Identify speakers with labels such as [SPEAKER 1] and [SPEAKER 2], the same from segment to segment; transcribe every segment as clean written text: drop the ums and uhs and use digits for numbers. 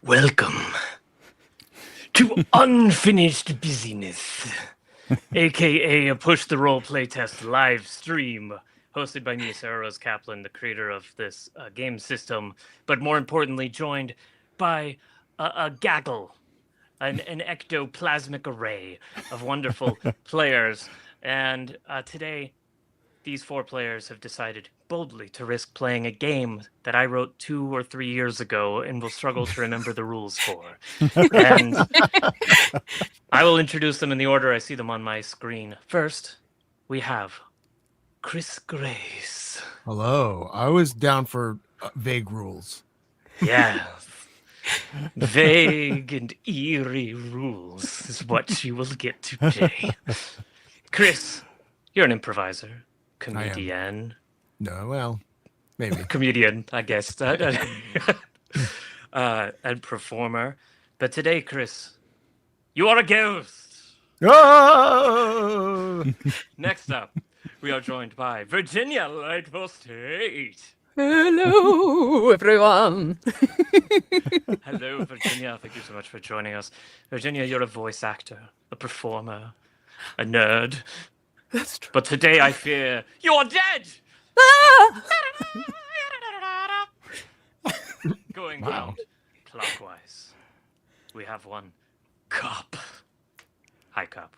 [SPEAKER 1] Welcome to Unfinished Busyness, aka a Push the Roll Playtest live stream, hosted by me, Sara Caplan, the creator of this game system, but more importantly, joined by a gaggle, an ectoplasmic array of wonderful players. And today, these four players have decided boldly to risk playing a game that I wrote 2 or 3 years ago and will struggle to remember the rules for. And I will introduce them in the order I see them on my screen. First, we have Chris Grace.
[SPEAKER 2] Hello. I was down for vague rules.
[SPEAKER 1] Yeah. Vague and eerie rules is what you will get today. Chris, you're an improviser, comedian.
[SPEAKER 2] No, well, maybe.
[SPEAKER 1] Comedian, I guess, and performer. But today, Chris, you are a ghost.
[SPEAKER 2] Oh!
[SPEAKER 1] Next up, we are joined by Virginia Lightful State.
[SPEAKER 3] Hello, everyone.
[SPEAKER 1] Hello, Virginia. Thank you so much for joining us. Virginia, you're a voice actor, a performer, a nerd.
[SPEAKER 3] That's true.
[SPEAKER 1] But today I fear you're dead!
[SPEAKER 3] Ah!
[SPEAKER 1] Going
[SPEAKER 2] Wow.
[SPEAKER 1] round clockwise. We have one Cup. Hi, Cup.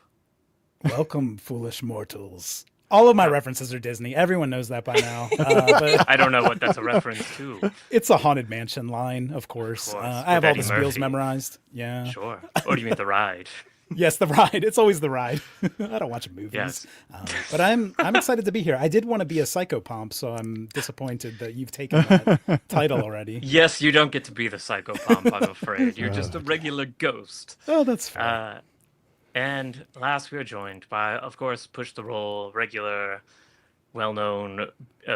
[SPEAKER 4] Welcome, foolish mortals. All of my references are Disney. Everyone knows that by now. But
[SPEAKER 1] I don't know what that's a reference to.
[SPEAKER 4] it's a Haunted Mansion line, of course.
[SPEAKER 1] Of course,
[SPEAKER 4] I have
[SPEAKER 1] with
[SPEAKER 4] all the
[SPEAKER 1] Eddie
[SPEAKER 4] spiels
[SPEAKER 1] Murphy.
[SPEAKER 4] memorized. Yeah.
[SPEAKER 1] Sure. Or do you mean the ride?
[SPEAKER 4] Yes, the ride. It's always the ride. I don't watch movies.
[SPEAKER 1] Yes.
[SPEAKER 4] But I'm excited to be here. I did want to be a psychopomp, so I'm disappointed that you've taken that title already.
[SPEAKER 1] Yes, you don't get to be the psychopomp, I'm afraid. You're just a regular ghost.
[SPEAKER 4] Oh, that's fair.
[SPEAKER 1] And last, we are joined by, of course, Push the Roll, regular, well-known,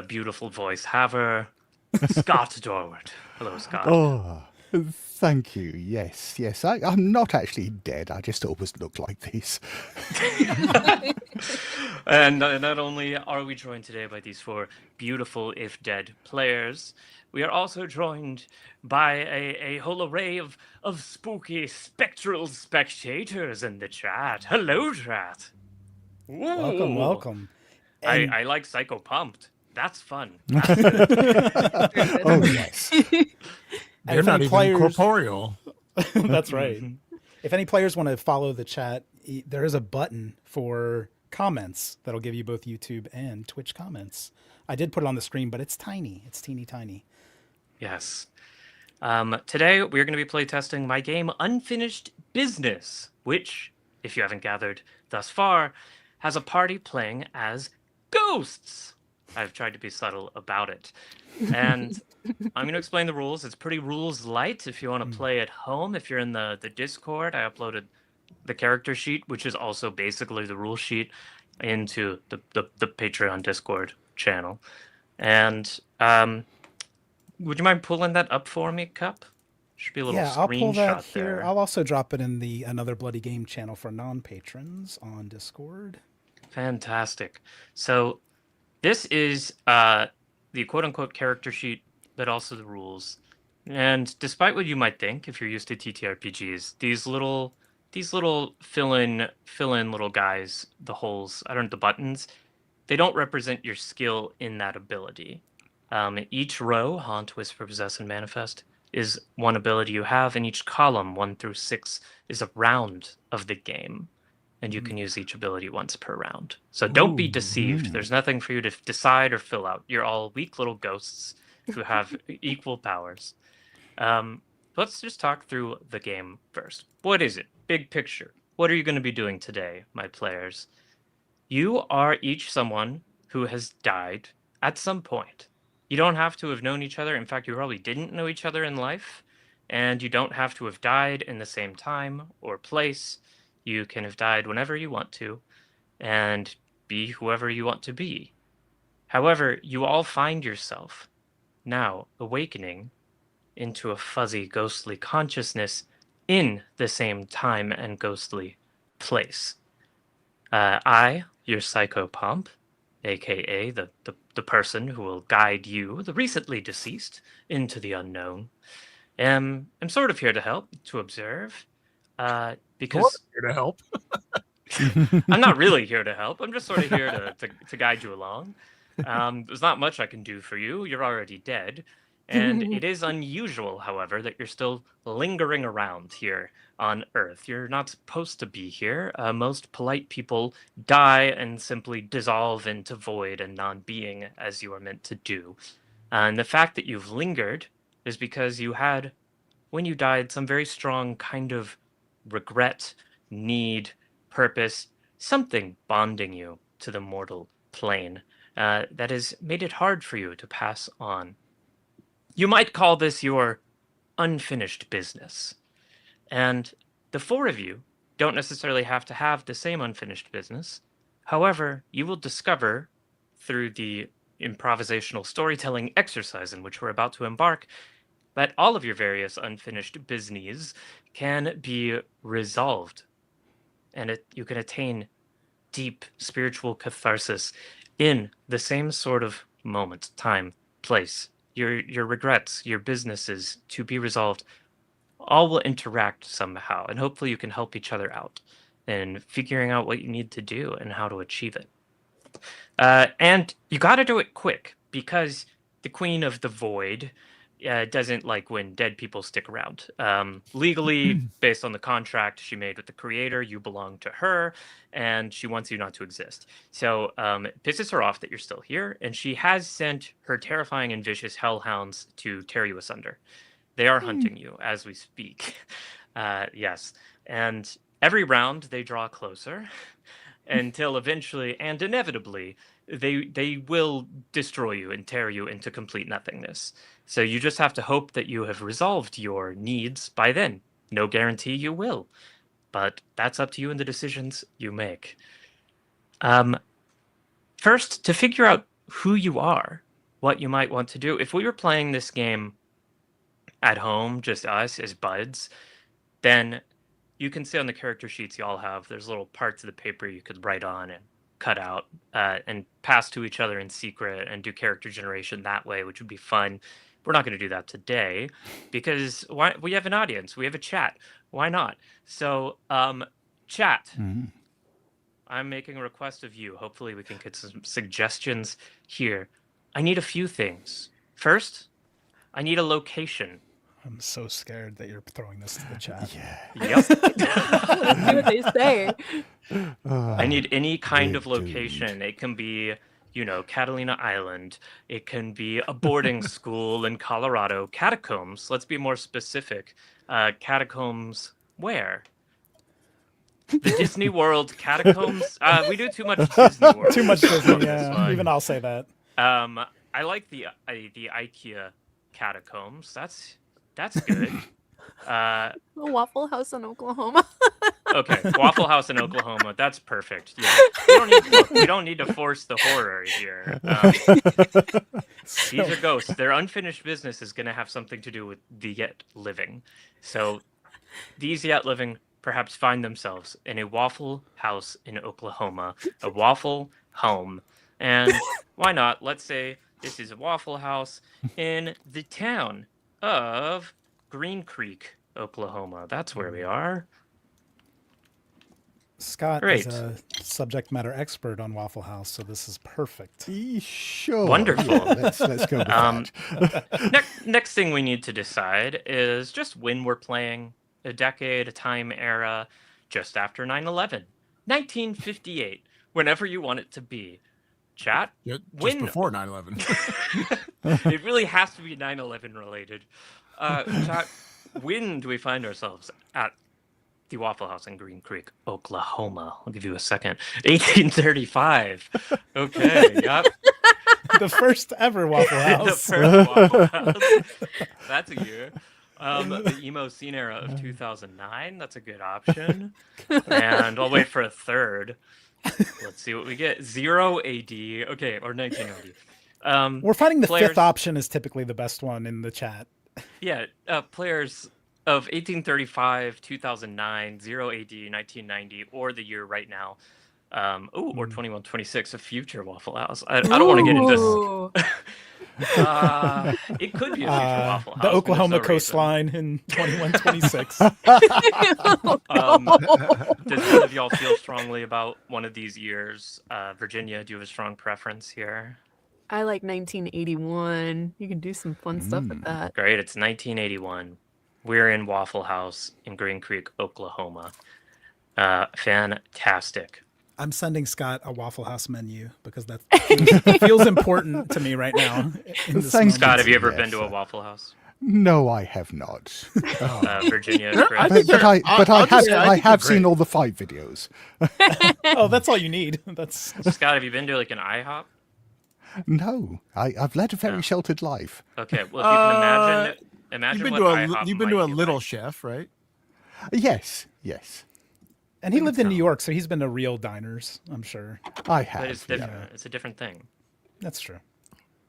[SPEAKER 1] beautiful voice haver, Scott Dorward. Hello, Scott.
[SPEAKER 5] Oh, thank you. Yes. I'm not actually dead. I just always look like this.
[SPEAKER 1] And not only are we joined today by these four beautiful, if dead, players, we are also joined by a whole array of spooky, spectral spectators in the chat. Hello, chat.
[SPEAKER 4] Welcome,
[SPEAKER 1] Ooh.
[SPEAKER 4] welcome.
[SPEAKER 1] I like Psycho Pumped. That's fun.
[SPEAKER 5] Oh, yes.
[SPEAKER 2] They're
[SPEAKER 4] if
[SPEAKER 2] not
[SPEAKER 4] any
[SPEAKER 2] even
[SPEAKER 4] players-
[SPEAKER 2] corporeal.
[SPEAKER 4] That's right. If any players want to follow the chat, there is a button for comments that'll give you both YouTube and Twitch comments. I did put it on the screen, but it's tiny. It's teeny tiny.
[SPEAKER 1] Yes. Today, we're going to be playtesting my game Unfinished Business, which, if you haven't gathered thus far, has a party playing as ghosts. I've tried to be subtle about it. And I'm going to explain the rules. It's pretty rules light if you want to play at home. If you're in the Discord, I uploaded the character sheet, which is also basically the rule sheet, into the Patreon Discord channel. And would you mind pulling that up for me, Cup? Should be a little
[SPEAKER 4] I'll pull that
[SPEAKER 1] screenshot
[SPEAKER 4] here.
[SPEAKER 1] there.
[SPEAKER 4] I'll also drop it in the Another Bloody Game channel for non-patrons on Discord.
[SPEAKER 1] Fantastic. So this is the quote-unquote character sheet, but also the rules. And despite what you might think, if you're used to TTRPGs, these little fill-in little guys, the holes, the buttons, they don't represent your skill in that ability. Each row, Haunt, Whisper, Possess, and Manifest, is one ability you have, and each column, 1 through 6, is a round of the game. And you can use each ability once per round. So don't be deceived. There's nothing for you to decide or fill out. You're all weak little ghosts who have equal powers. Let's just talk through the game first. What is it? Big picture. What are you going to be doing today, my players? You are each someone who has died at some point. You don't have to have known each other. In fact, you probably didn't know each other in life. And you don't have to have died in the same time or place. You can have died whenever you want to and be whoever you want to be. However, you all find yourself now awakening into a fuzzy, ghostly consciousness in the same time and ghostly place. I, your psychopomp, aka the person who will guide you, the recently deceased, into the unknown, I'm sort of here to help, to observe,
[SPEAKER 2] Sort
[SPEAKER 1] because
[SPEAKER 2] of here to help.
[SPEAKER 1] I'm not really here to help. I'm just sort of here to guide you along. There's not much I can do for you. You're already dead. And it is unusual, however, that you're still lingering around here on Earth. You're not supposed to be here. Most polite people die and simply dissolve into void and non being as you are meant to do. And the fact that you've lingered is because you had, when you died, some very strong kind of regret, need, purpose, something bonding you to the mortal plane that has made it hard for you to pass on. You might call this your unfinished business. And the four of you don't necessarily have to have the same unfinished business. However, you will discover through the improvisational storytelling exercise in which we're about to embark that all of your various unfinished business can be resolved, and you can attain deep spiritual catharsis in the same sort of moment, time, place. Your regrets, your businesses to be resolved, all will interact somehow, and hopefully you can help each other out in figuring out what you need to do and how to achieve it. And you got to do it quick because the Queen of the Void doesn't like when dead people stick around. Legally, based on the contract she made with the creator, you belong to her, and she wants you not to exist. So it pisses her off that you're still here, and she has sent her terrifying and vicious hellhounds to tear you asunder. They are hunting you as we speak. Yes. And every round they draw closer until eventually and inevitably they will destroy you and tear you into complete nothingness. So you just have to hope that you have resolved your needs by then. No guarantee you will, but that's up to you and the decisions you make. First, to figure out who you are, what you might want to do. If we were playing this game at home, just us as buds, then you can see on the character sheets you all have, there's little parts of the paper you could write on and cut out and pass to each other in secret and do character generation that way, which would be fun. We're not going to do that today because we have an audience, we have a chat. Why not? So, chat. I'm making a request of you. Hopefully, we can get some suggestions here. I need a few things. First, I need a location.
[SPEAKER 4] I'm so scared that you're throwing this to the chat.
[SPEAKER 1] Yep.
[SPEAKER 3] Let's see what they say.
[SPEAKER 1] I need any kind of location. It can be, Catalina Island. It can be a boarding school in Colorado. Catacombs. Let's be more specific. Catacombs where? The Disney World catacombs. We do too much Disney World.
[SPEAKER 4] Too much Disney,
[SPEAKER 1] That's
[SPEAKER 4] yeah.
[SPEAKER 1] fine.
[SPEAKER 4] Even I'll say that.
[SPEAKER 1] I like the IKEA catacombs. That's good.
[SPEAKER 3] The Waffle House in Oklahoma.
[SPEAKER 1] Okay, Waffle House in Oklahoma. That's perfect. Yeah, we don't need to force the horror here. These are ghosts. Their unfinished business is going to have something to do with the yet living. So these yet living perhaps find themselves in a Waffle House in Oklahoma, a waffle home, and why not? Let's say this is a Waffle House in the town of Green Creek, Oklahoma. That's where we are.
[SPEAKER 4] Scott
[SPEAKER 1] Great.
[SPEAKER 4] is a subject matter expert on Waffle House, so this is perfect.
[SPEAKER 5] Sure.
[SPEAKER 1] Wonderful.
[SPEAKER 5] Yeah, let's go with that.
[SPEAKER 1] Next thing we need to decide is just when we're playing, a decade, a time era, just after 9/11. 1958, whenever you want it to be. Chat?
[SPEAKER 2] Just
[SPEAKER 1] When?
[SPEAKER 2] before 9/11.
[SPEAKER 1] It really has to be 9/11 related. Chat, when do we find ourselves at the Waffle House in Green Creek, Oklahoma? I'll give you a second. 1835. Okay, yep.
[SPEAKER 4] The first ever Waffle
[SPEAKER 1] The
[SPEAKER 4] House.
[SPEAKER 1] first Waffle House. That's a year. The emo scene era of 2009. That's a good option. And I'll wait for a third. Let's see what we get. 0 AD. Okay, or 1990.
[SPEAKER 4] We're finding the
[SPEAKER 1] players-
[SPEAKER 4] fifth option is typically the best one in the chat.
[SPEAKER 1] Yeah, players of 1835, 2009, 0 AD, 1990, or the year right now. Or 2126, a future Waffle House. I don't want to get into
[SPEAKER 3] Ooh.
[SPEAKER 1] It could be a future Waffle House.
[SPEAKER 4] The
[SPEAKER 1] for
[SPEAKER 4] Oklahoma
[SPEAKER 1] no reason.
[SPEAKER 4] coastline in 2126.
[SPEAKER 1] Does one of y'all feel strongly about one of these years? Virginia, do you have a strong preference here?
[SPEAKER 3] I like 1981. You can do some fun stuff with that.
[SPEAKER 1] Great, it's 1981. We're in Waffle House in Green Creek, Oklahoma. Fantastic.
[SPEAKER 4] I'm sending Scott a Waffle House menu because that feels important to me right now. In this
[SPEAKER 5] Thanks,
[SPEAKER 4] moment.
[SPEAKER 1] Scott, have you ever
[SPEAKER 5] Yes,
[SPEAKER 1] been to a Waffle House?
[SPEAKER 5] No, I have not.
[SPEAKER 1] Virginia,
[SPEAKER 2] I
[SPEAKER 1] Chris?
[SPEAKER 2] think
[SPEAKER 5] I have
[SPEAKER 2] they're
[SPEAKER 5] seen
[SPEAKER 2] great.
[SPEAKER 5] all the fight videos.
[SPEAKER 4] Oh, that's all you need. That's
[SPEAKER 1] Scott, have you been to like an IHOP?
[SPEAKER 5] No, I've led a very
[SPEAKER 1] No.
[SPEAKER 5] sheltered life.
[SPEAKER 1] Okay, well, if you can imagine
[SPEAKER 2] You've been
[SPEAKER 1] what
[SPEAKER 2] to
[SPEAKER 1] IHOP
[SPEAKER 2] you've been to
[SPEAKER 1] might
[SPEAKER 2] a
[SPEAKER 1] be
[SPEAKER 2] Little
[SPEAKER 1] like.
[SPEAKER 2] Chef, right?
[SPEAKER 5] Yes.
[SPEAKER 4] and he lived in New York, so he's been to real diners, I'm sure.
[SPEAKER 5] I have.
[SPEAKER 1] But it's different. It's a different thing.
[SPEAKER 4] That's true.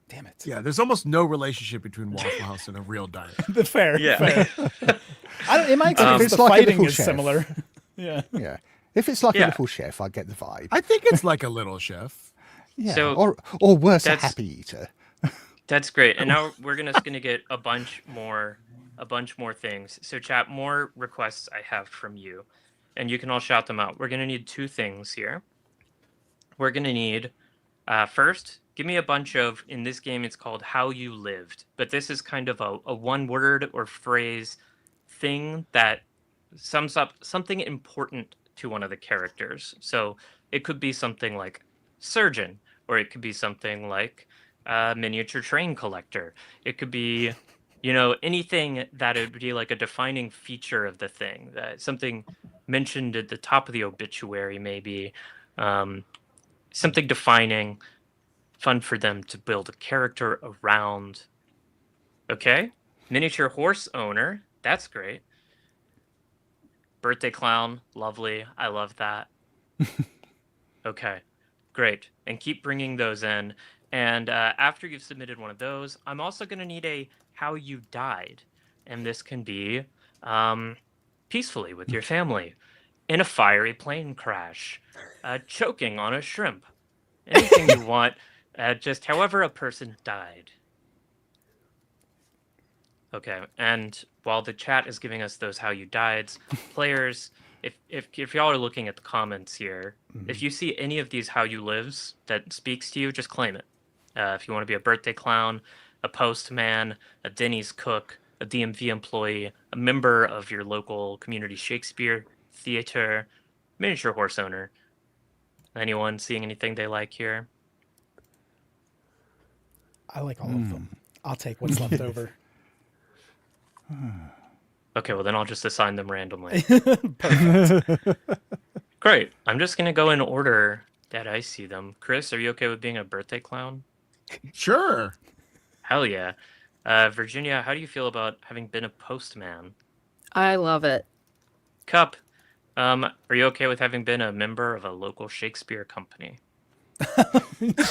[SPEAKER 4] Damn it.
[SPEAKER 2] Yeah, there's almost no relationship between Waffle House and a real diner.
[SPEAKER 4] Fair.
[SPEAKER 1] Yeah.
[SPEAKER 4] Fair. In my experience,
[SPEAKER 5] It's
[SPEAKER 4] the
[SPEAKER 5] like a
[SPEAKER 4] fighting
[SPEAKER 5] little
[SPEAKER 4] is
[SPEAKER 5] chef.
[SPEAKER 4] similar. Yeah.
[SPEAKER 5] Yeah. If it's like
[SPEAKER 1] Yeah.
[SPEAKER 5] a little chef, I get the vibe.
[SPEAKER 2] I think it's like a Little Chef.
[SPEAKER 5] Yeah.
[SPEAKER 1] So
[SPEAKER 5] or worse, a
[SPEAKER 1] that's-
[SPEAKER 5] happy eater.
[SPEAKER 1] That's great. And now we're gonna get a bunch more things. So chat, more requests I have from you, and you can all shout them out. We're gonna need two things here. We're gonna need first, give me a bunch of, in this game it's called How You Lived, but this is kind of a one word or phrase thing that sums up something important to one of the characters. So it could be something like surgeon, or it could be something like miniature train collector. It could be, anything that would be like a defining feature of the thing, that something mentioned at the top of the obituary, maybe something defining, fun for them to build a character around. Okay, miniature horse owner, that's great. Birthday clown, lovely. I love that. Okay, great. And keep bringing those in. And after you've submitted one of those, I'm also going to need a how you died. And this can be peacefully with your family, in a fiery plane crash, choking on a shrimp. Anything you want, just however a person died. Okay, and while the chat is giving us those how you dieds, players, if y'all are looking at the comments here, if you see any of these how you lives that speaks to you, just claim it. If you want to be a birthday clown, a postman, a Denny's cook, a DMV employee, a member of your local community Shakespeare theater, miniature horse owner. Anyone seeing anything they like here?
[SPEAKER 4] I like all of them. I'll take what's left over.
[SPEAKER 1] Okay, well then I'll just assign them randomly. Great. I'm just gonna go in order that I see them. Chris, are you okay with being a birthday clown?
[SPEAKER 2] Sure.
[SPEAKER 1] Hell yeah. Virginia, how do you feel about having been a postman?
[SPEAKER 3] I love it.
[SPEAKER 1] Cup, are you okay with having been a member of a local Shakespeare company?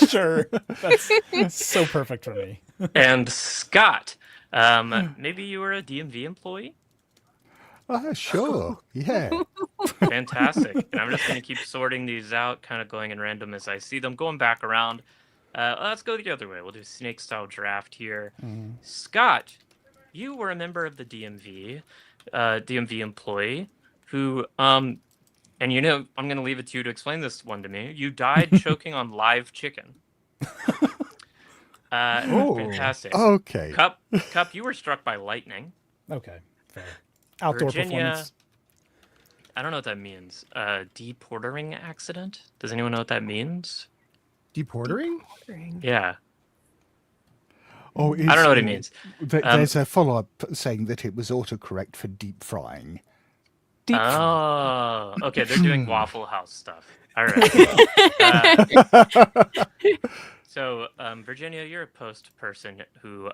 [SPEAKER 4] Sure. That's so perfect for me.
[SPEAKER 1] And Scott, maybe you were a DMV employee?
[SPEAKER 5] Sure. Yeah.
[SPEAKER 1] Fantastic. And I'm just going to keep sorting these out, kind of going in random as I see them, going back around. Let's go the other way. We'll do snake style draft here. Scott, you were a member of the DMV employee who, and I'm going to leave it to you to explain this one to me. You died choking on live chicken. Fantastic.
[SPEAKER 5] Okay.
[SPEAKER 1] Cup, you were struck by lightning.
[SPEAKER 4] Okay. Fair. Outdoor
[SPEAKER 1] Virginia,
[SPEAKER 4] performance.
[SPEAKER 1] I don't know what that means. Deportering accident? Does anyone know what that means?
[SPEAKER 2] Deportering?
[SPEAKER 1] Yeah.
[SPEAKER 5] Oh,
[SPEAKER 1] I don't know what it means.
[SPEAKER 5] There's a follow-up saying that it was autocorrect for deep frying.
[SPEAKER 1] Oh, okay. They're doing Waffle House stuff. All right. So, Virginia, you're a post person who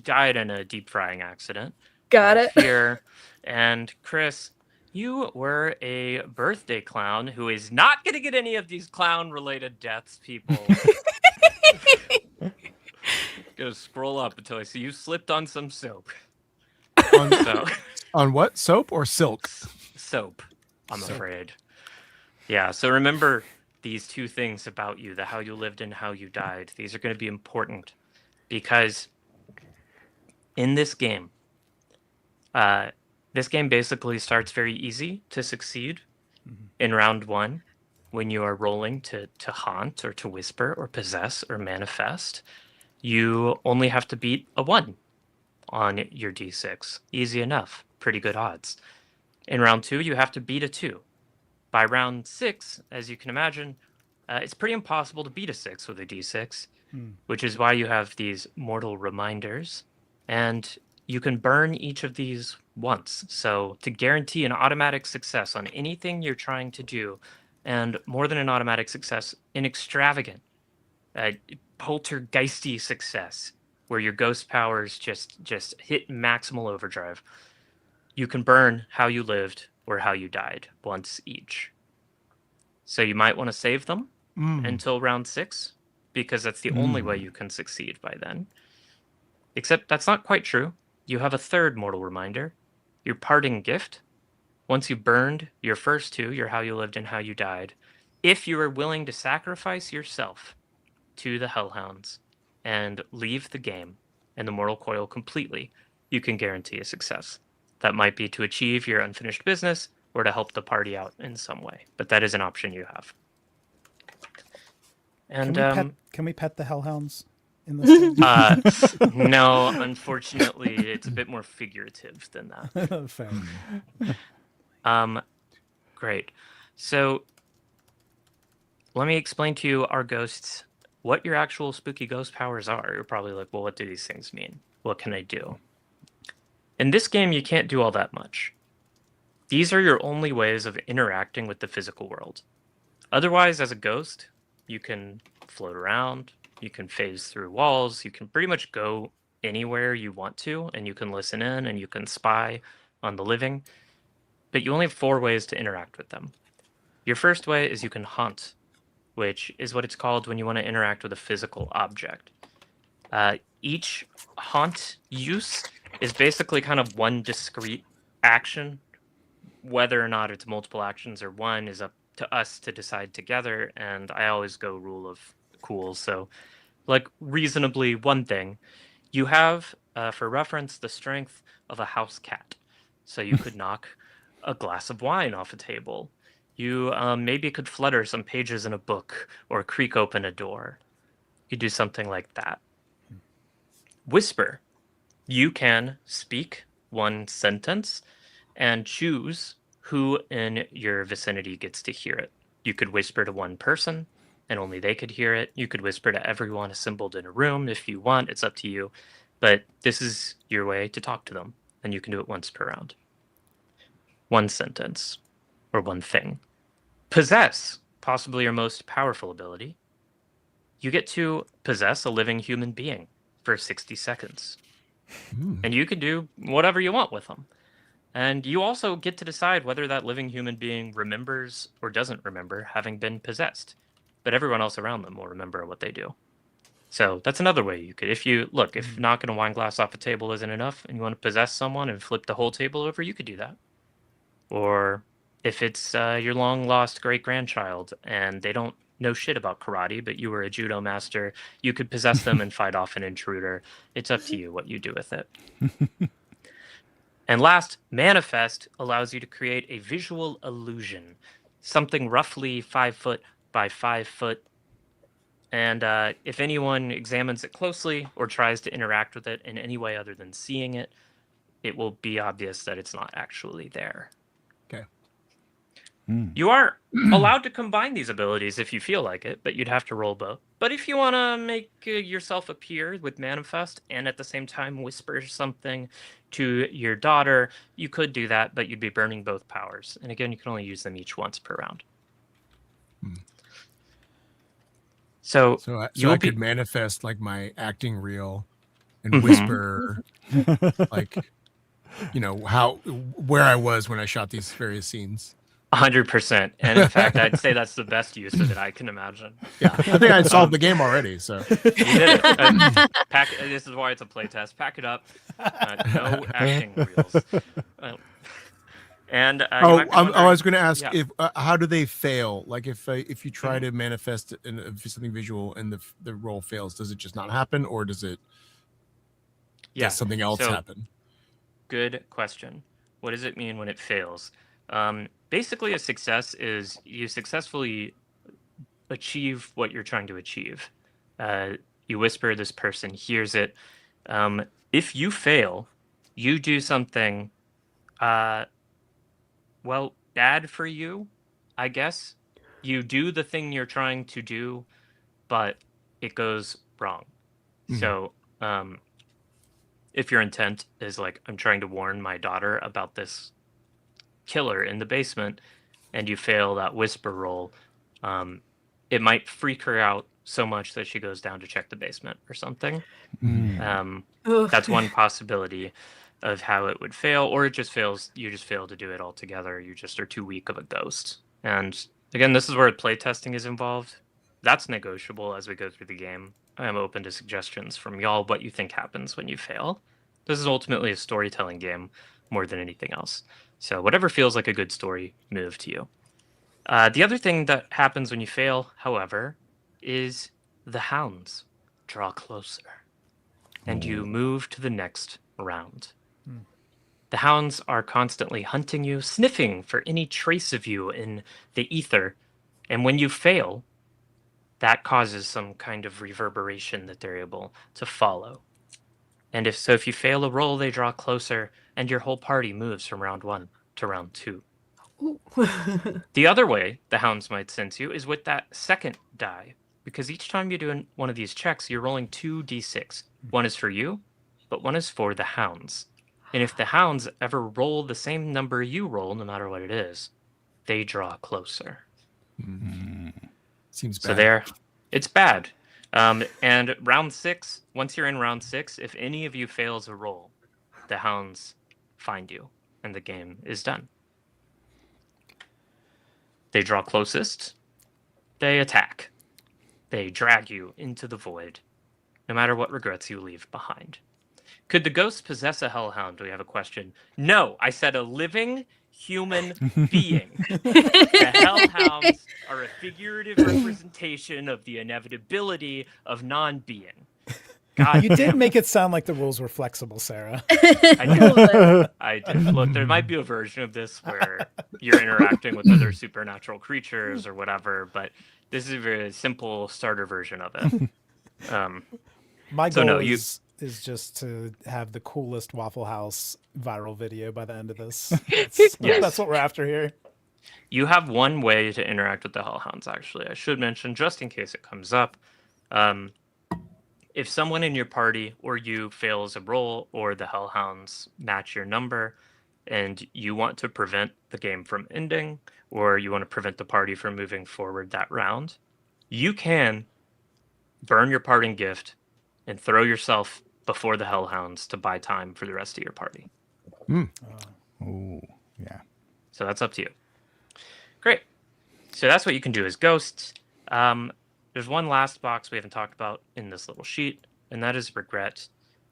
[SPEAKER 1] died in a deep frying accident.
[SPEAKER 3] Got it.
[SPEAKER 1] Here. And Chris, you were a birthday clown who is not going to get any of these clown-related deaths, people. Gonna scroll up until I see you slipped on some soap.
[SPEAKER 2] On what? Soap or silk?
[SPEAKER 1] Soap, I'm afraid. Yeah, so remember these two things about you, the how you lived and how you died. These are going to be important. because in this game, basically starts very easy to succeed in round 1 when you are rolling to haunt or to whisper or possess or manifest. You only have to beat a 1 on your d6. Easy enough. Pretty good odds. In round 2, you have to beat a 2. By round 6, as you can imagine, it's pretty impossible to beat a 6 with a d6, which is why you have these mortal reminders. And you can burn each of these once. So to guarantee an automatic success on anything you're trying to do, and more than an automatic success, an extravagant, poltergeisty success, where your ghost powers just hit maximal overdrive, you can burn how you lived or how you died once each. So you might want to save them until round 6, because that's the only way you can succeed by then. Except that's not quite true. You have a third mortal reminder, your parting gift. Once you burned your first 2, your how you lived and how you died, if you are willing to sacrifice yourself to the Hellhounds and leave the game and the mortal coil completely, you can guarantee a success. That might be to achieve your unfinished business or to help the party out in some way, but that is an option you have. And
[SPEAKER 4] can we pet the Hellhounds in this game?
[SPEAKER 1] no, unfortunately, it's a bit more figurative than that.
[SPEAKER 4] Fair.
[SPEAKER 1] Great. So let me explain to you, our ghosts, what your actual spooky ghost powers are. You're probably like, well, what do these things mean? What can I do? In this game, you can't do all that much. These are your only ways of interacting with the physical world. Otherwise, as a ghost, you can float around, you can phase through walls, you can pretty much go anywhere you want to, and you can listen in and you can spy on the living. But you only have 4 ways to interact with them. Your first way is you can haunt, which is what it's called when you want to interact with a physical object. Each haunt use is basically kind of one discrete action. Whether or not it's multiple actions or one is up to us to decide together, and I always go rule of cool. So, like, reasonably one thing. You have, for reference, the strength of a house cat. So you could knock a glass of wine off a table. You maybe could flutter some pages in a book or creak open a door. You do something like that. Whisper. You can speak one sentence and choose who in your vicinity gets to hear it. You could whisper to one person and only they could hear it. You could whisper to everyone assembled in a room if you want. It's up to you. But this is your way to talk to them, and you can do it once per round. One sentence or one thing. Possess, possibly your most powerful ability. You get to possess a living human being for 60 seconds. And you can do whatever you want with them. And you also get to decide whether that living human being remembers or doesn't remember having been possessed. But everyone else around them will remember what they do. So that's another way you could, if knocking a wine glass off a table isn't enough and you want to possess someone and flip the whole table over, you could do that. Or if it's your long lost great-grandchild and they don't know shit about karate, but you were a judo master, you could possess them and fight off an intruder. It's up to you what you do with it. And last, manifest allows you to create a visual illusion, something roughly 5 foot by 5 foot. And if anyone examines it closely or tries to interact with it in any way other than seeing it, it will be obvious that it's not actually there.
[SPEAKER 2] Okay.
[SPEAKER 1] You are allowed to combine these abilities if you feel like it, but you'd have to roll both. But if you want to make yourself appear with manifest and at the same time whisper something to your daughter, you could do that, but you'd be burning both powers. And again, you can only use them each once per round. So
[SPEAKER 2] I could manifest like my acting reel and whisper like, where I was when I shot these various scenes.
[SPEAKER 1] 100%. And in fact, I'd say that's the best use of it I can imagine.
[SPEAKER 2] Yeah, I think I'd solved the game already. So
[SPEAKER 1] you did it. This is why it's a playtest. Pack it up. No acting reels. And you
[SPEAKER 2] Oh,
[SPEAKER 1] might be
[SPEAKER 2] I
[SPEAKER 1] wondering-
[SPEAKER 2] was going to ask
[SPEAKER 1] yeah.
[SPEAKER 2] if how do they fail? Like if you try to manifest something visual and the roll fails, does it just not happen, or does something else
[SPEAKER 1] So,
[SPEAKER 2] happen?
[SPEAKER 1] Good question. What does it mean when it fails? Basically, a success is you successfully achieve what you're trying to achieve. You whisper, this person hears it. If you fail, you do something, well, bad for you, I guess. You do the thing you're trying to do, but it goes wrong.
[SPEAKER 2] Mhm.
[SPEAKER 1] So, if your intent is like, I'm trying to warn my daughter about this killer in the basement, and you fail that whisper roll, it might freak her out so much that she goes down to check the basement or something.
[SPEAKER 3] Ugh.
[SPEAKER 1] That's one possibility of how it would fail, or it just fails. You just fail to do it altogether. You just are too weak of a ghost. And again, this is where playtesting is involved. That's negotiable as we go through the game. I am open to suggestions from y'all what you think happens when you fail. This is ultimately a storytelling game more than anything else. So whatever feels like a good story move to you. The other thing that happens when you fail, however, is the hounds draw closer and you move to the next round. The hounds are constantly hunting you, sniffing for any trace of you in the ether. And when you fail, that causes some kind of reverberation that they're able to follow. And if you fail a roll, they draw closer, and your whole party moves from round 1 to round 2.
[SPEAKER 3] Ooh.
[SPEAKER 1] The other way the hounds might sense you is with that second die, because each time you do one of these checks, you're rolling 2d6. One is for you, but one is for the hounds. And if the hounds ever roll the same number you roll, no matter what it is, they draw closer.
[SPEAKER 2] Seems bad.
[SPEAKER 1] So there, it's bad. And round 6, once you're in round 6, if any of you fails a roll, the hounds find you, and the game is done. They draw closest. They attack. They drag you into the void, no matter what regrets you leave behind. Could the ghost possess a hellhound? We have a question. No, I said a living human being. The hellhounds are a figurative representation of the inevitability of non-being. God,
[SPEAKER 4] You did make it sound like the rules were flexible, Sarah.
[SPEAKER 1] I did. I did. Look, there might be a version of this where you're interacting with other supernatural creatures or whatever, but this is a very simple starter version of it.
[SPEAKER 4] My
[SPEAKER 1] So
[SPEAKER 4] goal
[SPEAKER 1] no,
[SPEAKER 4] is just to have the coolest Waffle House viral video by the end of this.
[SPEAKER 1] Yes.
[SPEAKER 4] That's what we're after here.
[SPEAKER 1] You have one way to interact with the hellhounds, actually. I should mention, just in case it comes up. If someone in your party or you fails a roll or the hellhounds match your number and you want to prevent the game from ending or you want to prevent the party from moving forward that round, you can burn your parting gift and throw yourself before the hellhounds to buy time for the rest of your party.
[SPEAKER 5] Oh, yeah.
[SPEAKER 1] So that's up to you. Great. So that's what you can do as ghosts. There's one last box we haven't talked about in this little sheet, and that is regret.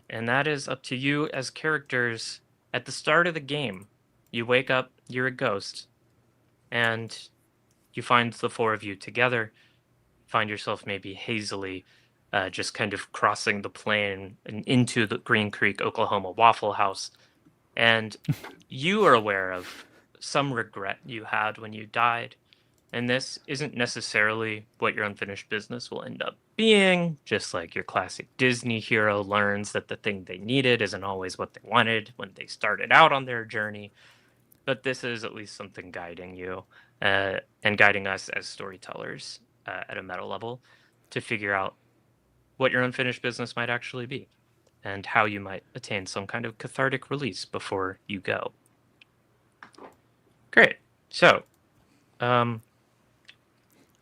[SPEAKER 1] And that is up to you as characters at the start of the game. You wake up, you're a ghost, and you find the 4 of you together, find yourself maybe hazily just kind of crossing the plain and into the Green Creek, Oklahoma Waffle House. And you are aware of some regret you had when you died. And this isn't necessarily what your unfinished business will end up being, just like your classic Disney hero learns that the thing they needed isn't always what they wanted when they started out on their journey. But this is at least something guiding you and guiding us as storytellers at a meta level to figure out what your unfinished business might actually be and how you might attain some kind of cathartic release before you go. Great. So,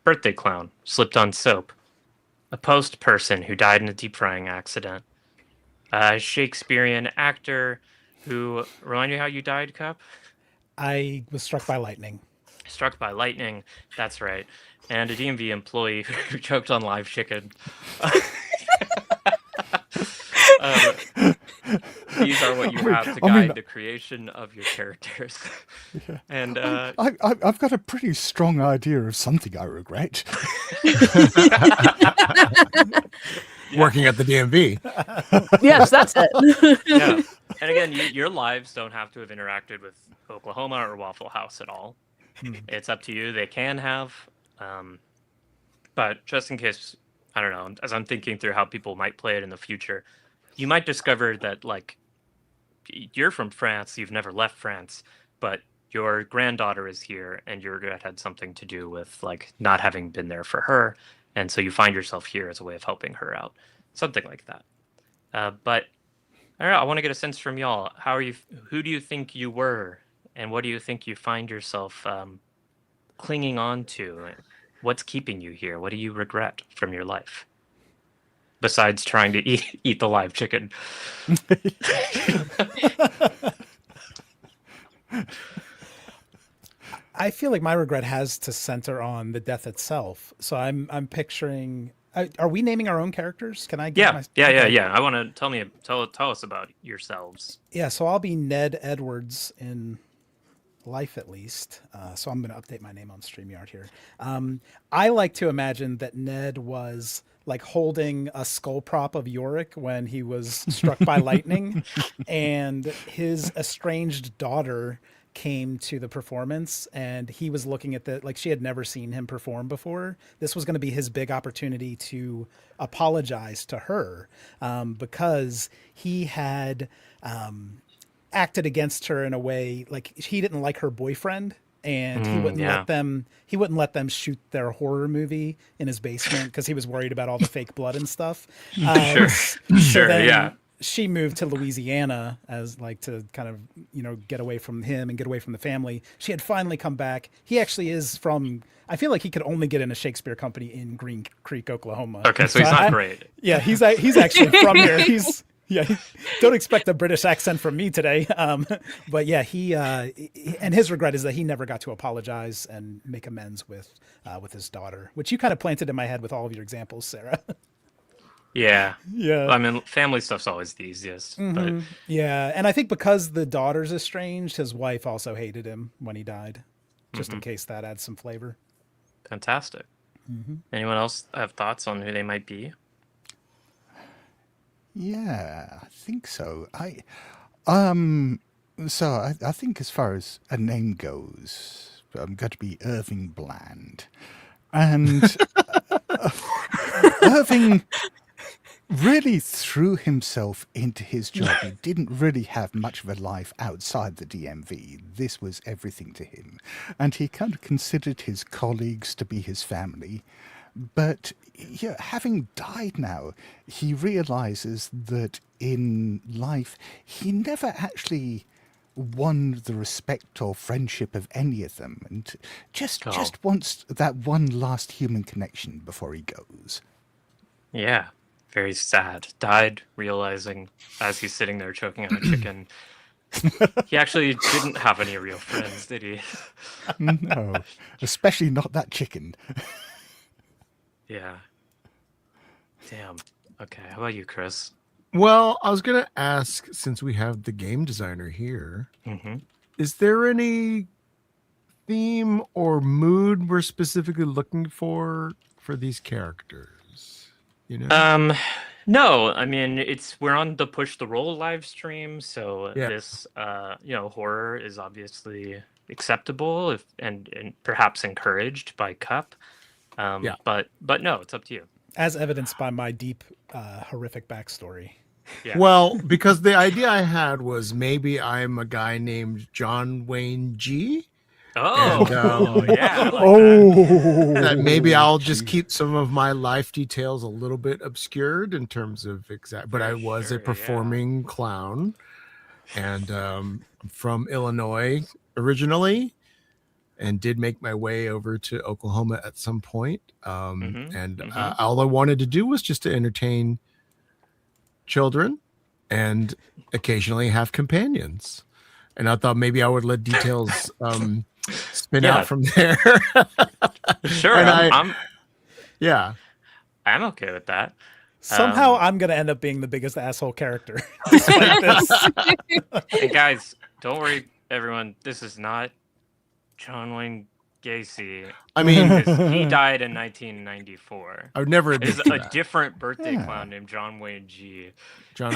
[SPEAKER 1] birthday clown slipped on soap. A post person who died in a deep frying accident. A Shakespearean actor who, remind you how you died, Cup?
[SPEAKER 4] I was struck by lightning.
[SPEAKER 1] Struck by lightning, that's right. And a DMV employee who choked on live chicken. these are what you have to guide the creation of your characters. And
[SPEAKER 5] I've got a pretty strong idea of something I regret.
[SPEAKER 2] Working at the DMV.
[SPEAKER 3] Yes, that's it.
[SPEAKER 1] yeah. And again, your lives don't have to have interacted with Oklahoma or Waffle House at all. It's up to you. They can have, but just in case, I don't know. As I'm thinking through how people might play it in the future, you might discover that like you're from France, you've never left France, but your granddaughter is here, and your regret had something to do with like not having been there for her, and so you find yourself here as a way of helping her out, something like that. But I don't know. I want to get a sense from y'all. How are you? Who do you think you were, and what do you think you find yourself clinging on to? What's keeping you here? What do you regret from your life, besides trying to eat the live chicken?
[SPEAKER 4] I feel like my regret has to center on the death itself. So I'm picturing. Are we naming our own characters? Can I? Get
[SPEAKER 1] Yeah. I want to tell us about yourselves.
[SPEAKER 4] Yeah. So I'll be Ned Edwards in life, at least. So I'm going to update my name on StreamYard here. I like to imagine that Ned was like holding a skull prop of Yorick when he was struck by lightning, and his estranged daughter came to the performance, and he was looking at the, like, she had never seen him perform before. This was going to be his big opportunity to apologize to her, because he had acted against her in a way, like he didn't like her boyfriend, and he wouldn't let them shoot their horror movie in his basement because he was worried about all the fake blood and stuff. She moved to Louisiana as like to kind of, get away from him and get away from the family. She had finally come back. He actually is from, I feel like he could only get in a Shakespeare company in Green Creek, Oklahoma.
[SPEAKER 1] Okay, so he's not great.
[SPEAKER 4] Yeah, he's actually from here. Don't expect a British accent from me today. But yeah, he and his regret is that he never got to apologize and make amends with his daughter, which you kind of planted in my head with all of your examples, Sarah.
[SPEAKER 1] Yeah.
[SPEAKER 4] Yeah.
[SPEAKER 1] I mean, family stuff's always the easiest. But
[SPEAKER 4] Yeah, and I think because the daughter's estranged, his wife also hated him when he died, just in case that adds some flavor.
[SPEAKER 1] Fantastic. Anyone else have thoughts on who they might be?
[SPEAKER 5] Yeah, I think so. I think as far as a name goes, I'm going to be Irving Bland, and Irving really threw himself into his job. He didn't really have much of a life outside the DMV. This was everything to him, and he kind of considered his colleagues to be his family. But having died now, he realizes that in life he never actually won the respect or friendship of any of them, and just wants that one last human connection before he goes.
[SPEAKER 1] Yeah, very sad. Died realizing as he's sitting there choking on a chicken, he actually didn't have any real friends, did he?
[SPEAKER 5] No, especially not that chicken.
[SPEAKER 1] Yeah. Damn. Okay, how about you, Chris?
[SPEAKER 2] Well, I was going to ask, since we have the game designer here, is there any theme or mood we're specifically looking for these characters?
[SPEAKER 1] No, I mean, we're on the Push the Roll live stream, so this horror is obviously acceptable and perhaps encouraged by Cup. But no, it's up to you.
[SPEAKER 4] As evidenced by my deep, horrific backstory.
[SPEAKER 2] Yeah. Well, because the idea I had was maybe I'm a guy named John Wayne G.
[SPEAKER 1] Oh,
[SPEAKER 2] and,
[SPEAKER 1] yeah.
[SPEAKER 2] That maybe I'll just keep some of my life details a little bit obscured in terms of but I was a performing clown, and from Illinois originally, and did make my way over to Oklahoma at some point. All I wanted to do was just to entertain children and occasionally have companions. And I thought maybe I would let details spin out from there.
[SPEAKER 1] Sure.
[SPEAKER 2] And
[SPEAKER 1] I'm
[SPEAKER 2] yeah.
[SPEAKER 1] I'm okay with that.
[SPEAKER 4] Somehow I'm going to end up being the biggest asshole character. Despite this.
[SPEAKER 1] And guys, don't worry, everyone. This is not John Wayne Gacy.
[SPEAKER 2] I mean,
[SPEAKER 1] He died in 1994.
[SPEAKER 2] I would never admit
[SPEAKER 1] There's
[SPEAKER 2] to
[SPEAKER 1] a
[SPEAKER 2] that.
[SPEAKER 1] different birthday clown named John Wayne G.
[SPEAKER 2] John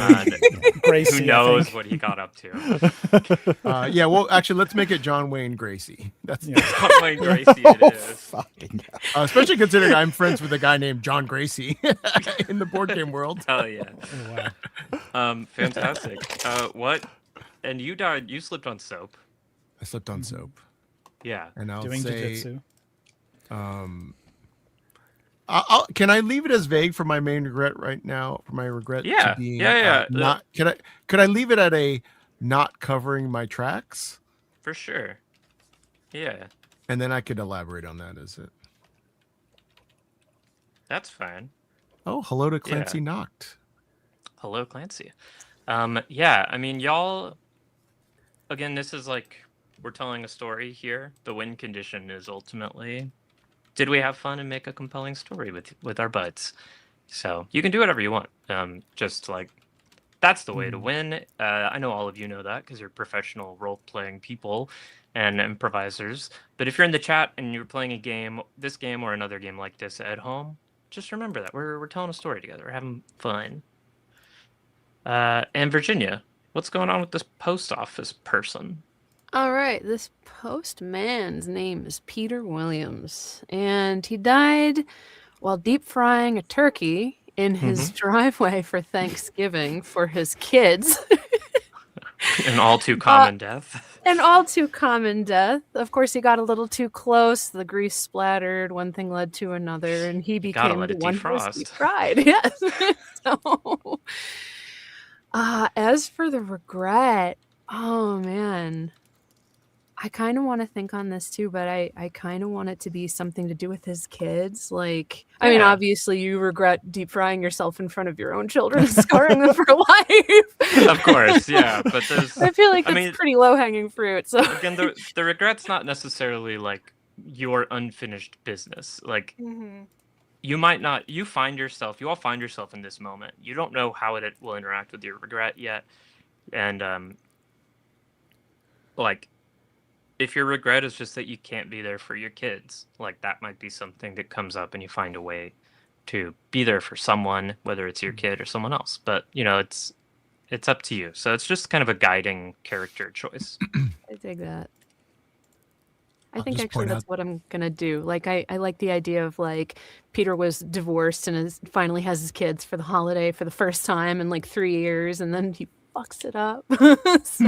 [SPEAKER 4] Gracie,
[SPEAKER 1] Who
[SPEAKER 4] I
[SPEAKER 1] knows
[SPEAKER 4] think.
[SPEAKER 1] what he got up to?
[SPEAKER 2] yeah, well, actually, let's make it John Wayne Gracie. That's
[SPEAKER 1] John Wayne Gracie it is.
[SPEAKER 5] Fucking hell.
[SPEAKER 2] especially considering I'm friends with a guy named John Gracie in the board game world.
[SPEAKER 1] Hell yeah.
[SPEAKER 4] Oh, wow.
[SPEAKER 1] Fantastic. What? And you died. You slipped on soap.
[SPEAKER 2] I slipped on soap,
[SPEAKER 1] Yeah.
[SPEAKER 2] and I'll
[SPEAKER 4] Doing
[SPEAKER 2] say,
[SPEAKER 4] jiu-jitsu.
[SPEAKER 2] can I leave it as vague for my main regret right now? For my regret,
[SPEAKER 1] Yeah,
[SPEAKER 2] to being,
[SPEAKER 1] yeah.
[SPEAKER 2] not could I leave it at a not covering my tracks,
[SPEAKER 1] For sure. Yeah.
[SPEAKER 2] and then I could elaborate on that. Is it?
[SPEAKER 1] That's fine.
[SPEAKER 2] Oh, hello to Clancy Knocked.
[SPEAKER 1] Hello, Clancy. Yeah, I mean, y'all, again, this is like, we're telling a story here. The win condition is ultimately, did we have fun and make a compelling story with our buds? So you can do whatever you want. Just like, that's the way to win. I know all of you know that because you're professional role-playing people and improvisers. But if you're in the chat and you're playing a game, this game or another game like this at home, just remember that we're telling a story together. We're having fun. And Virginia, what's going on with this post office person?
[SPEAKER 3] All right, this postman's name is Peter Williams, and he died while deep frying a turkey in his driveway for Thanksgiving for his kids.
[SPEAKER 1] An all too common death.
[SPEAKER 3] An all too common death. Of course, he got a little too close. The grease splattered. One thing led to another, and he
[SPEAKER 1] Gotta
[SPEAKER 3] became
[SPEAKER 1] let
[SPEAKER 3] the
[SPEAKER 1] it
[SPEAKER 3] one who was
[SPEAKER 1] defrost.
[SPEAKER 3] deep fried. Yes. So, as for the regret, oh man, I kind of want to think on this too, but I kind of want it to be something to do with his kids. Like, I mean,
[SPEAKER 1] Yeah.
[SPEAKER 3] obviously, you regret deep frying yourself in front of your own children, scarring them for life.
[SPEAKER 1] Of course, yeah. But there's,
[SPEAKER 3] I feel like
[SPEAKER 1] I
[SPEAKER 3] that's
[SPEAKER 1] mean-
[SPEAKER 3] pretty low hanging fruit. So,
[SPEAKER 1] again, the regret's not necessarily like your unfinished business. Like, you might not, you all find yourself in this moment. You don't know how it will interact with your regret yet. And, like, if your regret is just that you can't be there for your kids, like that might be something that comes up and you find a way to be there for someone, whether it's your kid or someone else. But, you know, it's up to you. So it's just kind of a guiding character choice.
[SPEAKER 3] I dig that. I
[SPEAKER 2] I'll
[SPEAKER 3] think
[SPEAKER 2] just
[SPEAKER 3] actually
[SPEAKER 2] point
[SPEAKER 3] that's
[SPEAKER 2] out-
[SPEAKER 3] what I'm gonna do. Like I like the idea of like Peter was divorced and finally has his kids for the holiday for the first time in like 3 years, and then he fucks it up. So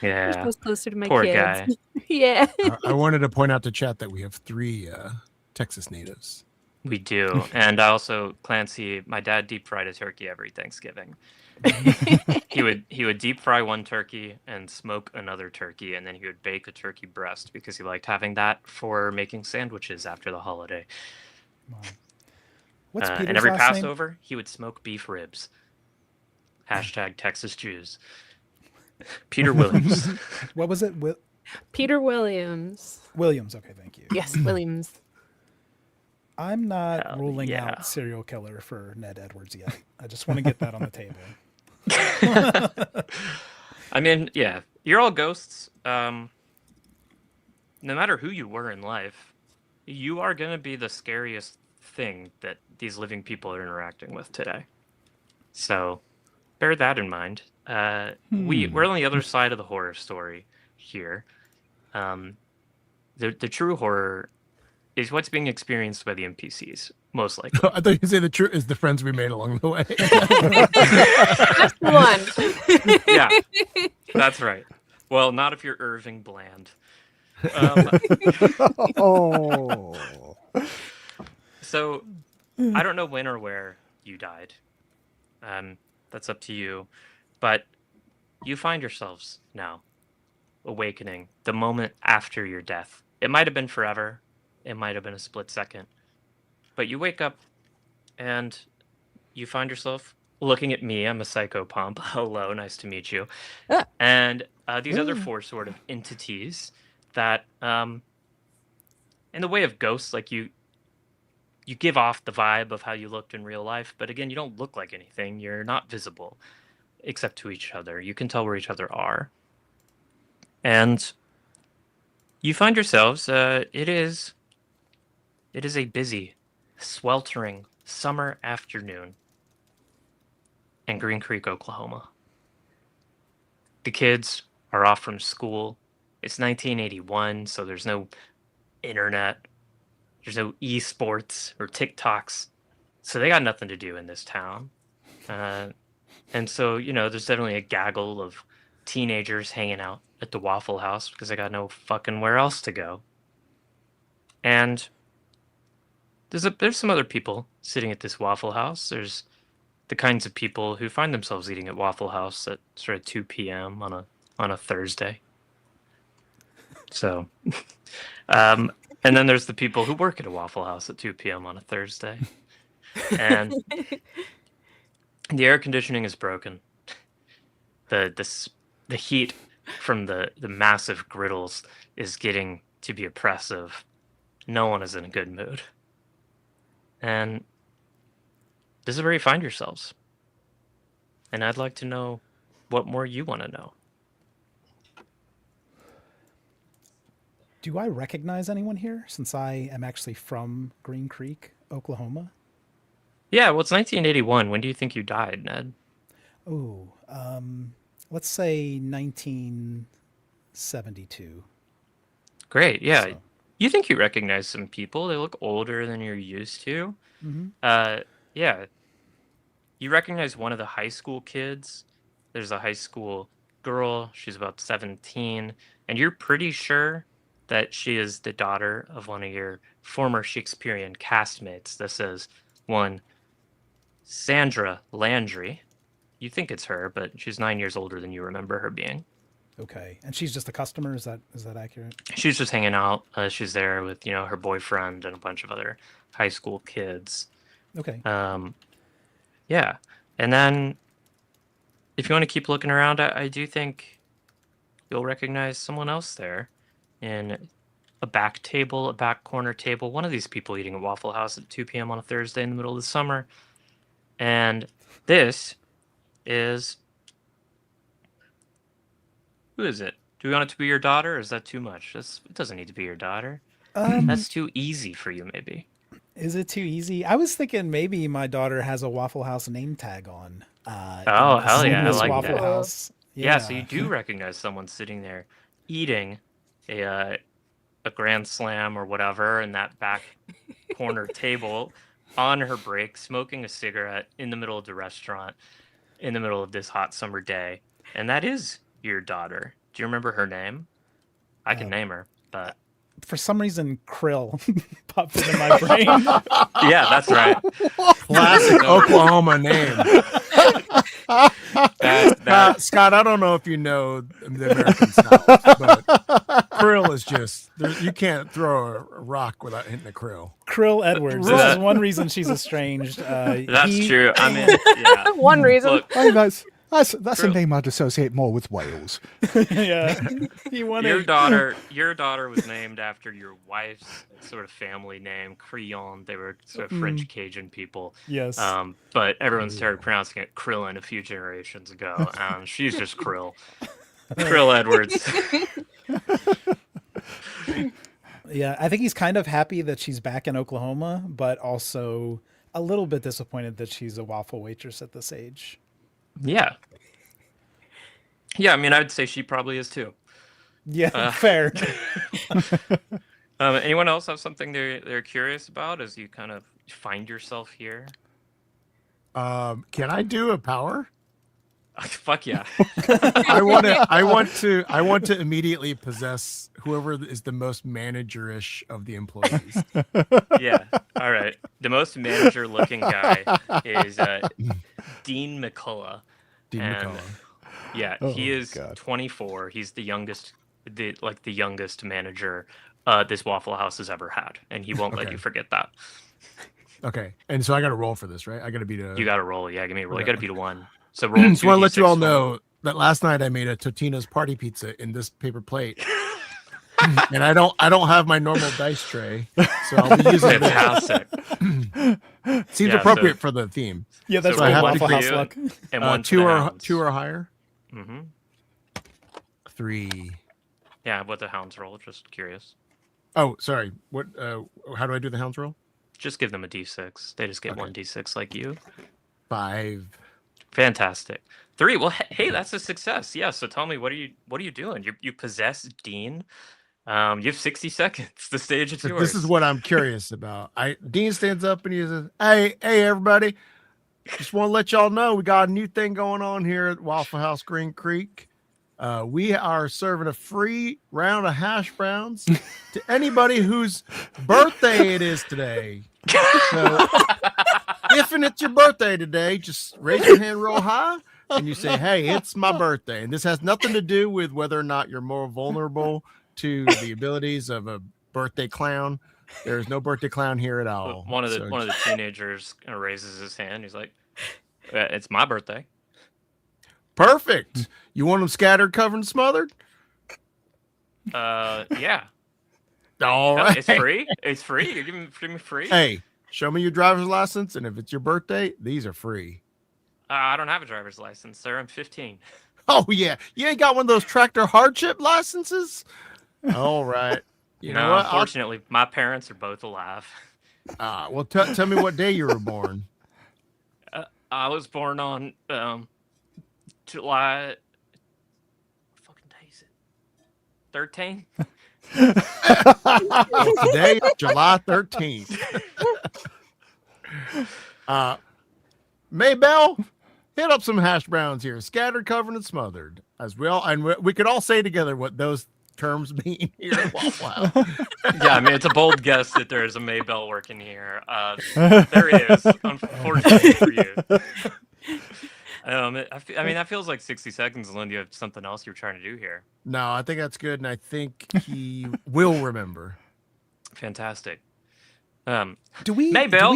[SPEAKER 1] Yeah.
[SPEAKER 3] goes closer to my
[SPEAKER 1] Poor
[SPEAKER 3] kids.
[SPEAKER 1] guy.
[SPEAKER 3] Yeah.
[SPEAKER 2] I wanted to point out to chat that we have 3 Texas natives.
[SPEAKER 1] We do. And also, Clancy, my dad deep fried a turkey every Thanksgiving. He would deep fry one turkey and smoke another turkey, and then he would bake a turkey breast because he liked having that for making sandwiches after the holiday.
[SPEAKER 4] What's Peter's
[SPEAKER 1] and every
[SPEAKER 4] last name?
[SPEAKER 1] Passover, he would smoke beef ribs. Hashtag Texas Jews. Peter Williams.
[SPEAKER 4] What was it?
[SPEAKER 3] Peter Williams.
[SPEAKER 4] Williams. Okay, thank you.
[SPEAKER 3] Yes, Williams.
[SPEAKER 4] I'm not
[SPEAKER 1] Hell
[SPEAKER 4] ruling
[SPEAKER 1] yeah.
[SPEAKER 4] out serial killer for Ned Edwards yet. I just want to get that on the table.
[SPEAKER 1] I mean, yeah, you're all ghosts. No matter who you were in life, you are going to be the scariest thing that these living people are interacting with today. So bear that in mind. We're on the other side of the horror story here. The true horror is what's being experienced by the NPCs, most likely.
[SPEAKER 2] I thought you'd say the truth is the friends we made along the way.
[SPEAKER 3] That's the one.
[SPEAKER 1] Yeah, that's right. Well, not if you're Irving Bland.
[SPEAKER 5] Oh.
[SPEAKER 1] So, I don't know when or where you died. That's up to you. But you find yourselves now awakening the moment after your death. It might have been forever. It might have been a split second. But you wake up and you find yourself looking at me. I'm a psychopomp. Hello, nice to meet you.
[SPEAKER 3] Ah.
[SPEAKER 1] And these other 4 sort of entities that, in the way of ghosts, like you give off the vibe of how you looked in real life, but again, you don't look like anything. You're not visible except to each other. You can tell where each other are. And you find yourselves, it is a busy, sweltering summer afternoon in Green Creek, Oklahoma. The kids are off from school. It's 1981, so there's no internet. There's no esports or TikToks. So they got nothing to do in this town. And so, there's definitely a gaggle of teenagers hanging out at the Waffle House because they got no fucking where else to go. And there's some other people sitting at this Waffle House. There's the kinds of people who find themselves eating at Waffle House at sort of 2 p.m. on a Thursday. So, and then there's the people who work at a Waffle House at 2 p.m. on a Thursday. And the air conditioning is broken. The heat from the massive griddles is getting to be oppressive. No one is in a good mood. And this is where you find yourselves. And I'd like to know what more you want to know.
[SPEAKER 4] Do I recognize anyone here since I am actually from Green Creek, Oklahoma?
[SPEAKER 1] Yeah, well, it's 1981. When do you think you died, Ned?
[SPEAKER 4] Oh, let's say 1972.
[SPEAKER 1] Great, yeah.
[SPEAKER 4] So.
[SPEAKER 1] You think you recognize some people. They look older than you're used to.
[SPEAKER 4] Mm-hmm.
[SPEAKER 1] Yeah. You recognize one of the high school kids. There's a high school girl. She's about 17. And you're pretty sure that she is the daughter of one of your former Shakespearean castmates. This is one Sandra Landry. You think it's her, but she's 9 years older than you remember her being.
[SPEAKER 4] Okay, and she's just a customer. Is that accurate?
[SPEAKER 1] She's just hanging out. She's there with her boyfriend and a bunch of other high school kids.
[SPEAKER 4] Okay.
[SPEAKER 1] Yeah, and then if you want to keep looking around, I do think you'll recognize someone else there in a back corner table. One of these people eating at Waffle House at 2 p.m. on a Thursday in the middle of the summer. And this is... Who is it? Do we want it to be your daughter, or is that too much? It doesn't need to be your daughter. That's too easy for you, maybe.
[SPEAKER 4] Is it too easy? I was thinking maybe my daughter has a Waffle House name tag on.
[SPEAKER 1] Oh, hell yeah. I like
[SPEAKER 4] Waffle
[SPEAKER 1] that.
[SPEAKER 4] House.
[SPEAKER 1] Yeah, so you do recognize someone sitting there eating a Grand Slam or whatever in that back corner table on her break, smoking a cigarette in the middle of the restaurant in the middle of this hot summer day. And that is your daughter. Do you remember her name? I can name her, but...
[SPEAKER 4] For some reason, Krill popped into my brain.
[SPEAKER 1] Yeah, that's right.
[SPEAKER 2] Classic Oklahoma name. Scott, I don't know if you know the American South, but krill is just, you can't throw a rock without hitting a krill.
[SPEAKER 4] Krill Edwards. This is one reason she's estranged.
[SPEAKER 1] That's true. I mean, yeah.
[SPEAKER 3] One reason.
[SPEAKER 1] Look,
[SPEAKER 5] Oh, that's a name I'd associate more with Wales.
[SPEAKER 4] Yeah. He wanted...
[SPEAKER 1] Your daughter was named after your wife's sort of family name, Crillon. They were sort of French Cajun people.
[SPEAKER 4] Yes.
[SPEAKER 1] But everyone started pronouncing it Krillin a few generations ago. She's just Krill. Krill Edwards.
[SPEAKER 4] Yeah, I think he's kind of happy that she's back in Oklahoma, but also a little bit disappointed that she's a waffle waitress at this age.
[SPEAKER 1] Yeah. Yeah, I mean, I'd say she probably is too.
[SPEAKER 4] Yeah, fair.
[SPEAKER 1] Anyone else have something they're curious about as you kind of find yourself here?
[SPEAKER 2] Can I do a power?
[SPEAKER 1] Fuck yeah.
[SPEAKER 2] I want to immediately possess whoever is the most manager-ish of the employees.
[SPEAKER 1] Yeah. All right. The most manager-looking guy is Dean McCullough.
[SPEAKER 2] McCullough.
[SPEAKER 1] Yeah, he is 24. He's the youngest manager this Waffle House has ever had, and he won't let you forget that.
[SPEAKER 2] Okay, and so I got to roll for this, right? I got to beat a.
[SPEAKER 1] You got to roll. Yeah, give me a roll.
[SPEAKER 2] Okay.
[SPEAKER 1] You got to beat a 1. So roll.
[SPEAKER 2] Just want to let you all know that last night I made a Totino's party pizza in this paper plate. And I don't have my normal dice tray, so I'll be using this.
[SPEAKER 1] Fantastic.
[SPEAKER 2] Seems
[SPEAKER 1] Yeah,
[SPEAKER 2] appropriate for the theme.
[SPEAKER 4] Yeah, that's
[SPEAKER 2] So I
[SPEAKER 4] good
[SPEAKER 2] have to
[SPEAKER 4] Waffle
[SPEAKER 1] for
[SPEAKER 4] House
[SPEAKER 1] you
[SPEAKER 4] luck.
[SPEAKER 1] And one for the hounds.
[SPEAKER 2] Two or higher.
[SPEAKER 1] Mm-hmm.
[SPEAKER 2] 3.
[SPEAKER 1] Yeah, what the hounds roll? Just curious.
[SPEAKER 2] Oh, sorry. What? How do I do the hounds roll?
[SPEAKER 1] Just give them a d6. They just get
[SPEAKER 2] Okay.
[SPEAKER 1] 1d6 like you.
[SPEAKER 2] 5.
[SPEAKER 1] Fantastic. 3. Well, hey, that's a success. Yeah. So tell me, what are you doing? You possess Dean. You have 60 seconds. The stage is yours.
[SPEAKER 2] This is what I'm curious about. Dean stands up and he says, "Hey, everybody! Just want to let y'all know we got a new thing going on here at Waffle House Green Creek. We are serving a free round of hash browns to anybody whose birthday it is today. So, if it's your birthday today, just raise your hand real high and you say, 'Hey, it's my birthday.' And this has nothing to do with whether or not you're more vulnerable to the abilities of a birthday clown. There is no birthday clown here at all."
[SPEAKER 1] One of the teenagers kind of raises his hand. He's like, "It's my birthday."
[SPEAKER 2] Perfect. You want them scattered, covered, and smothered?
[SPEAKER 1] Yeah.
[SPEAKER 2] All right.
[SPEAKER 1] It's free. It's free. You're giving me free.
[SPEAKER 2] Hey, show me your driver's license, and if it's your birthday, these are free.
[SPEAKER 1] I don't have a driver's license, sir. I'm 15.
[SPEAKER 2] Oh yeah, you ain't got one of those tractor hardship licenses? All right. You know what?
[SPEAKER 1] Unfortunately, my parents are both alive.
[SPEAKER 2] Well, tell me what day you were born.
[SPEAKER 1] I was born on July. What fucking day is it? 13.
[SPEAKER 2] Well, today, July 13th. Maybell, hit up some hash browns here. Scattered, covered, and smothered. As well, and we could all say together what those terms mean here at Waffle House.
[SPEAKER 1] Yeah, I mean, it's a bold guess that there is a Maybell working here. There is, unfortunately for you. I mean, that feels like 60 seconds, unless you have something else you're trying to do here.
[SPEAKER 2] No, I think that's good, and I think he will remember.
[SPEAKER 1] Fantastic.
[SPEAKER 4] Do we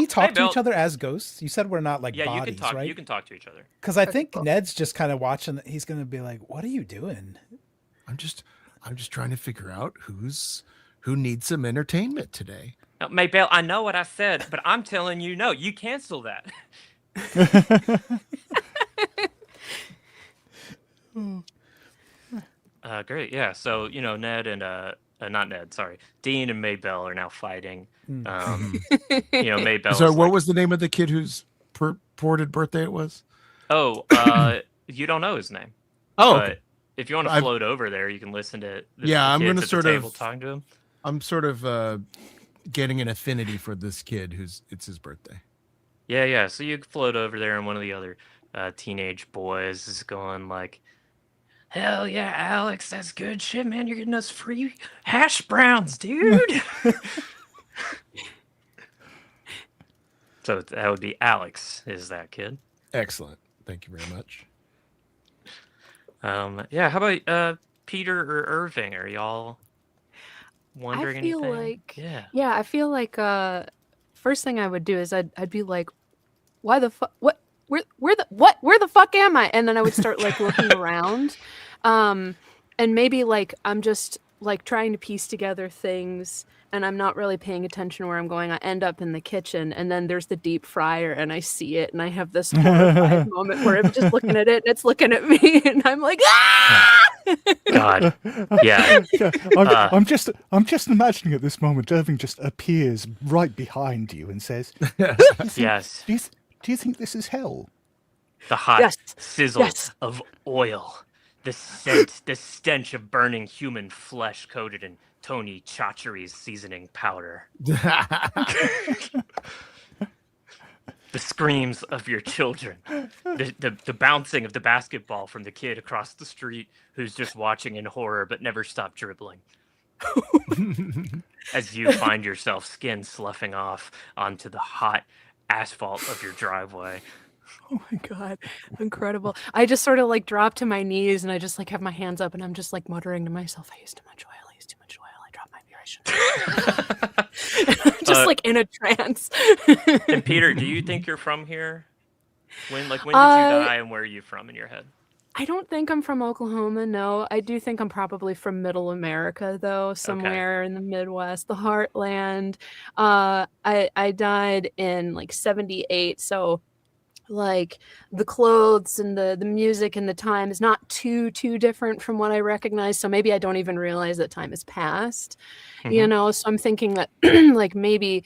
[SPEAKER 4] talk to each other as ghosts? You said we're not like bodies,
[SPEAKER 1] you can talk.
[SPEAKER 4] right?
[SPEAKER 1] You can talk to each other.
[SPEAKER 4] Because I think Ned's just kind of watching. He's going to be like, "What are you doing?"
[SPEAKER 2] I'm just trying to figure out who needs some entertainment today.
[SPEAKER 1] Now, Maybell, I know what I said, but I'm telling you, no, you cancel that. Great, yeah. So Ned and not Ned, sorry, Dean and Maybell are now fighting. Maybell.
[SPEAKER 2] So, what was the name of the kid whose purported birthday it was?
[SPEAKER 1] Oh, you don't know his name.
[SPEAKER 2] Oh,
[SPEAKER 1] but
[SPEAKER 2] okay.
[SPEAKER 1] If you want to float over there, you can listen to.
[SPEAKER 2] I'm going to
[SPEAKER 1] sort of talking to him.
[SPEAKER 2] I'm sort of getting an affinity for this kid it's his birthday.
[SPEAKER 1] Yeah. So you float over there, and one of the other teenage boys is going like, "Hell yeah, Alex, that's good shit, man. You're getting us free hash browns, dude." So that would be Alex, is that kid.
[SPEAKER 2] Excellent. Thank you very much.
[SPEAKER 1] Yeah, how about Peter or Irving? Are y'all wondering anything?
[SPEAKER 3] I feel like first thing I would do is I'd be like, why the fuck, where the fuck am I? And then I would start like looking around. And maybe like I'm just like trying to piece together things and I'm not really paying attention where I'm going. I end up in the kitchen and then there's the deep fryer and I see it and I have this horrified moment where I'm just looking at it and it's looking at me and I'm like, ah!
[SPEAKER 1] God. Yeah.
[SPEAKER 5] I'm just imagining at this moment, Irving just appears right behind you and says,
[SPEAKER 1] "Yes.
[SPEAKER 5] Do you think this is hell?"
[SPEAKER 1] The hot sizzle of oil. The scent, the stench of burning human flesh coated in Tony Chachere's seasoning powder. The screams of your children. The bouncing of the basketball from the kid across the street who's just watching in horror but never stopped dribbling. As you find yourself skin sloughing off onto the hot asphalt of your driveway.
[SPEAKER 3] Oh my God. Incredible. I just sort of like drop to my knees and I just like have my hands up and I'm just like muttering to myself, I used too much oil. I dropped my beer. Just like in a trance.
[SPEAKER 1] And Peter, do you think you're from here? When did you die and where are you from in your head?
[SPEAKER 3] I don't think I'm from Oklahoma. No, I do think I'm probably from Middle America, though, somewhere in the Midwest, the heartland. I died in like '78, so like the clothes and the music and the time is not too different from what I recognize. So maybe I don't even realize that time has passed. You know, so I'm thinking that like maybe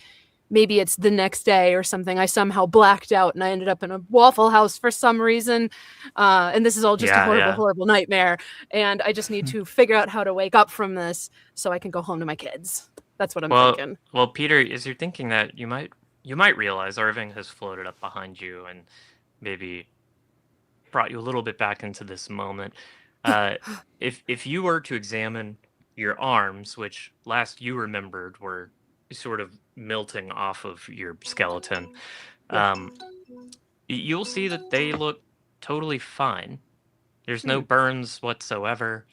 [SPEAKER 3] it's the next day or something. I somehow blacked out and I ended up in a Waffle House for some reason. And this is all just a horrible nightmare. And I just need to figure out how to wake up from this so I can go home to my kids. That's what I'm thinking.
[SPEAKER 1] Well, Peter, as you're thinking that, you might realize Irving has floated up behind you and maybe brought you a little bit back into this moment. If you were to examine your arms, which last you remembered were sort of melting off of your skeleton, you'll see that they look totally fine. There's no burns whatsoever.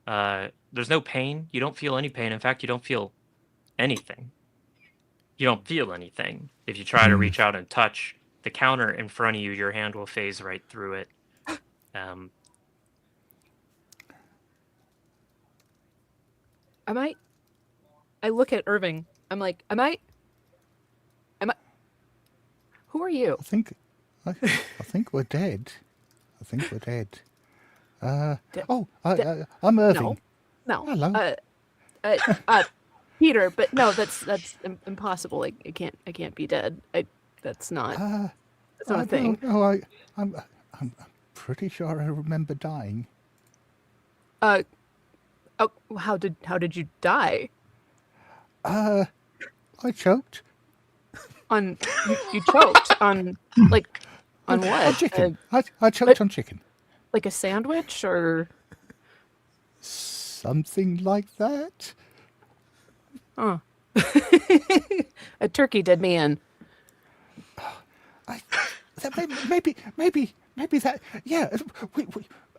[SPEAKER 1] There's no pain. You don't feel any pain. In fact, you don't feel anything. You don't feel anything. If you try to reach out and touch the counter in front of you, your hand will phase right through it.
[SPEAKER 3] I look at Irving. I'm like, am I? Who are you?
[SPEAKER 5] I think we're dead. I think we're dead. I'm Irving.
[SPEAKER 3] No.
[SPEAKER 5] Hello.
[SPEAKER 3] Peter, but no, that's impossible. I can't be dead. That's not a thing.
[SPEAKER 5] No, I'm pretty sure I remember dying.
[SPEAKER 3] Oh, how did you die?
[SPEAKER 5] I choked.
[SPEAKER 3] You choked on what?
[SPEAKER 5] On chicken. I choked on chicken.
[SPEAKER 3] Like a sandwich or
[SPEAKER 5] something like that.
[SPEAKER 3] Oh. A turkey did me in.
[SPEAKER 5] Maybe that. Yeah,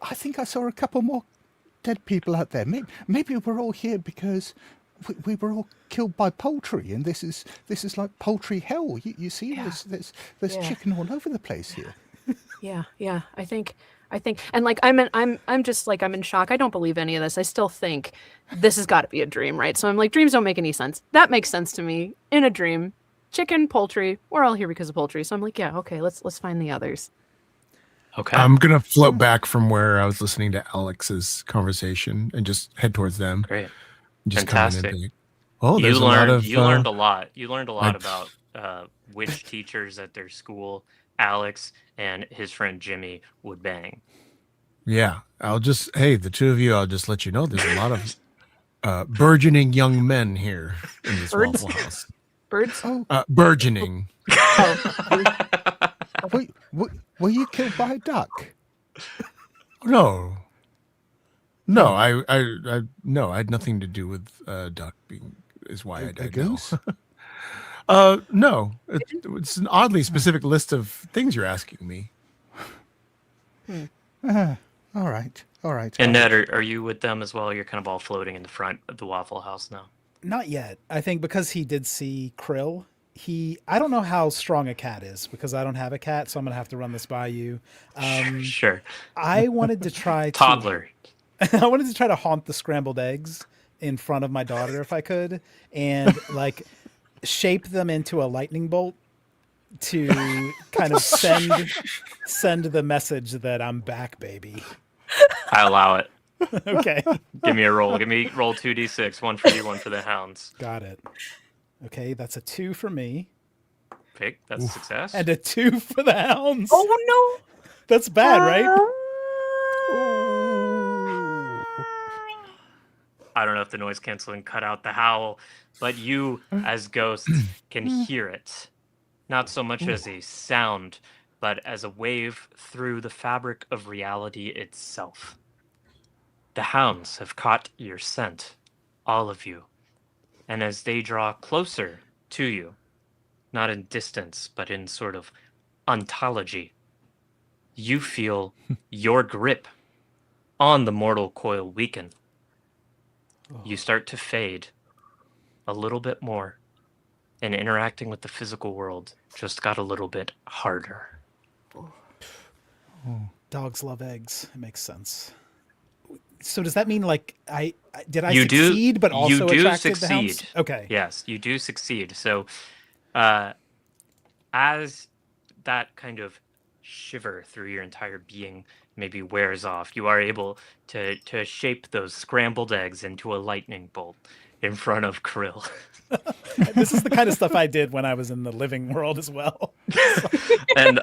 [SPEAKER 5] I think I saw a couple more dead people out there. Maybe we're all here because we were all killed by poultry, and this is like poultry hell. You see, there's chicken all over the place here.
[SPEAKER 3] Yeah. I think, and like I'm just like I'm in shock. I don't believe any of this. I still think this has got to be a dream, right? So I'm like, dreams don't make any sense. That makes sense to me in a dream. Chicken, poultry. We're all here because of poultry. So I'm like, yeah, okay. Let's find the others.
[SPEAKER 1] Okay.
[SPEAKER 2] I'm gonna float back from where I was listening to Alex's conversation and just head towards them.
[SPEAKER 1] Great.
[SPEAKER 2] Just
[SPEAKER 1] Fantastic.
[SPEAKER 2] There's a lot of.
[SPEAKER 1] You learned a lot. You learned a lot about which teachers at their school Alex and his friend Jimmy would bang.
[SPEAKER 2] Yeah, the two of you, I'll just let you know there's a lot of burgeoning young men here in this
[SPEAKER 3] Birds?
[SPEAKER 2] Waffle House.
[SPEAKER 3] Birds?
[SPEAKER 2] Burgeoning.
[SPEAKER 5] Wait, were you killed by a duck?
[SPEAKER 2] No, I had nothing to do with duck being is why I died.
[SPEAKER 5] A goose?
[SPEAKER 2] No, it's an oddly specific list of things you're asking me.
[SPEAKER 5] All right.
[SPEAKER 1] And Ned, are you with them as well? You're kind of all floating in the front of the Waffle House now.
[SPEAKER 4] Not yet. I think because he did see Krill, I don't know how strong a cat is because I don't have a cat, so I'm going to have to run this by you.
[SPEAKER 1] Sure.
[SPEAKER 4] I wanted to try
[SPEAKER 1] Toddler.
[SPEAKER 4] I wanted to try to haunt the scrambled eggs in front of my daughter if I could, and like shape them into a lightning bolt to kind of send the message that I'm back, baby.
[SPEAKER 1] I allow it.
[SPEAKER 4] Okay.
[SPEAKER 1] Give me a roll. Give me roll 2d6. One for you, one for the hounds.
[SPEAKER 4] Got it. Okay, that's a 2 for me.
[SPEAKER 1] Pick. That's a success.
[SPEAKER 4] And a 2 for the hounds.
[SPEAKER 3] Oh no!
[SPEAKER 4] That's bad, right?
[SPEAKER 1] I don't know if the noise canceling cut out the howl, but you, as ghosts, can hear it. Not so much as a sound, but as a wave through the fabric of reality itself. The hounds have caught your scent, all of you. And as they draw closer to you, not in distance, but in sort of ontology, you feel your grip on the mortal coil weaken. You start to fade a little bit more, and interacting with the physical world just got a little bit harder.
[SPEAKER 4] Dogs love eggs. It makes sense. So does that mean like I
[SPEAKER 1] You do-
[SPEAKER 4] succeed, but also
[SPEAKER 1] you do
[SPEAKER 4] attracted the hounds?
[SPEAKER 1] succeed.
[SPEAKER 4] Okay.
[SPEAKER 1] Yes, you do succeed. So, as that kind of shiver through your entire being maybe wears off, you are able to shape those scrambled eggs into a lightning bolt in front of Krill.
[SPEAKER 4] This is the kind of stuff I did when I was in the living world as well.
[SPEAKER 1] And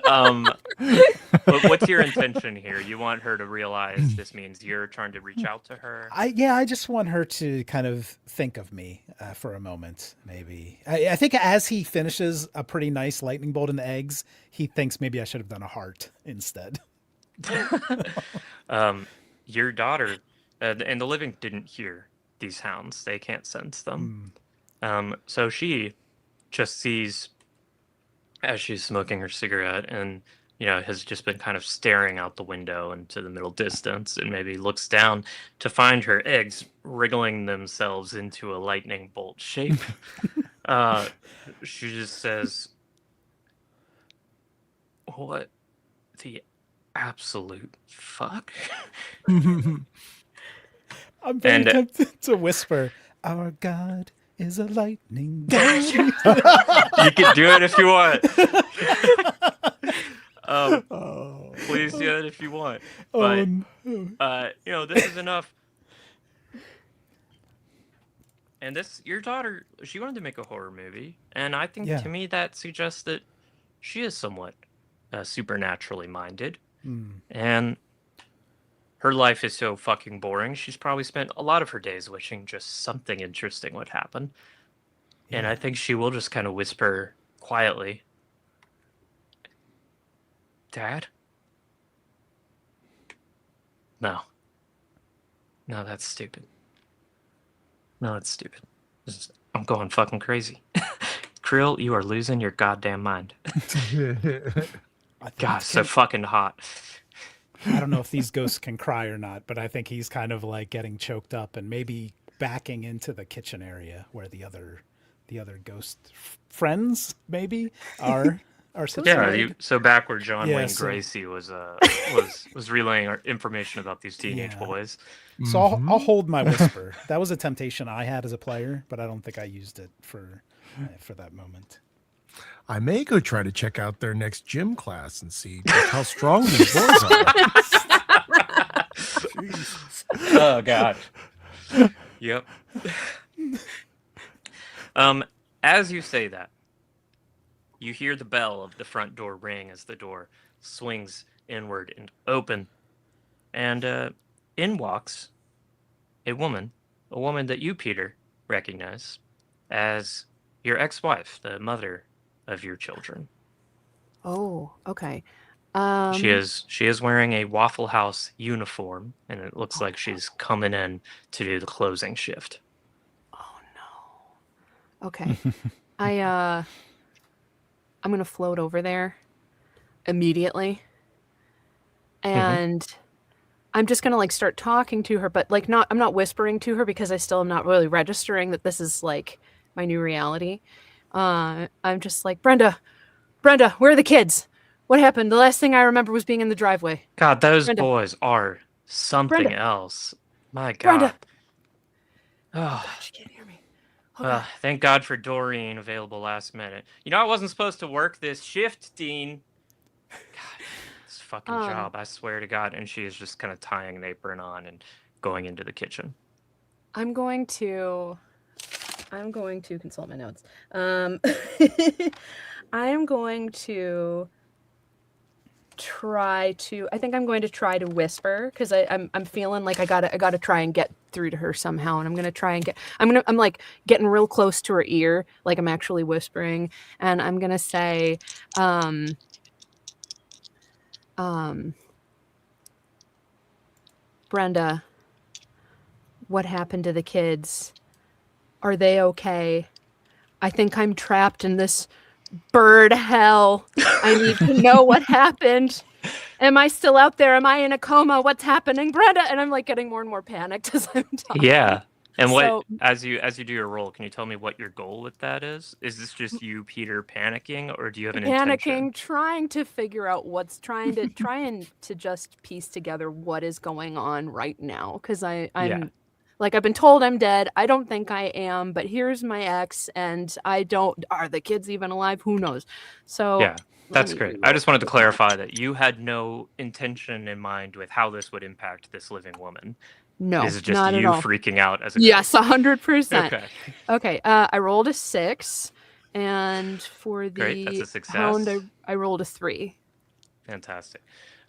[SPEAKER 1] what's your intention here? You want her to realize this means you're trying to reach out to her?
[SPEAKER 4] I just want her to kind of think of me for a moment, maybe. I think as he finishes a pretty nice lightning bolt in the eggs, he thinks maybe I should have done a heart instead.
[SPEAKER 1] Your daughter and the living didn't hear these hounds. They can't sense them. So she just sees as she's smoking her cigarette and, has just been kind of staring out the window into the middle distance and maybe looks down to find her eggs wriggling themselves into a lightning bolt shape. She just says, "What the absolute fuck?"
[SPEAKER 4] I'm very tempted to whisper, "Our God is a lightning bolt."
[SPEAKER 1] You can do it if you want. Please do it if you want. But this is enough. And your daughter, she wanted to make a horror movie, and I think to me that suggests that she is somewhat supernaturally minded, and her life is so fucking boring. She's probably spent a lot of her days wishing just something interesting would happen. And I think she will just kind of whisper quietly, "Dad?" No, that's stupid. No, that's stupid. I'm going fucking crazy. Krill, you are losing your goddamn mind. God, so fucking hot.
[SPEAKER 4] I don't know if these ghosts can cry or not, but I think he's kind of like getting choked up and maybe backing into the kitchen area where the other ghost friends maybe are situated.
[SPEAKER 1] So back where John Wayne Gracie was relaying our information about these teenage boys.
[SPEAKER 4] So I'll hold my whisper. That was a temptation I had as a player, but I don't think I used it for that moment.
[SPEAKER 2] I may go try to check out their next gym class and see just how strong these boys are.
[SPEAKER 1] Oh God. Yep. As you say that, you hear the bell of the front door ring as the door swings inward and open, and in walks a woman that you, Peter, recognize as your ex-wife, the mother of your children.
[SPEAKER 3] Oh, okay.
[SPEAKER 1] She is wearing a Waffle House uniform, and it looks like she's coming in to do the closing shift.
[SPEAKER 3] Oh no. Okay. I'm gonna float over there immediately, and I'm just gonna like start talking to her, but like I'm not whispering to her because I still am not really registering that this is like my new reality. I'm just like, Brenda, where are the kids? What happened? The last thing I remember was being in the driveway.
[SPEAKER 1] God, those boys are something else. My God.
[SPEAKER 3] Brenda.
[SPEAKER 1] Oh,
[SPEAKER 3] she can't hear me. Okay.
[SPEAKER 1] Thank God for Doreen, available last minute. I wasn't supposed to work this shift, Dean. God, this fucking job, I swear to God. And she is just kind of tying an apron on and going into the kitchen.
[SPEAKER 3] I'm going to consult my notes. I am going to try to whisper because I'm feeling like I gotta try and get through to her somehow, and I'm gonna try and I'm like getting real close to her ear, like I'm actually whispering, and I'm gonna say, Brenda, what happened to the kids? Are they okay? I think I'm trapped in this bird hell. I need to know what happened. Am I still out there? Am I in a coma? What's happening, Brenda? And I'm like getting more and more panicked as I'm talking.
[SPEAKER 1] Yeah. And
[SPEAKER 3] So-
[SPEAKER 1] as you do your roll, can you tell me what your goal with that is? Is this just you, Peter, panicking, or do you have an intention?
[SPEAKER 3] Trying to figure out trying to just piece together what is going on right now. Because I'm like, I've been told I'm dead. I don't think I am, but here's my ex, and are the kids even alive? Who knows? So
[SPEAKER 1] Yeah, that's great. I just wanted to clarify that you had no intention in mind with how this would impact this living woman.
[SPEAKER 3] No,
[SPEAKER 1] This is just
[SPEAKER 3] not
[SPEAKER 1] you
[SPEAKER 3] at all.
[SPEAKER 1] freaking out as a
[SPEAKER 3] Yes,
[SPEAKER 1] ghost.
[SPEAKER 3] 100%.
[SPEAKER 1] Okay.
[SPEAKER 3] Okay, I rolled a 6, and for
[SPEAKER 1] Great, that's
[SPEAKER 3] the
[SPEAKER 1] a success.
[SPEAKER 3] hound, I rolled a 3.
[SPEAKER 1] Fantastic.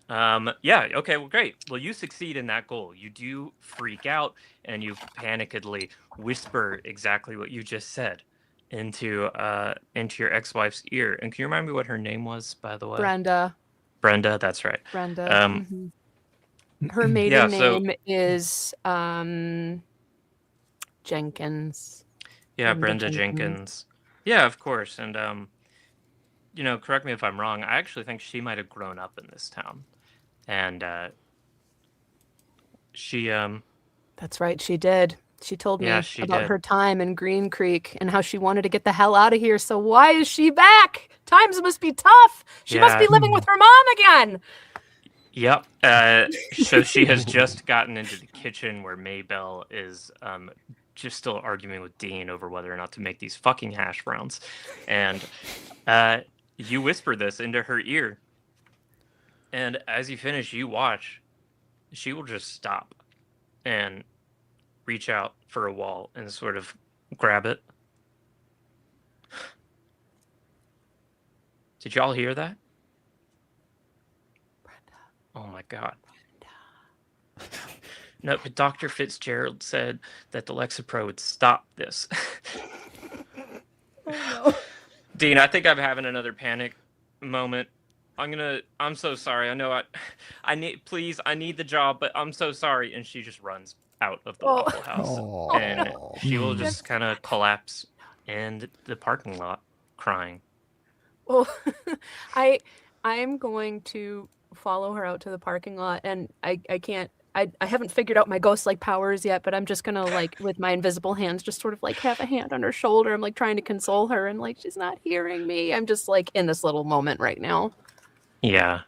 [SPEAKER 1] Yeah, okay, well, great. Well, you succeed in that goal. You do freak out, and you panikedly whisper exactly what you just said into your ex-wife's ear. And can you remind me what her name was, by the way?
[SPEAKER 3] Brenda.
[SPEAKER 1] Brenda, that's right.
[SPEAKER 3] Brenda.
[SPEAKER 1] Um,
[SPEAKER 3] Her maiden
[SPEAKER 1] so-
[SPEAKER 3] name is Jenkins.
[SPEAKER 1] Yeah,
[SPEAKER 3] Brenda
[SPEAKER 1] Brenda
[SPEAKER 3] Jenkins.
[SPEAKER 1] Jenkins. Yeah, of course. And correct me if I'm wrong. I actually think she might have grown up in this town, and she
[SPEAKER 3] That's right, she did. She told me
[SPEAKER 1] Yeah, she
[SPEAKER 3] about
[SPEAKER 1] did.
[SPEAKER 3] her time in Green Creek and how she wanted to get the hell out of here. So why is she back? Times must be tough. She must
[SPEAKER 1] Yeah.
[SPEAKER 3] be living with her mom again.
[SPEAKER 1] Yep. So she has just gotten into the kitchen where Maybelle is just still arguing with Dean over whether or not to make these fucking hash browns, and you whisper this into her ear, and as you finish, you watch. She will just stop and reach out for a wall and sort of grab it. Did y'all hear that? Oh my god. No, but Dr. Fitzgerald said that the Lexapro would stop this.
[SPEAKER 3] Oh no.
[SPEAKER 1] Dean, I think I'm having another panic moment. I'm so sorry. I know I need the job, but I'm so sorry. And she just runs out of the
[SPEAKER 3] Oh.
[SPEAKER 1] Waffle House.
[SPEAKER 5] Oh.
[SPEAKER 1] And she will just kind of collapse in the parking lot crying.
[SPEAKER 3] Well, I'm going to follow her out to the parking lot, and I haven't figured out my ghost-like powers yet, but I'm just gonna, like, with my invisible hands, just sort of like have a hand on her shoulder. I'm like trying to console her, and like she's not hearing me. I'm just like in this little moment right now.
[SPEAKER 1] Yeah.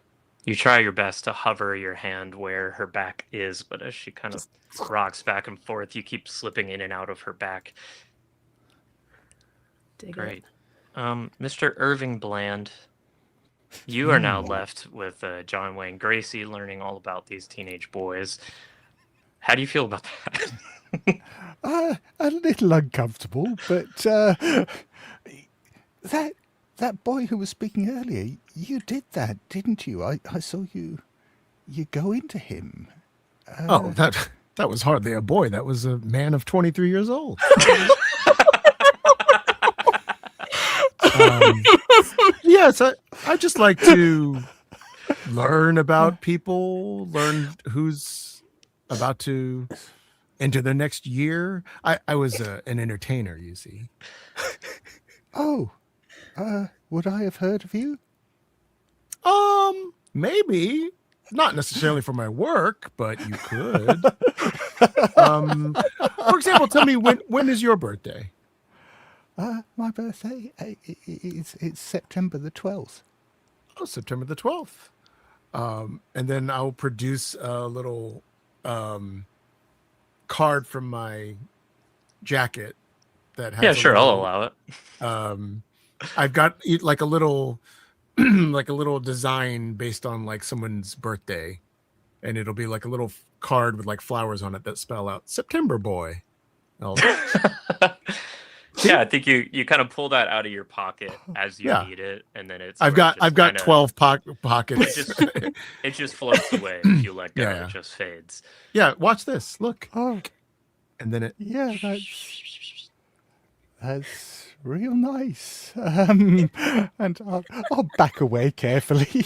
[SPEAKER 1] You try your best to hover your hand where her back is, but as she kind of rocks back and forth, you keep slipping in and out of her back.
[SPEAKER 3] Dig
[SPEAKER 1] Great.
[SPEAKER 3] it.
[SPEAKER 1] Mr. Irving Bland, you are now left with John Wayne Gracie learning all about these teenage boys. How do you feel about that?
[SPEAKER 5] A little uncomfortable, but that boy who was speaking earlier, you did that, didn't you? I saw you go into him.
[SPEAKER 2] Oh, that was hardly a boy. That was a man of 23 years old. Yes, I just like to learn about people, learn who's about to enter the next year. I was an entertainer, you see.
[SPEAKER 5] Oh, would I have heard of you?
[SPEAKER 2] Maybe not necessarily for my work, but you could. For example, tell me when is your birthday?
[SPEAKER 5] My birthday, it's September the 12th.
[SPEAKER 2] Oh, September the 12th. And then I'll produce a little card from my jacket that has
[SPEAKER 1] Yeah, sure, I'll allow it.
[SPEAKER 2] I've got like a little like a little design based on like someone's birthday, and it'll be like a little card with like flowers on it that spell out September boy.
[SPEAKER 1] Yeah, I think you kind of pull that out of your pocket as you need it, and then it's
[SPEAKER 2] I've got 12 pockets.
[SPEAKER 1] It just floats away if you let go.
[SPEAKER 2] Yeah.
[SPEAKER 1] It just fades.
[SPEAKER 2] Yeah, watch this. Look.
[SPEAKER 5] Oh,
[SPEAKER 2] And then it.
[SPEAKER 5] yeah, that's real nice. And I'll back away carefully.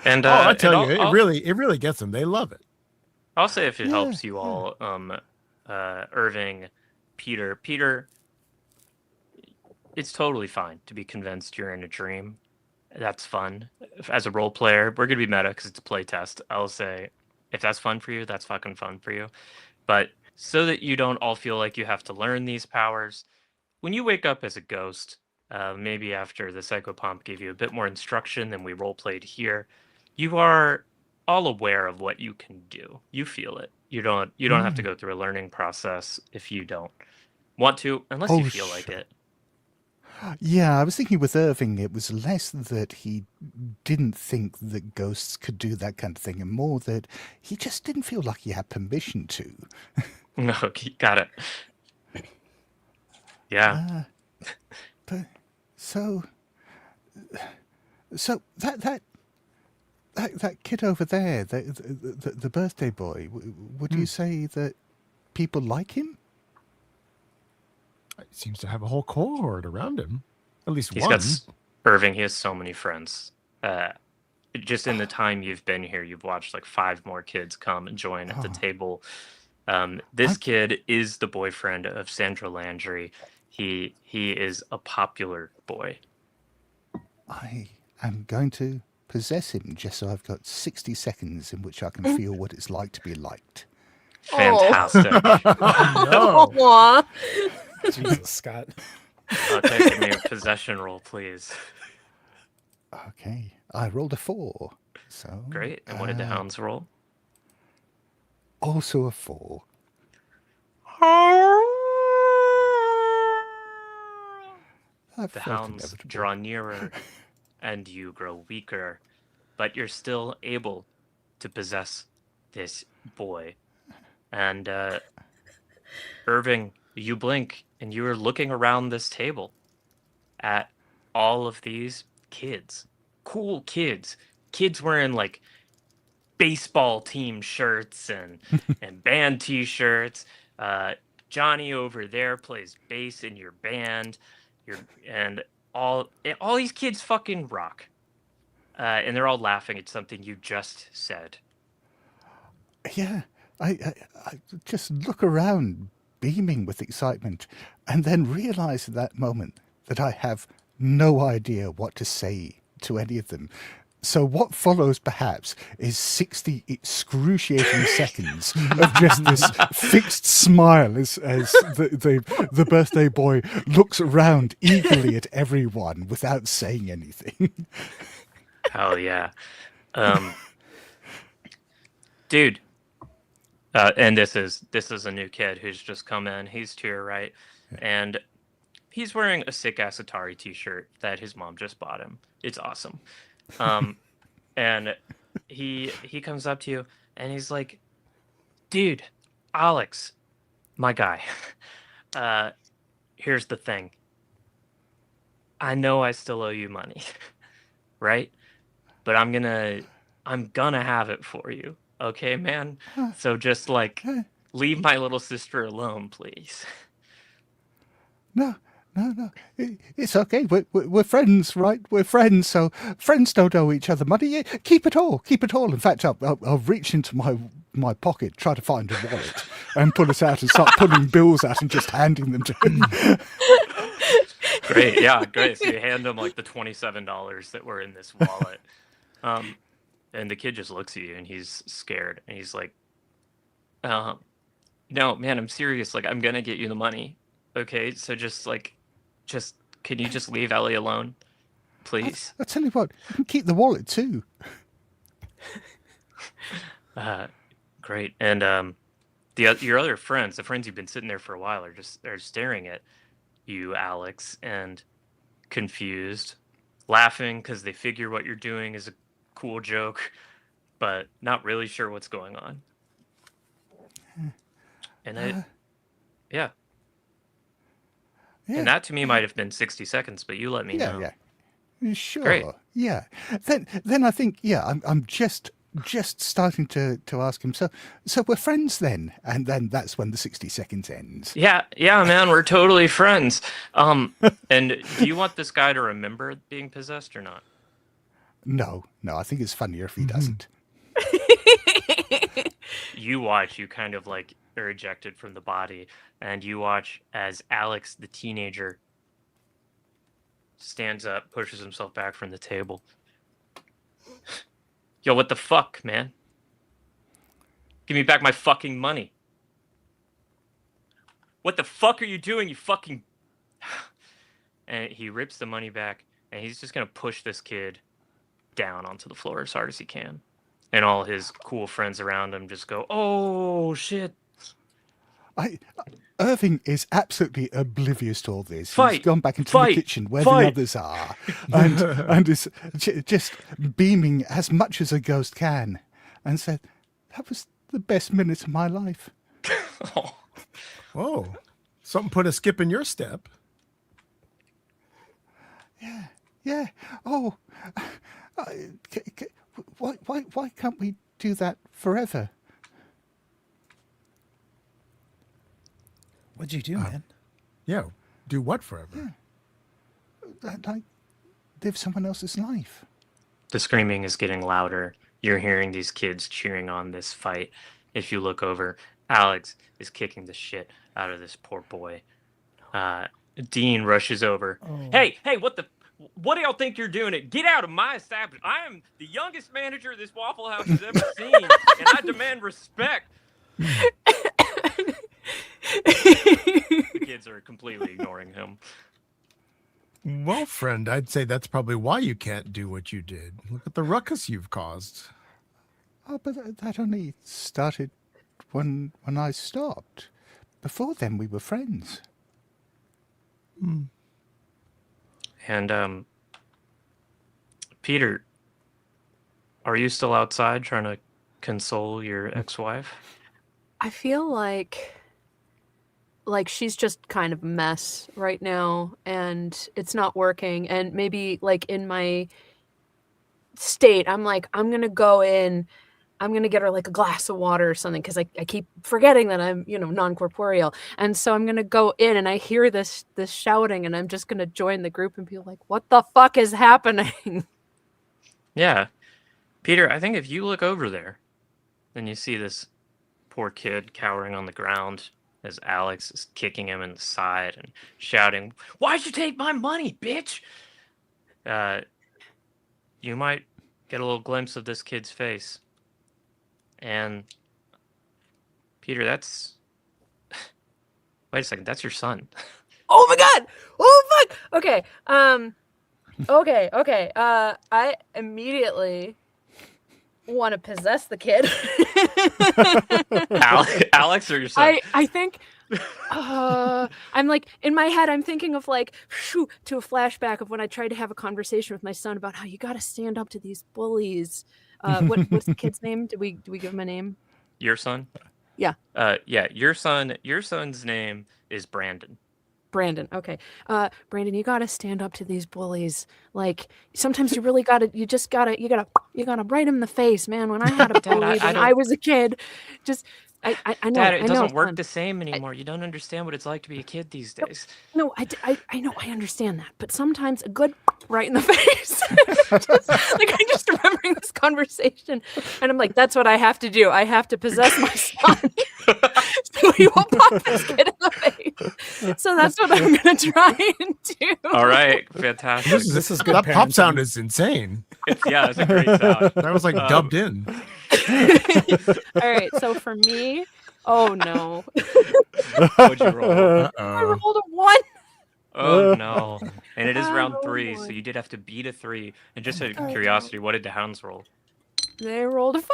[SPEAKER 1] And
[SPEAKER 2] I tell
[SPEAKER 1] and
[SPEAKER 2] you, it really gets them. They love it.
[SPEAKER 1] I'll say if it
[SPEAKER 5] Yeah,
[SPEAKER 1] helps you all, Irving, Peter, it's totally fine to be convinced you're in a dream. That's fun. As a role player, we're gonna be meta because it's a playtest. I'll say if that's fun for you, that's fucking fun for you. But so that you don't all feel like you have to learn these powers. When you wake up as a ghost, maybe after the psychopomp gave you a bit more instruction than we role-played here, you are all aware of what you can do. You feel it. You don't have to go through a learning process if you don't want to, unless you feel like it.
[SPEAKER 5] Yeah, I was thinking with Irving, it was less that he didn't think that ghosts could do that kind of thing, and more that he just didn't feel like he had permission to.
[SPEAKER 1] No, got it. Yeah.
[SPEAKER 5] But so that kid over there, the birthday boy, would you say that people like him?
[SPEAKER 2] He seems to have a whole cohort around him. At least
[SPEAKER 1] He's
[SPEAKER 2] one.
[SPEAKER 1] got Irving. He has so many friends. Just in the time you've been here, you've watched like 5 more kids come and join at the table. This kid is the boyfriend of Sandra Landry. He is a popular boy.
[SPEAKER 5] I am going to possess him just so I've got 60 seconds in which I can feel what it's like to be liked.
[SPEAKER 1] Fantastic.
[SPEAKER 2] No.
[SPEAKER 3] Aw.
[SPEAKER 4] Jesus, Scott.
[SPEAKER 1] Take me a possession roll, please.
[SPEAKER 5] Okay, I rolled a 4. So
[SPEAKER 1] Great. And what did the hounds roll?
[SPEAKER 5] Also a 4.
[SPEAKER 1] The hounds draw nearer and you grow weaker, but you're still able to possess this boy. And Irving, you blink and you are looking around this table at all of these kids. Cool kids. Kids wearing like baseball team shirts and band t-shirts. Johnny over there plays bass in your band. And all these kids fucking rock. And they're all laughing at something you just said.
[SPEAKER 5] Yeah, I just look around, beaming with excitement, and then realize at that moment that I have no idea what to say to any of them. So what follows, perhaps, is 60 excruciating seconds of just this fixed smile as the birthday boy looks around eagerly at everyone without saying anything.
[SPEAKER 1] Hell yeah. Dude. And this is a new kid who's just come in. He's to your right. And he's wearing a sick-ass Atari t-shirt that his mom just bought him. It's awesome. And he comes up to you and he's like, dude, Alex, my guy, here's the thing. I know I still owe you money, right? But I'm gonna have it for you. Okay, man? So just like leave my little sister alone, please.
[SPEAKER 5] No. It's okay. We're friends, right? We're friends, so friends don't owe each other money. Yeah, keep it all. In fact, I'll reach into my pocket, try to find a wallet, and pull it out and start pulling bills out and just handing them to him.
[SPEAKER 1] Great, yeah, great. So you hand him like the $27 that were in this wallet, and the kid just looks at you and he's scared and he's like, "No, man, I'm serious. Like, I'm gonna get you the money. Okay, so just can you just leave Ellie alone, please?"
[SPEAKER 5] I'll tell you what, you can keep the wallet too.
[SPEAKER 1] Great. And your other friends, the friends you've been sitting there for a while, are staring at you, Alex, and confused, laughing because they figure what you're doing is a cool joke, but not really sure what's going on. And yeah. And that to me might have been 60 seconds, but you let me know.
[SPEAKER 5] Yeah. Sure.
[SPEAKER 1] Great.
[SPEAKER 5] Yeah. Then I think, I'm just starting to ask him, so we're friends then? And then that's when the 60 seconds ends.
[SPEAKER 1] Yeah, man, we're totally friends. And do you want this guy to remember being possessed or not?
[SPEAKER 5] No, I think it's funnier if he doesn't.
[SPEAKER 1] You kind of like are ejected from the body, and you watch as Alex, the teenager, stands up, pushes himself back from the table. Yo, what the fuck, man? Give me back my fucking money. What the fuck are you doing, you fucking... And he rips the money back, and he's just going to push this kid down onto the floor as hard as he can. And all his cool friends around him just go, oh, shit.
[SPEAKER 5] Irving is absolutely oblivious to all this.
[SPEAKER 1] Fight!
[SPEAKER 5] He's gone back into
[SPEAKER 1] Fight!
[SPEAKER 5] the kitchen where
[SPEAKER 1] Fight!
[SPEAKER 5] the others are, and is just beaming as much as a ghost can, and said, "That was the best minute of my life."
[SPEAKER 1] Oh.
[SPEAKER 2] Whoa. Something put a skip in your step.
[SPEAKER 5] Yeah. Oh, why can't we do that forever?
[SPEAKER 4] What'd you do, man?
[SPEAKER 2] Yeah. Do what forever?
[SPEAKER 5] Like, live someone else's life.
[SPEAKER 1] The screaming is getting louder. You're hearing these kids cheering on this fight. If you look over, Alex is kicking the shit out of this poor boy. Dean rushes over.
[SPEAKER 4] Oh.
[SPEAKER 1] Hey, what do y'all think you're doing? Get out of my establishment. I am the youngest manager this Waffle House has ever seen, and I demand respect. The kids are completely ignoring him.
[SPEAKER 2] Well, friend, I'd say that's probably why you can't do what you did. Look at the ruckus you've caused.
[SPEAKER 5] Oh, but that only started when I stopped. Before then, we were friends.
[SPEAKER 1] And, Peter, are you still outside trying to console your ex-wife?
[SPEAKER 3] I feel like she's just kind of a mess right now, and it's not working. And maybe like in my state, I'm like, I'm gonna go in, I'm gonna get her like a glass of water or something, because I keep forgetting that I'm, non-corporeal. And so I'm gonna go in, and I hear this shouting, and I'm just gonna join the group and be like, what the fuck is happening?
[SPEAKER 1] Yeah. Peter, I think if you look over there, then you see this poor kid cowering on the ground as Alex is kicking him in the side and shouting, "Why'd you take my money, bitch?" You might get a little glimpse of this kid's face. And Peter, that's... Wait a second, that's your son.
[SPEAKER 3] Oh my god! Oh fuck! Okay. Okay. I immediately want to possess the kid.
[SPEAKER 1] Alex or your son?
[SPEAKER 3] I think I'm like, in my head, I'm thinking of like, to a flashback of when I tried to have a conversation with my son about how you got to stand up to these bullies. What's the kid's name? Do we give him a name?
[SPEAKER 1] Your son?
[SPEAKER 3] Yeah.
[SPEAKER 1] Yeah. Your son's name is Brandon.
[SPEAKER 3] Brandon. Okay. Brandon, you got to stand up to these bullies. Like, sometimes you really got to, you got to right him in the face, man. When I had a bully when I was a kid, just, I know.
[SPEAKER 1] Dad, it doesn't work
[SPEAKER 3] son.
[SPEAKER 1] the same anymore. You don't understand what it's like to be a kid these days.
[SPEAKER 3] No, I know, I understand that. But sometimes a good right in the face. I'm just remembering this conversation. And I'm like, that's what I have to do. I have to possess my son. So he will pop this kid in the face. So that's what I'm going to try and do.
[SPEAKER 1] All right. Fantastic.
[SPEAKER 4] This is good.
[SPEAKER 2] That pop
[SPEAKER 4] parenting.
[SPEAKER 2] sound is insane.
[SPEAKER 1] It's a great sound.
[SPEAKER 2] That was like dubbed in.
[SPEAKER 3] All right. So for me, oh no.
[SPEAKER 1] What'd you roll?
[SPEAKER 3] I rolled a 1.
[SPEAKER 1] Oh, no. And it is round
[SPEAKER 3] Oh,
[SPEAKER 1] 3,
[SPEAKER 3] boy.
[SPEAKER 1] so you did have to beat a 3. And just out of curiosity, what did the hounds roll?
[SPEAKER 3] They rolled a 5.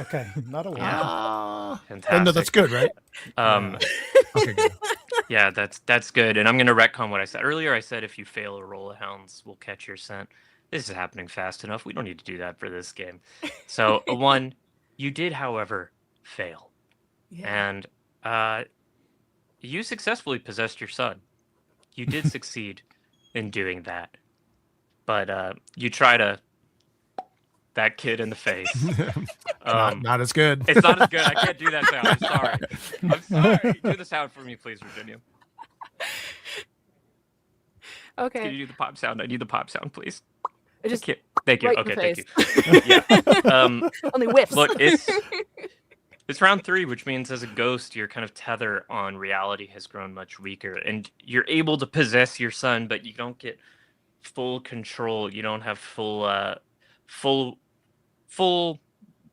[SPEAKER 4] Okay, not a lot.
[SPEAKER 1] Yeah. Fantastic.
[SPEAKER 2] Oh, no, that's good, right? Okay, good.
[SPEAKER 1] Yeah, that's good. And I'm going to retcon what I said earlier. I said if you fail a roll of hounds, we'll catch your scent. This is happening fast enough. We don't need to do that for this game. So a 1, you did, however, fail.
[SPEAKER 3] Yeah.
[SPEAKER 1] And you successfully possessed your son. You did succeed in doing that. But you try to that kid in the face.
[SPEAKER 2] Not as good.
[SPEAKER 1] It's not as good. I can't do that sound. I'm sorry. I'm sorry. Do the sound for me, please, Virginia.
[SPEAKER 3] Okay.
[SPEAKER 1] Can you do the pop sound? I need the pop sound, please.
[SPEAKER 3] I just
[SPEAKER 1] Thank you.
[SPEAKER 3] right in
[SPEAKER 1] Okay,
[SPEAKER 3] the
[SPEAKER 1] thank you. Yeah.
[SPEAKER 3] only whiffs.
[SPEAKER 1] Look, it's round 3, which means as a ghost, your kind of tether on reality has grown much weaker, and you're able to possess your son, but you don't get full control. You don't have full,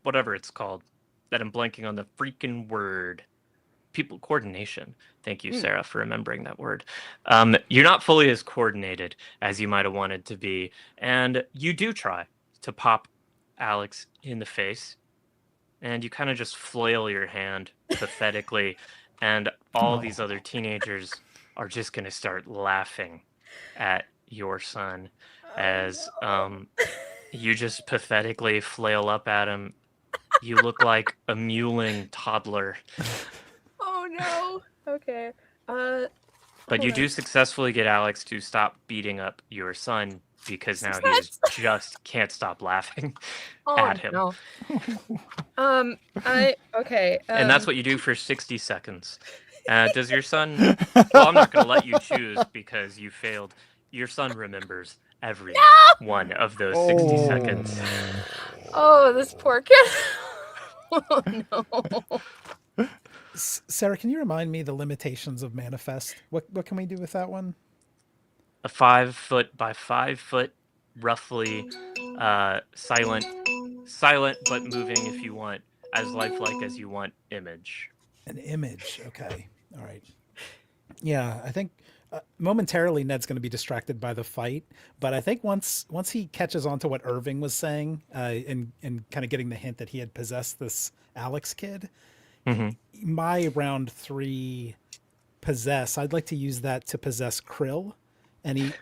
[SPEAKER 1] whatever it's called. That I'm blanking on the freaking word. people coordination. Thank you, Sarah, for remembering that word. You're not fully as coordinated as you might have wanted to be, and you do try to pop Alex in the face, and you kind of just flail your hand pathetically, and all these other teenagers are just going to start laughing at your son as you just pathetically flail up at him. You look like a mewling toddler.
[SPEAKER 3] Oh no. Okay.
[SPEAKER 1] But
[SPEAKER 3] Hold
[SPEAKER 1] you
[SPEAKER 3] on.
[SPEAKER 1] do successfully get Alex to stop beating up your son because now he just can't stop laughing at him.
[SPEAKER 3] No. Okay.
[SPEAKER 1] And that's what you do for 60 seconds. Does your son... Well, I'm not going to let you choose because you failed. Your son remembers every one of those 60 seconds.
[SPEAKER 3] Oh, this poor kid. Oh no.
[SPEAKER 4] Sarah, can you remind me the limitations of manifest? What can we do with that one?
[SPEAKER 1] A 5 foot by 5 foot, roughly silent but moving if you want, as lifelike as you want image.
[SPEAKER 4] An image. Okay. All right. Yeah, I think momentarily Ned's going to be distracted by the fight, but I think once he catches on to what Irving was saying, and kind of getting the hint that he had possessed this Alex kid, my round 3 possess, I'd like to use that to possess Krill, and he.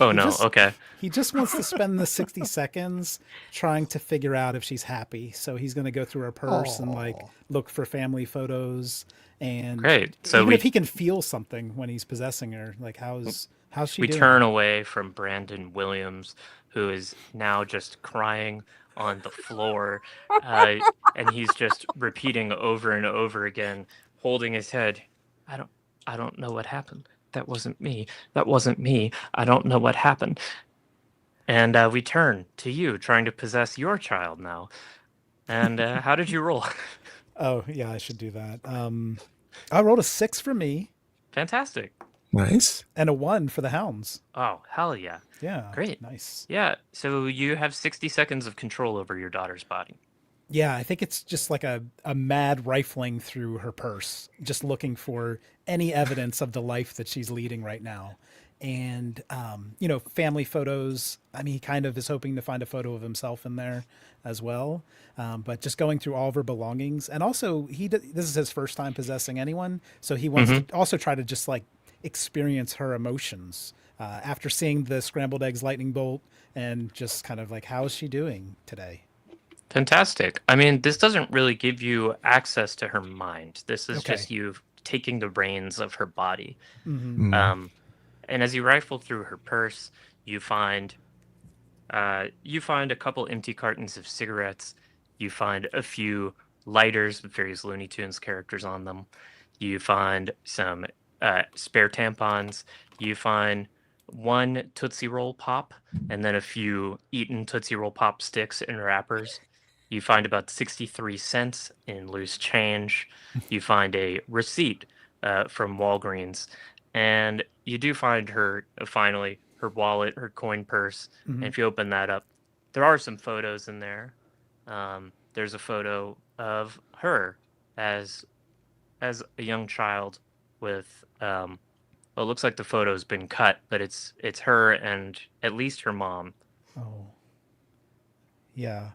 [SPEAKER 1] Oh no! Okay.
[SPEAKER 4] He just wants to spend the 60 seconds trying to figure out if she's happy. So he's going to go through her purse and like look for family photos. And
[SPEAKER 1] great. So
[SPEAKER 4] even if he can feel something when he's possessing her, like how's she doing?
[SPEAKER 1] We turn away from Brandon Williams, who is now just crying on the floor, and he's just repeating over and over again, holding his head. I don't know what happened. That wasn't me. That wasn't me. I don't know what happened. And we turn to you, trying to possess your child now. And how did you roll?
[SPEAKER 4] Oh, yeah, I should do that. I rolled a 6 for me.
[SPEAKER 1] Fantastic.
[SPEAKER 2] Nice.
[SPEAKER 4] And a 1 for the hounds.
[SPEAKER 1] Oh, hell yeah.
[SPEAKER 4] Yeah.
[SPEAKER 1] Great.
[SPEAKER 4] Nice.
[SPEAKER 1] Yeah. So you have 60 seconds of control over your daughter's body.
[SPEAKER 4] Yeah, I think it's just like a mad rifling through her purse, just looking for any evidence of the life that she's leading right now. And, family photos. I mean, he kind of is hoping to find a photo of himself in there as well. But just going through all of her belongings. And also, this is his first time possessing anyone. So he wants to also try to just like experience her emotions after seeing the scrambled eggs lightning bolt and just kind of like, how is she doing today?
[SPEAKER 1] Fantastic. I mean, this doesn't really give you access to her mind. This is just you taking the reins of her body. And as you rifle through her purse, you find a couple empty cartons of cigarettes. You find a few lighters with various Looney Tunes characters on them. You find some spare tampons. You find one Tootsie Roll Pop, and then a few eaten Tootsie Roll Pop sticks and wrappers. You find about 63 cents in loose change. You find a receipt from Walgreens. And you do find finally, her wallet, her coin purse. And if you open that up, there are some photos in there. There's a photo of her as a young child with, well, it looks like the photo's been cut, but it's her and at least her mom.
[SPEAKER 4] Oh, yeah.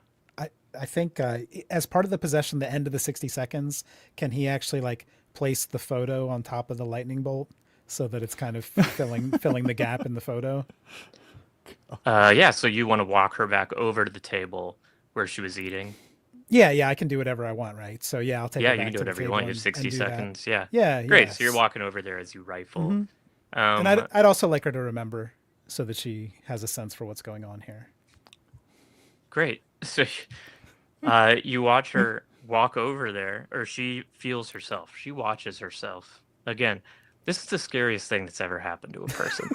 [SPEAKER 4] I think as part of the possession, the end of the 60 seconds, can he actually like place the photo on top of the lightning bolt so that it's kind of filling the gap in the photo?
[SPEAKER 1] Yeah, so you want to walk her back over to the table where she was eating?
[SPEAKER 4] Yeah, I can do whatever I want, right? So yeah, I'll take.
[SPEAKER 1] Yeah,
[SPEAKER 4] it back
[SPEAKER 1] you can do
[SPEAKER 4] to the
[SPEAKER 1] whatever you want. You have
[SPEAKER 4] table
[SPEAKER 1] 60
[SPEAKER 4] and do
[SPEAKER 1] seconds.
[SPEAKER 4] that.
[SPEAKER 1] Yeah.
[SPEAKER 4] Yeah.
[SPEAKER 1] Great.
[SPEAKER 4] Yes.
[SPEAKER 1] So you're walking over there as you rifle.
[SPEAKER 4] And I'd also like her to remember so that she has a sense for what's going on here.
[SPEAKER 1] Great. So you watch her walk over there, or she feels herself. She watches herself. Again, this is the scariest thing that's ever happened to a person.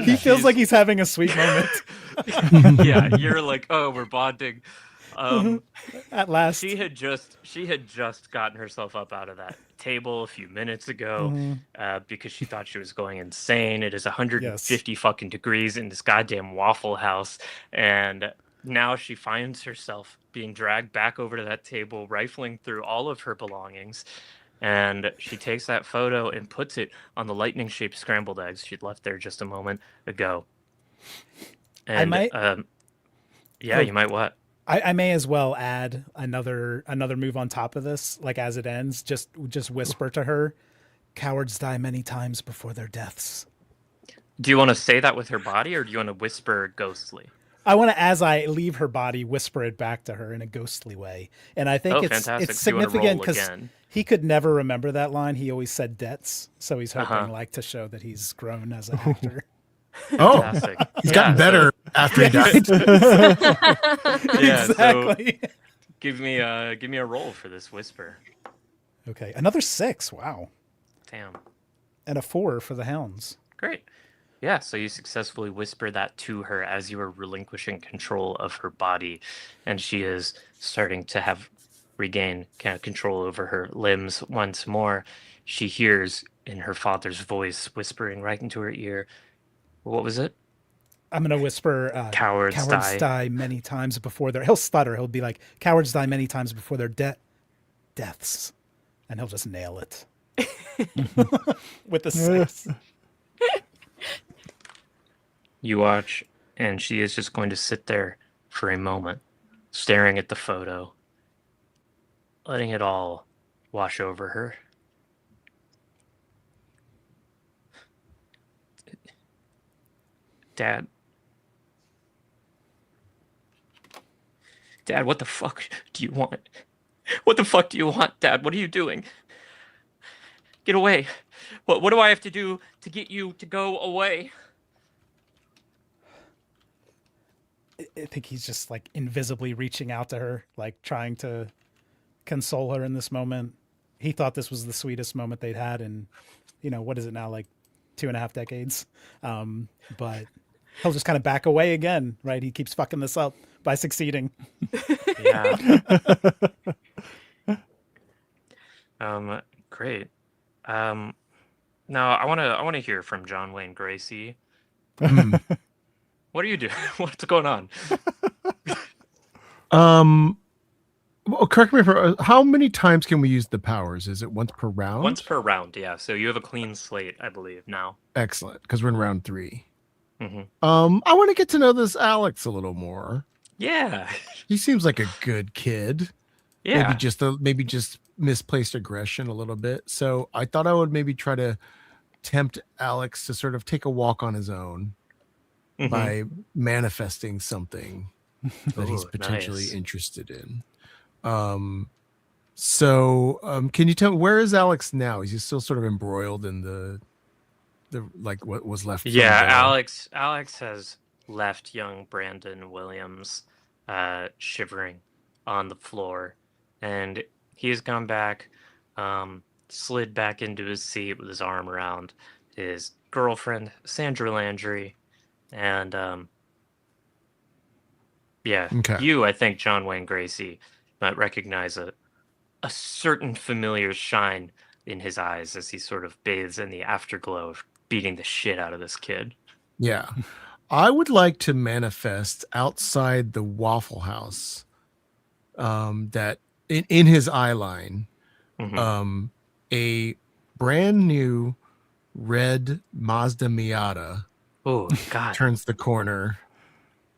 [SPEAKER 4] He feels like he's having a sweet moment.
[SPEAKER 1] Yeah, you're like, oh, we're bonding.
[SPEAKER 4] At last.
[SPEAKER 1] She had just gotten herself up out of that table a few minutes ago because she thought she was going insane. It is 150 fucking degrees in this goddamn Waffle House, and now she finds herself being dragged back over to that table, rifling through all of her belongings, And she takes that photo and puts it on the lightning-shaped scrambled eggs she'd left there just a moment ago. And
[SPEAKER 4] I might.
[SPEAKER 1] yeah, you might what?
[SPEAKER 4] I may as well add another move on top of this, like as it ends, just whisper to her, "Cowards die many times before their deaths."
[SPEAKER 1] Do you want to say that with her body, or do you want to whisper ghostly?
[SPEAKER 4] I want to, as I leave her body, whisper it back to her in a ghostly way. And I think
[SPEAKER 1] fantastic.
[SPEAKER 4] it's
[SPEAKER 1] Do you wanna
[SPEAKER 4] significant
[SPEAKER 1] roll
[SPEAKER 4] because
[SPEAKER 1] again?
[SPEAKER 4] he could never remember that line. He always said debts, so he's hoping like to show that he's grown as an actor.
[SPEAKER 2] Oh,
[SPEAKER 1] Fantastic.
[SPEAKER 2] he's gotten better after he died.
[SPEAKER 1] Yeah,
[SPEAKER 4] Exactly.
[SPEAKER 1] so give me a roll for this whisper.
[SPEAKER 4] Okay, another 6. Wow,
[SPEAKER 1] Damn.
[SPEAKER 4] and a 4 for the hounds.
[SPEAKER 1] Great. Yeah, so you successfully whisper that to her as you are relinquishing control of her body, and she is starting to regain kind of control over her limbs once more. She hears in her father's voice whispering right into her ear. What was it?
[SPEAKER 4] I'm gonna whisper,
[SPEAKER 1] Cowards
[SPEAKER 4] die many times before their. He'll stutter. He'll be like, "Cowards die many times before their deaths," and he'll just nail it with the 6.
[SPEAKER 1] You watch, and she is just going to sit there for a moment, staring at the photo, letting it all wash over her. Dad, what the fuck do you want? What the fuck do you want, Dad? What are you doing? Get away. What do I have to do to get you to go away?
[SPEAKER 4] I think he's just like invisibly reaching out to her, like trying to console her in this moment. He thought this was the sweetest moment they'd had in, what is it now, like 2.5 decades? But he'll just kind of back away again, right? He keeps fucking this up by succeeding.
[SPEAKER 1] Yeah. Great. Now I want to hear from John Wayne Gracie. What are you doing? What's going on?
[SPEAKER 2] Well, correct me if how many times can we use the powers? Is it once per round?
[SPEAKER 1] Once per round, yeah. So you have a clean slate, I believe, now.
[SPEAKER 2] Excellent, because we're in round 3.
[SPEAKER 1] Mm-hmm.
[SPEAKER 2] I want to get to know this Alex a little more.
[SPEAKER 1] Yeah.
[SPEAKER 2] He seems like a good kid.
[SPEAKER 1] Yeah.
[SPEAKER 2] Maybe just misplaced aggression a little bit. So I thought I would maybe try to tempt Alex to sort of take a walk on his own by manifesting something that he's potentially interested in. So can you tell me, where is Alex now? Is he still sort of embroiled in the like what was left?
[SPEAKER 1] Yeah, Alex has left young Brandon Williams shivering on the floor, and he has gone back, slid back into his seat with his arm around his girlfriend, Sandra Landry, and you, I think, John Wayne Gracie, might recognize a certain familiar shine in his eyes as he sort of bathes in the afterglow of beating the shit out of this kid.
[SPEAKER 2] Yeah. I would like to manifest outside the Waffle House that in his eye line, a brand new red Mazda Miata turns the corner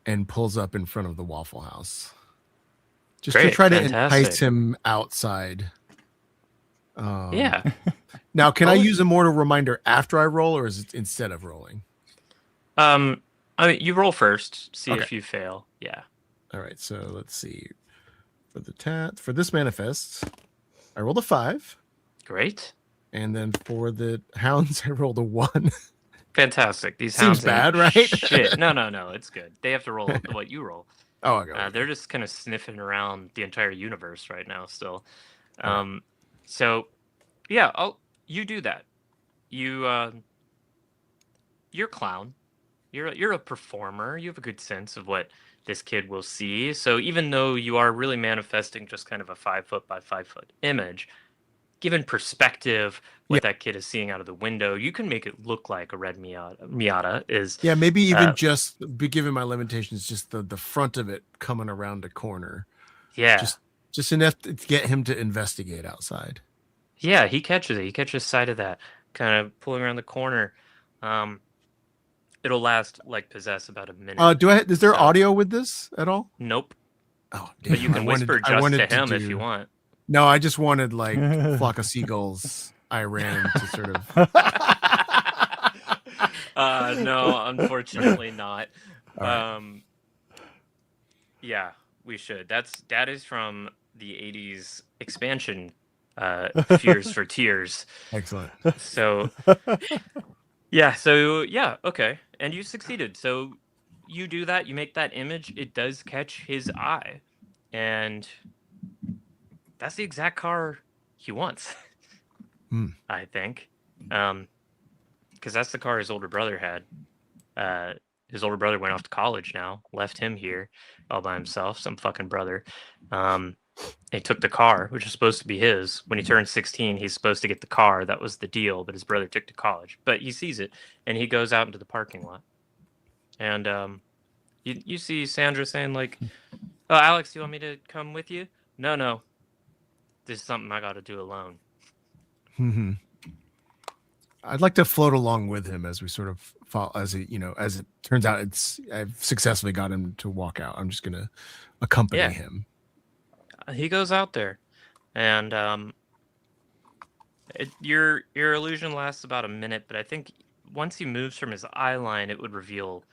[SPEAKER 2] and pulls up in front of the Waffle House. Just to try to entice him outside.
[SPEAKER 1] Yeah.
[SPEAKER 2] Now, can I use a mortal reminder after I roll, or is it instead of rolling?
[SPEAKER 1] I mean, you roll first, see if you fail. Yeah.
[SPEAKER 2] All right. So let's see. For this manifest, I rolled a 5.
[SPEAKER 1] Great.
[SPEAKER 2] And then for the hounds, I rolled a 1.
[SPEAKER 1] Fantastic. These
[SPEAKER 2] seems
[SPEAKER 1] hounds
[SPEAKER 2] bad, right?
[SPEAKER 1] Shit. No, it's good. They have to roll what you roll.
[SPEAKER 2] Oh, okay.
[SPEAKER 1] They're just kind of sniffing around the entire universe right now still. So yeah, you do that. You're a clown. You're a performer. You have a good sense of what this kid will see. So even though you are really manifesting just kind of a 5 foot by 5 foot image, given perspective what that kid is seeing out of the window, you can make it look like a red Miata is.
[SPEAKER 2] Yeah, maybe even given my limitations, just the front of it coming around a corner.
[SPEAKER 1] Yeah.
[SPEAKER 2] Just enough to get him to investigate outside.
[SPEAKER 1] Yeah, he catches it. He catches sight of that, kind of pulling around the corner. It'll last like possess about a minute.
[SPEAKER 2] Is there
[SPEAKER 1] So-
[SPEAKER 2] audio with this at all?
[SPEAKER 1] Nope.
[SPEAKER 2] Oh,
[SPEAKER 1] But you
[SPEAKER 2] damn.
[SPEAKER 1] can whisper
[SPEAKER 2] I
[SPEAKER 1] just
[SPEAKER 2] wanted
[SPEAKER 1] to him
[SPEAKER 2] do...
[SPEAKER 1] if you want.
[SPEAKER 2] No, I just wanted like flock of seagulls. I ran to sort of.
[SPEAKER 1] No, unfortunately not.
[SPEAKER 2] All right.
[SPEAKER 1] Yeah, we should. That is from the '80s expansion, Fears for Tears.
[SPEAKER 2] Excellent.
[SPEAKER 1] So yeah, okay, and you succeeded. So you do that. You make that image. It does catch his eye, and that's the exact car he wants. I think, because that's the car his older brother had. His older brother went off to college now, left him here all by himself, some fucking brother. He took the car, which was supposed to be his. When he turned 16, he's supposed to get the car. That was the deal, but his brother took to college. But he sees it, and he goes out into the parking lot. And you see Sandra saying, like, oh, Alex, do you want me to come with you? No. This is something I got to do alone.
[SPEAKER 2] I'd like to float along with him as we sort of follow, as it turns out, I've successfully got him to walk out. I'm just gonna accompany him.
[SPEAKER 1] He goes out there, and your illusion lasts about a minute. But I think once he moves from his eye line, it would reveal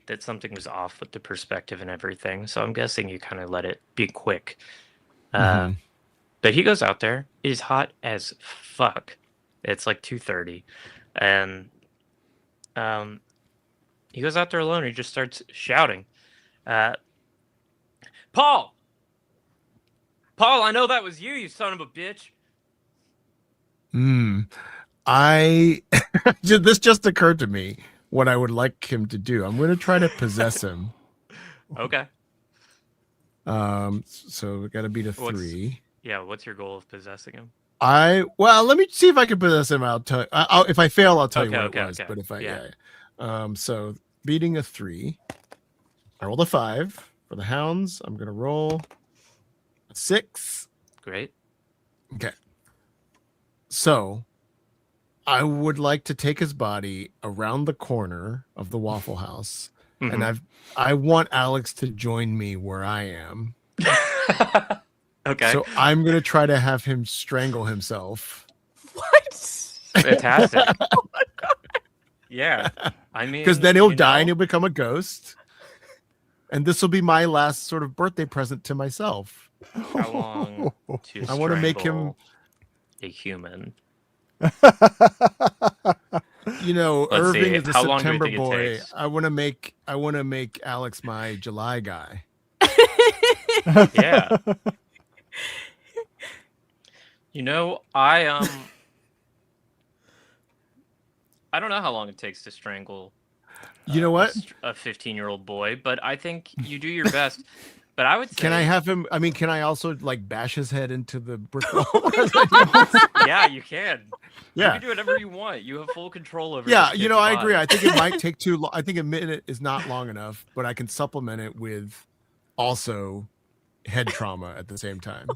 [SPEAKER 1] that something was off with the perspective and everything. So I'm guessing you kind of let it be quick. But he goes out there. It is hot as fuck. It's like 2:30, and he goes out there alone. And he just starts shouting, Paul, I know that was you son of a bitch.
[SPEAKER 2] This just occurred to me. What I would like him to do. I'm going to try to possess him.
[SPEAKER 1] Okay.
[SPEAKER 2] So we got to beat a 3.
[SPEAKER 1] Yeah. What's your goal of possessing him?
[SPEAKER 2] Let me see if I can possess him. I'll tell. If I fail, I'll tell you what it was.
[SPEAKER 1] Okay.
[SPEAKER 2] But if so beating a 3, I rolled a 5 for the hounds. I'm gonna roll a 6.
[SPEAKER 1] Great.
[SPEAKER 2] Okay. So, I would like to take his body around the corner of the Waffle House, and I want Alex to join me where I am.
[SPEAKER 1] Okay.
[SPEAKER 2] So I'm going to try to have him strangle himself.
[SPEAKER 3] What?
[SPEAKER 1] Fantastic. Oh my god. Yeah. I mean,
[SPEAKER 2] because then he'll die and he'll become a ghost. And this will be my last sort of birthday present to myself.
[SPEAKER 1] How long to
[SPEAKER 2] I want to make him
[SPEAKER 1] a human?
[SPEAKER 2] Irving is a
[SPEAKER 1] How long do you
[SPEAKER 2] September
[SPEAKER 1] think it
[SPEAKER 2] boy.
[SPEAKER 1] takes?
[SPEAKER 2] I want to make Alex my July guy.
[SPEAKER 1] Yeah. I don't know how long it takes to strangle.
[SPEAKER 2] You know what?
[SPEAKER 1] A 15-year-old boy, but I think you do your best. But I would say,
[SPEAKER 2] can I have him? I mean, can I also like bash his head into the brick wall?
[SPEAKER 1] Yeah, you can.
[SPEAKER 2] Yeah,
[SPEAKER 1] you can do whatever you want. You have full control over.
[SPEAKER 2] Yeah,
[SPEAKER 1] this kid's
[SPEAKER 2] I agree.
[SPEAKER 1] body.
[SPEAKER 2] I think it might take too long. I think a minute is not long enough, but I can supplement it with also head trauma at the same time.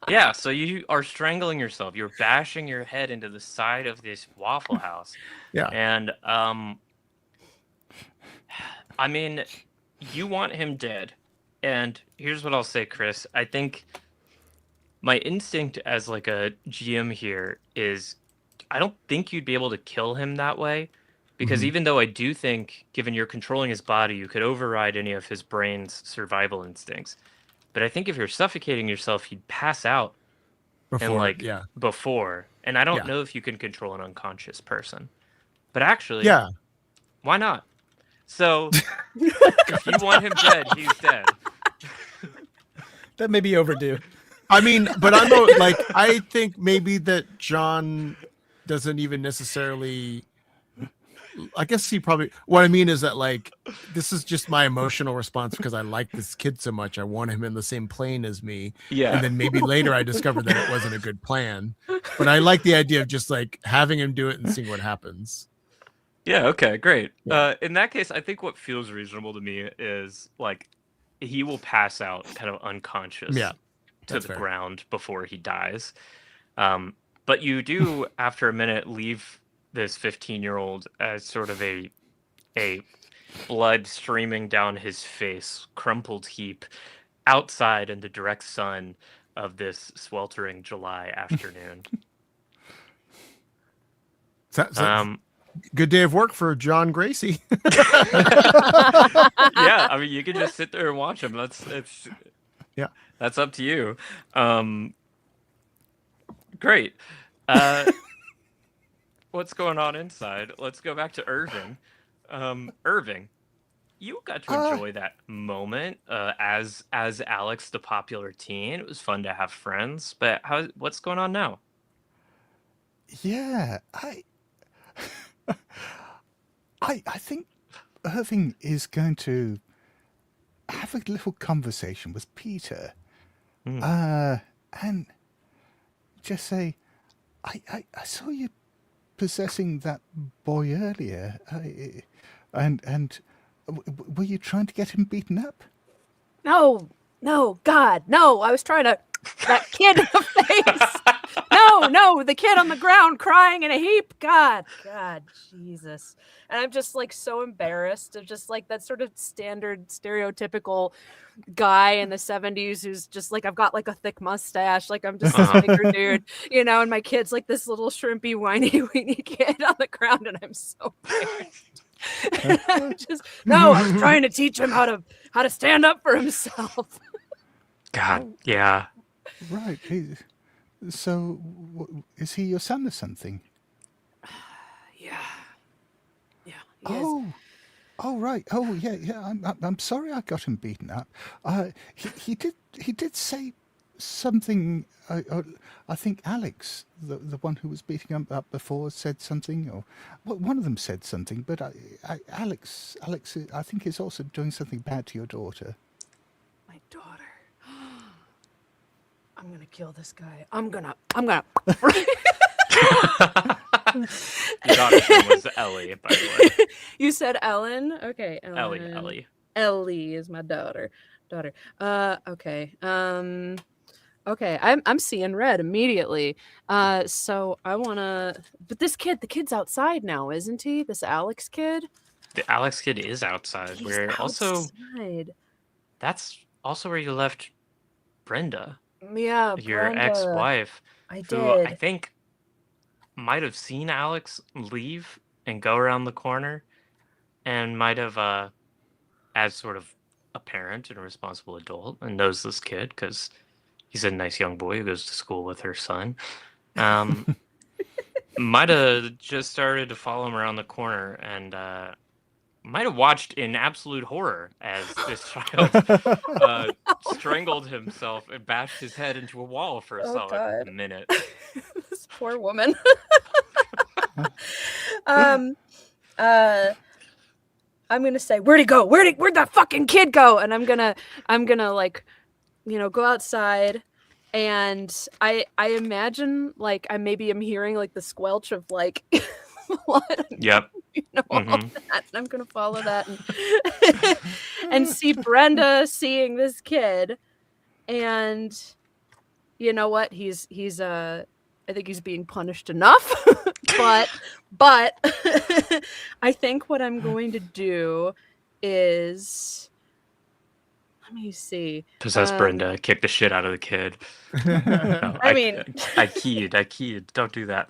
[SPEAKER 1] Yeah, so you are strangling yourself. You're bashing your head into the side of this Waffle House.
[SPEAKER 2] Yeah.
[SPEAKER 1] And I mean, you want him dead. And here's what I'll say, Chris. I think my instinct as like a GM here is I don't think you'd be able to kill him that way. Because even though I do think, given you're controlling his body, you could override any of his brain's survival instincts. But I think if you're suffocating yourself, you'd pass out before. And I don't know if you can control an unconscious person. But actually, why not? So if you want him dead, he's dead.
[SPEAKER 4] That may be overdue.
[SPEAKER 2] I mean, but I think maybe that John doesn't even necessarily. I guess he probably. What I mean is that like this is just my emotional response because I like this kid so much. I want him in the same plane as me.
[SPEAKER 1] Yeah.
[SPEAKER 2] And then maybe later I discovered that it wasn't a good plan. But I like the idea of just like having him do it and seeing what happens.
[SPEAKER 1] Yeah. Okay. Great.
[SPEAKER 2] Yeah.
[SPEAKER 1] In that case, I think what feels reasonable to me is like he will pass out kind of unconscious.
[SPEAKER 2] Yeah.
[SPEAKER 1] To the
[SPEAKER 2] fair.
[SPEAKER 1] ground before he dies. But you do, after a minute, leave this 15-year-old as sort of a blood streaming down his face, crumpled heap outside in the direct sun of this sweltering July afternoon.
[SPEAKER 2] Good day of work for John Gracie.
[SPEAKER 1] Yeah, I mean, you can just sit there and watch him. That's up to you. Great. What's going on inside? Let's go back to Irving. Irving, you got to enjoy that moment as Alex, the popular teen. It was fun to have friends. But what's going on now?
[SPEAKER 5] Yeah, I think Irving is going to have a little conversation with Peter, and just say, I saw you possessing that boy earlier, and were you trying to get him beaten up?
[SPEAKER 3] No, God, no! I was trying to that kid in the face. No, the kid on the ground crying in a heap. God, Jesus. And I'm just like so embarrassed of just like that sort of standard stereotypical guy in the 70s who's just like, I've got like a thick mustache, like I'm just this bigger dude, and my kid's like this little shrimpy, whiny, weeny kid on the ground, and I'm so embarrassed. I was trying to teach him how to stand up for himself.
[SPEAKER 1] God, yeah.
[SPEAKER 5] Right. So, is he your son or something?
[SPEAKER 3] Yeah.
[SPEAKER 5] Oh, right. Oh, yeah. I'm sorry I got him beaten up. He did say something. I think Alex, the one who was beating him up before, said something, or one of them said something. But Alex, I think is also doing something bad to your daughter.
[SPEAKER 3] My daughter. I'm gonna kill this guy. I'm gonna.
[SPEAKER 1] Your daughter's name was Ellie, by the way.
[SPEAKER 3] You said Ellen? Okay.
[SPEAKER 1] Ellie.
[SPEAKER 3] Ellie is my daughter. Okay. Okay. I'm seeing red immediately. So I wanna. But the kid's outside now, isn't he? This Alex kid.
[SPEAKER 1] The Alex kid is outside. That's also where you left Brenda.
[SPEAKER 3] Yeah,
[SPEAKER 1] your
[SPEAKER 3] Brenda.
[SPEAKER 1] ex-wife.
[SPEAKER 3] I
[SPEAKER 1] who
[SPEAKER 3] did.
[SPEAKER 1] I think might have seen Alex leave and go around the corner, and might have, as sort of a parent and a responsible adult, and knows this kid because he's a nice young boy who goes to school with her son. Might have just started to follow him around the corner, and might have watched in absolute horror as this child strangled himself and bashed his head into a wall for a solid minute.
[SPEAKER 3] This poor woman. I'm gonna say, where'd he go? Where'd that fucking kid go? And I'm gonna like, go outside, and I imagine like I'm hearing like the squelch of like blood.
[SPEAKER 1] Yep.
[SPEAKER 3] All that. And I'm gonna follow that and see Brenda seeing this kid, and you know what? He's I think he's being punished enough. but I think what I'm going to do is, let me see.
[SPEAKER 1] Possess Brenda, kick the shit out of the kid. No, I keyed. Don't do that.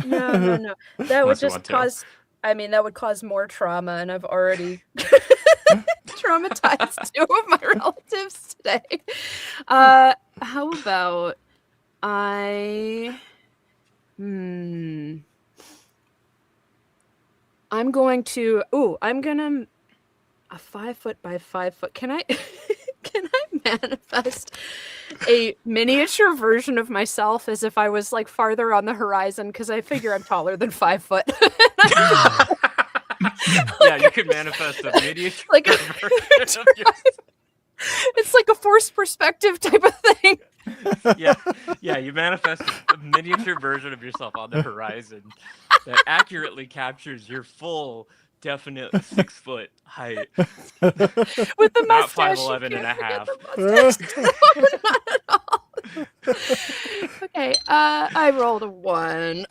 [SPEAKER 3] No. That would just cause. That would cause more trauma, and I've already traumatized 2 of my relatives today. How about I'm gonna a 5 foot by 5 foot. Can I manifest a miniature version of myself as if I was like farther on the horizon? Because I figure I'm taller than 5 foot.
[SPEAKER 1] Yeah, you could manifest a miniature version of yourself.
[SPEAKER 3] It's like a forced perspective type of thing.
[SPEAKER 1] Yeah, you manifest a miniature version of yourself on the horizon that accurately captures your full, definite 6 foot height.
[SPEAKER 3] With the
[SPEAKER 1] Not
[SPEAKER 3] mustache.
[SPEAKER 1] 5'11" and a half.
[SPEAKER 3] No, not at all. Okay, I rolled a 1.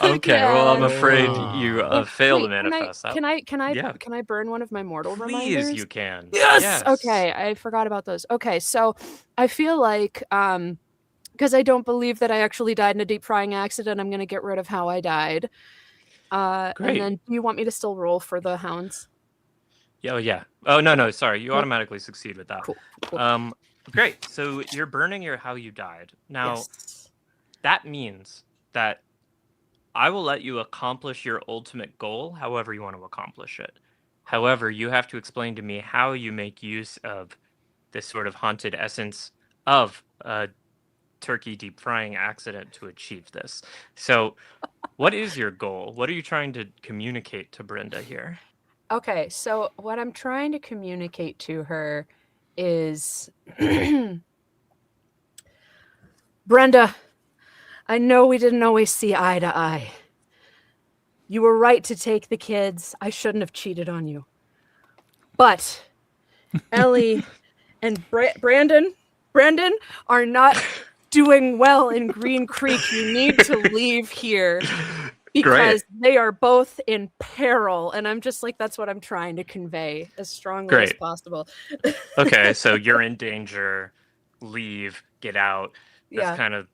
[SPEAKER 1] Okay, well, I'm afraid
[SPEAKER 2] Again.
[SPEAKER 1] you
[SPEAKER 3] Well,
[SPEAKER 1] fail to
[SPEAKER 3] wait,
[SPEAKER 1] manifest that.
[SPEAKER 3] can I
[SPEAKER 1] Yeah.
[SPEAKER 3] burn one of my mortal
[SPEAKER 1] Please,
[SPEAKER 3] reminders?
[SPEAKER 1] you can.
[SPEAKER 3] Yes! Okay, I forgot about those. Okay, so I feel like because I don't believe that I actually died in a deep frying accident, I'm gonna get rid of how I died. And
[SPEAKER 1] Great.
[SPEAKER 3] then do you want me to still roll for the hounds?
[SPEAKER 1] Oh, yeah. Oh, no, sorry. You automatically succeed with that.
[SPEAKER 3] Cool.
[SPEAKER 1] Great. So you're burning your how you died. Now,
[SPEAKER 3] Yes.
[SPEAKER 1] that means that I will let you accomplish your ultimate goal however you want to accomplish it. However, you have to explain to me how you make use of this sort of haunted essence of a turkey deep frying accident to achieve this. So, what is your goal? What are you trying to communicate to Brenda here?
[SPEAKER 3] Okay, so what I'm trying to communicate to her is Brenda, I know we didn't always see eye to eye. You were right to take the kids. I shouldn't have cheated on you. But Ellie and Brandon are not doing well in Green Creek. You need to leave here because they are both in peril. And I'm just like, that's what I'm trying to convey as strongly as possible.
[SPEAKER 1] Okay, so you're in danger. Leave, get out. That's kind of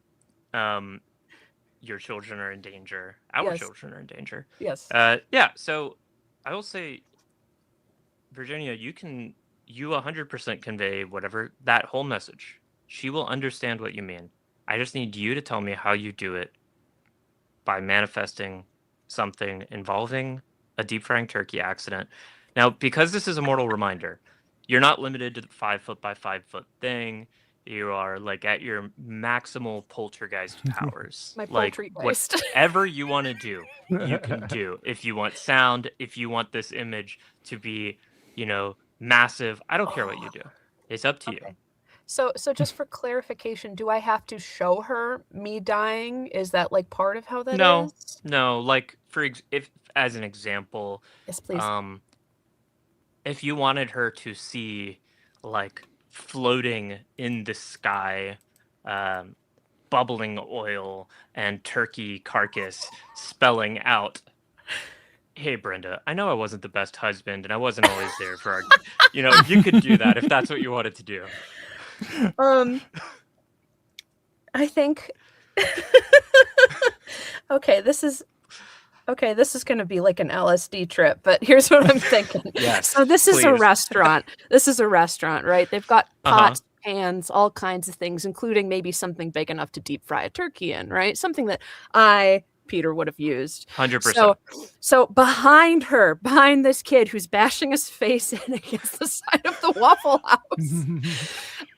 [SPEAKER 1] your children are in danger. Our children are in danger.
[SPEAKER 3] Yes.
[SPEAKER 1] Yeah, so I will say, Virginia, you 100% convey whatever, that whole message. She will understand what you mean. I just need you to tell me how you do it by manifesting something involving a deep frying turkey accident. Now, because this is a mortal reminder, you're not limited to the 5 foot by 5 foot thing. You are like at your maximal poltergeist powers.
[SPEAKER 3] My
[SPEAKER 1] like
[SPEAKER 3] poltergeist.
[SPEAKER 1] Whatever you want to do, you can do. If you want sound, if you want this image to be, massive, I don't care what you do. It's up to you.
[SPEAKER 3] So just for clarification, do I have to show her me dying? Is that like part of how that is?
[SPEAKER 1] No. Like if as an example,
[SPEAKER 3] Yes, please.
[SPEAKER 1] If you wanted her to see like floating in the sky, bubbling oil and turkey carcass spelling out, "Hey Brenda, I know I wasn't the best husband and I wasn't always there for our," you could do that if that's what you wanted to do.
[SPEAKER 3] I think this is going to be like an LSD trip, but here's what I'm thinking.
[SPEAKER 1] Yes,
[SPEAKER 3] so this is a restaurant. This is a restaurant, right? They've got pots, pans, all kinds of things, including maybe something big enough to deep fry a turkey in, right? Something that Peter would have used.
[SPEAKER 1] 100%.
[SPEAKER 3] So behind this kid who's bashing his face in against the side of the Waffle House,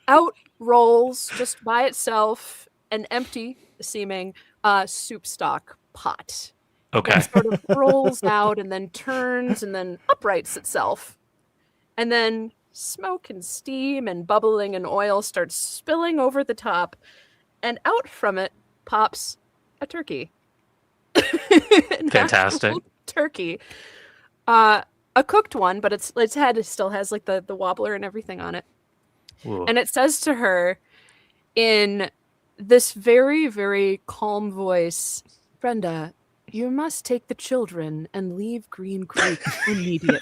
[SPEAKER 3] out rolls just by itself an empty seeming soup stock pot.
[SPEAKER 1] Okay.
[SPEAKER 3] That sort of rolls out and then turns and then uprights itself. And then smoke and steam and bubbling and oil starts spilling over the top. And out from it pops a turkey.
[SPEAKER 1] Fantastic.
[SPEAKER 3] Turkey. A cooked one, but its head still has like the wobbler and everything on it.
[SPEAKER 1] Ooh.
[SPEAKER 3] And it says to her in this very, very calm voice, Brenda, you must take the children and leave Green Creek immediately.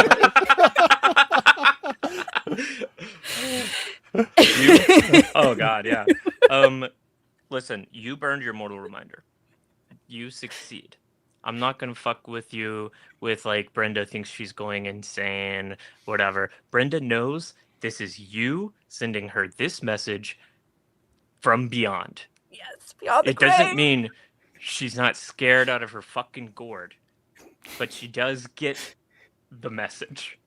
[SPEAKER 1] Oh God, yeah. Listen, you burned your mortal reminder. You succeed. I'm not gonna fuck with you with like Brenda thinks she's going insane, whatever. Brenda knows this is you sending her this message from beyond.
[SPEAKER 3] Yes, beyond the grave.
[SPEAKER 1] It doesn't mean she's not scared out of her fucking gourd, but she does get the message.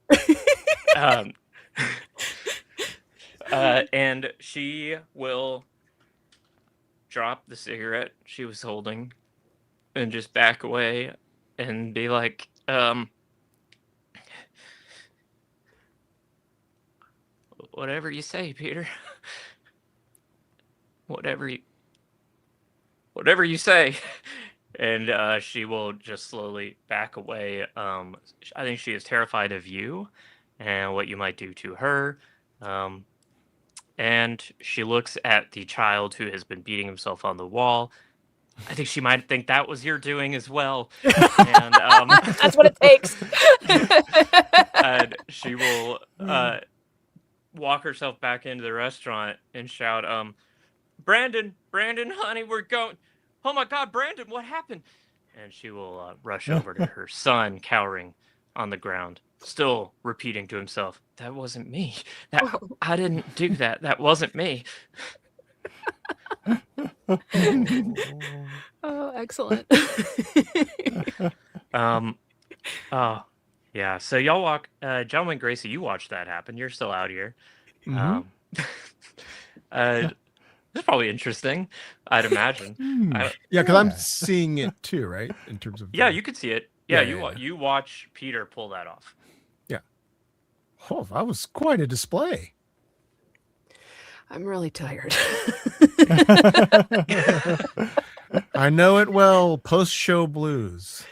[SPEAKER 1] And she will drop the cigarette she was holding and just back away and be like, whatever you say, Peter. Whatever you say. And she will just slowly back away. I think she is terrified of you and what you might do to her. and she looks at the child who has been beating himself on the wall. I think she might think that was your doing as well. And
[SPEAKER 3] That's what it takes.
[SPEAKER 1] and she will walk herself back into the restaurant and shout, Brandon, honey, we're going. Oh my God, Brandon, what happened? And she will rush over to her son, cowering on the ground, still repeating to himself, "That wasn't me. I didn't do that. That wasn't me."
[SPEAKER 3] Oh, excellent.
[SPEAKER 1] Oh, yeah. So y'all walk. John Wayne Gracie, you watched that happen. You're still out here. It's probably interesting, I'd imagine.
[SPEAKER 2] Yeah, because I'm seeing it too, right? In terms of
[SPEAKER 1] yeah, you could see it. Yeah,
[SPEAKER 2] Yeah,
[SPEAKER 1] you watch Peter pull that off.
[SPEAKER 2] Yeah. Oh, that was quite a display.
[SPEAKER 3] I'm really tired.
[SPEAKER 2] I know it well. Post-show blues.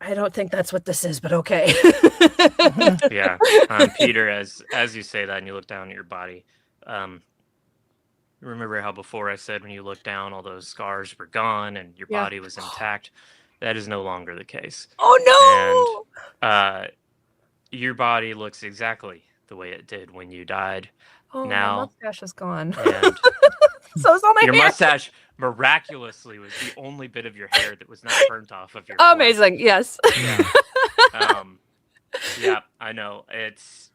[SPEAKER 3] I don't think that's what this is, but okay.
[SPEAKER 1] Yeah, Peter, as you say that and you look down at your body, remember how before I said when you look down, all those scars were gone and your body was intact? That is no longer the case.
[SPEAKER 3] Oh no!
[SPEAKER 1] And your body looks exactly the way it did when you died.
[SPEAKER 6] Oh,
[SPEAKER 1] now,
[SPEAKER 6] my mustache is gone.
[SPEAKER 1] And
[SPEAKER 6] so is all my
[SPEAKER 1] your
[SPEAKER 6] hair.
[SPEAKER 1] mustache miraculously was the only bit of your hair that was not burnt off of your
[SPEAKER 3] Amazing,
[SPEAKER 1] flesh.
[SPEAKER 3] yes.
[SPEAKER 2] Yeah.
[SPEAKER 1] Yeah, I know. It's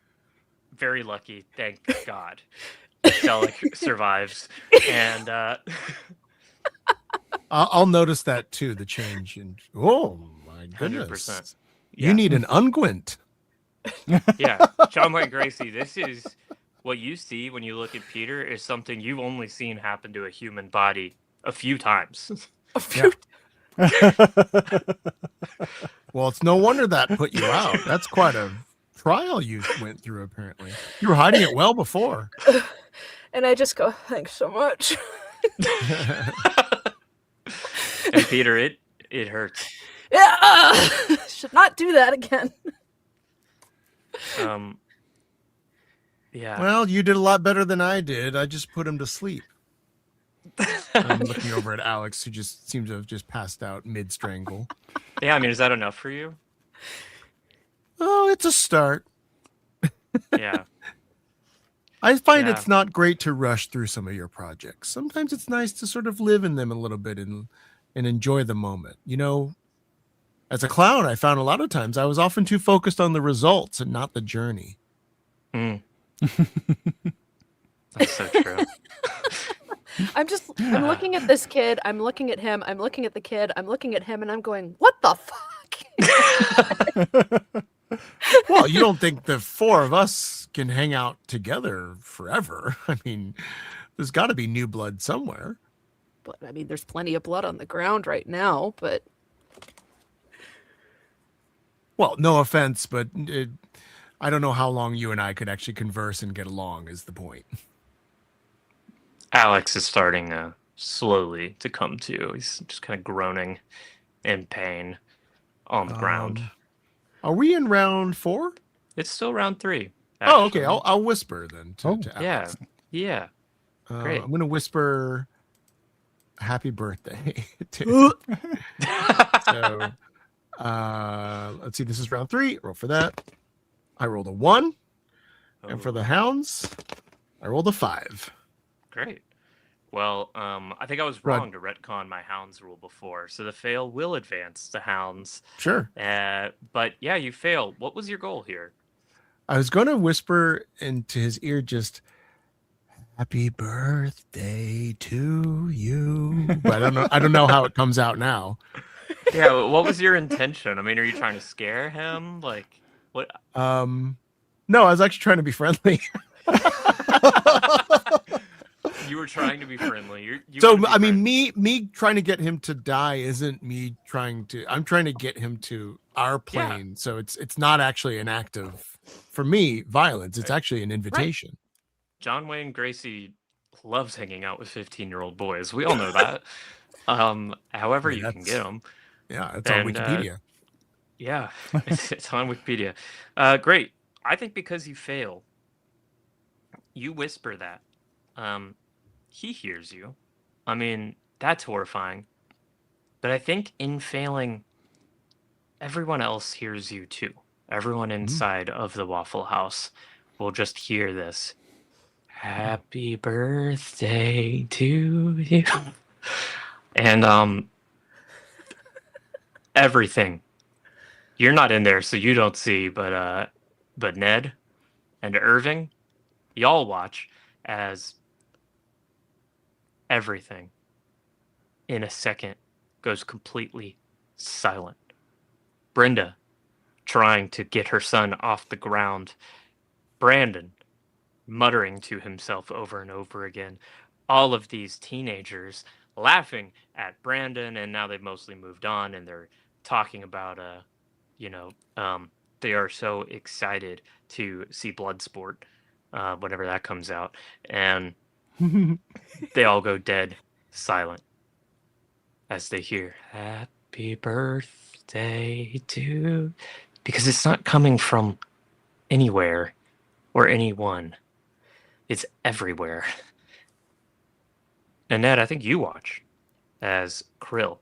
[SPEAKER 1] very lucky, thank God. Selleck survives. And
[SPEAKER 2] I'll notice that too, the change. Oh my goodness.
[SPEAKER 1] 100%.
[SPEAKER 2] You need an unguent.
[SPEAKER 1] Yeah, John Wayne Gracie, this is what you see when you look at Peter is something you've only seen happen to a human body a few times.
[SPEAKER 3] A few.
[SPEAKER 2] Well, it's no wonder that put you out. That's quite a trial you went through, apparently. You were hiding it well before.
[SPEAKER 3] And I just go, thanks so much.
[SPEAKER 1] And Peter, it hurts.
[SPEAKER 3] Yeah, should not do that again.
[SPEAKER 1] Yeah.
[SPEAKER 2] Well, you did a lot better than I did. I just put him to sleep. I'm looking over at Alex, who just seems to have just passed out mid-strangle.
[SPEAKER 1] Yeah, I mean, is that enough for you?
[SPEAKER 2] Oh, it's a start.
[SPEAKER 1] Yeah.
[SPEAKER 2] I find it's not great to rush through some of your projects. Sometimes it's nice to sort of live in them a little bit and enjoy the moment. You know, as a clown, I found a lot of times I was often too focused on the results and not the journey.
[SPEAKER 1] Mm. That's so true.
[SPEAKER 3] I'm looking at this kid. I'm looking at him. I'm looking at the kid. I'm looking at him, and I'm going, what the fuck?
[SPEAKER 2] Well, you don't think the four of us can hang out together forever? I mean, there's got to be new blood somewhere.
[SPEAKER 3] But I mean, there's plenty of blood on the ground right now, but.
[SPEAKER 2] Well, no offense, but I don't know how long you and I could actually converse and get along is the point.
[SPEAKER 1] Alex is starting slowly to come to. He's just kind of groaning in pain on the ground.
[SPEAKER 2] Are we in round 4?
[SPEAKER 1] It's still round 3.
[SPEAKER 2] Actually. Oh, okay. I'll whisper then to Alex.
[SPEAKER 1] Yeah. Great.
[SPEAKER 2] I'm going to whisper happy birthday. So, let's see. This is round 3. Roll for that. I rolled a 1. And for the hounds, I rolled a 5.
[SPEAKER 1] Great. Well, I think I was wrong to retcon my hounds rule before. So the fail will advance to hounds.
[SPEAKER 2] Sure.
[SPEAKER 1] But yeah, you failed. What was your goal here?
[SPEAKER 2] I was going to whisper into his ear just happy birthday to you. But I don't know how it comes out now.
[SPEAKER 1] Yeah, what was your intention? I mean, are you trying to scare him? Like what?
[SPEAKER 2] No, I was actually trying to be friendly.
[SPEAKER 1] You were trying to be friendly.
[SPEAKER 2] I mean, me trying to get him to die isn't me trying to. I'm trying to get him to our plane. Yeah. So it's not actually an act of, for me, violence. It's actually an invitation. Right.
[SPEAKER 1] John Wayne Gracie loves hanging out with 15-year-old boys. We all know that. However you can get them.
[SPEAKER 2] Yeah, it's on Wikipedia.
[SPEAKER 1] Yeah, it's on Wikipedia. Great. I think because you fail, you whisper that he hears you. I mean, that's horrifying. But I think in failing, everyone else hears you too. Everyone inside of the Waffle House will just hear this. Happy birthday to you. And everything. You're not in there, so you don't see, but Ned and Irving, y'all watch as everything in a second goes completely silent. Brenda trying to get her son off the ground. Brandon muttering to himself over and over again. All of these teenagers laughing at Brandon, and now they've mostly moved on and they're talking about, they are so excited to see Bloodsport whenever that comes out. And they all go dead silent as they hear happy birthday to, because it's not coming from anywhere or anyone. It's everywhere. Annette, I think you watch as Krill,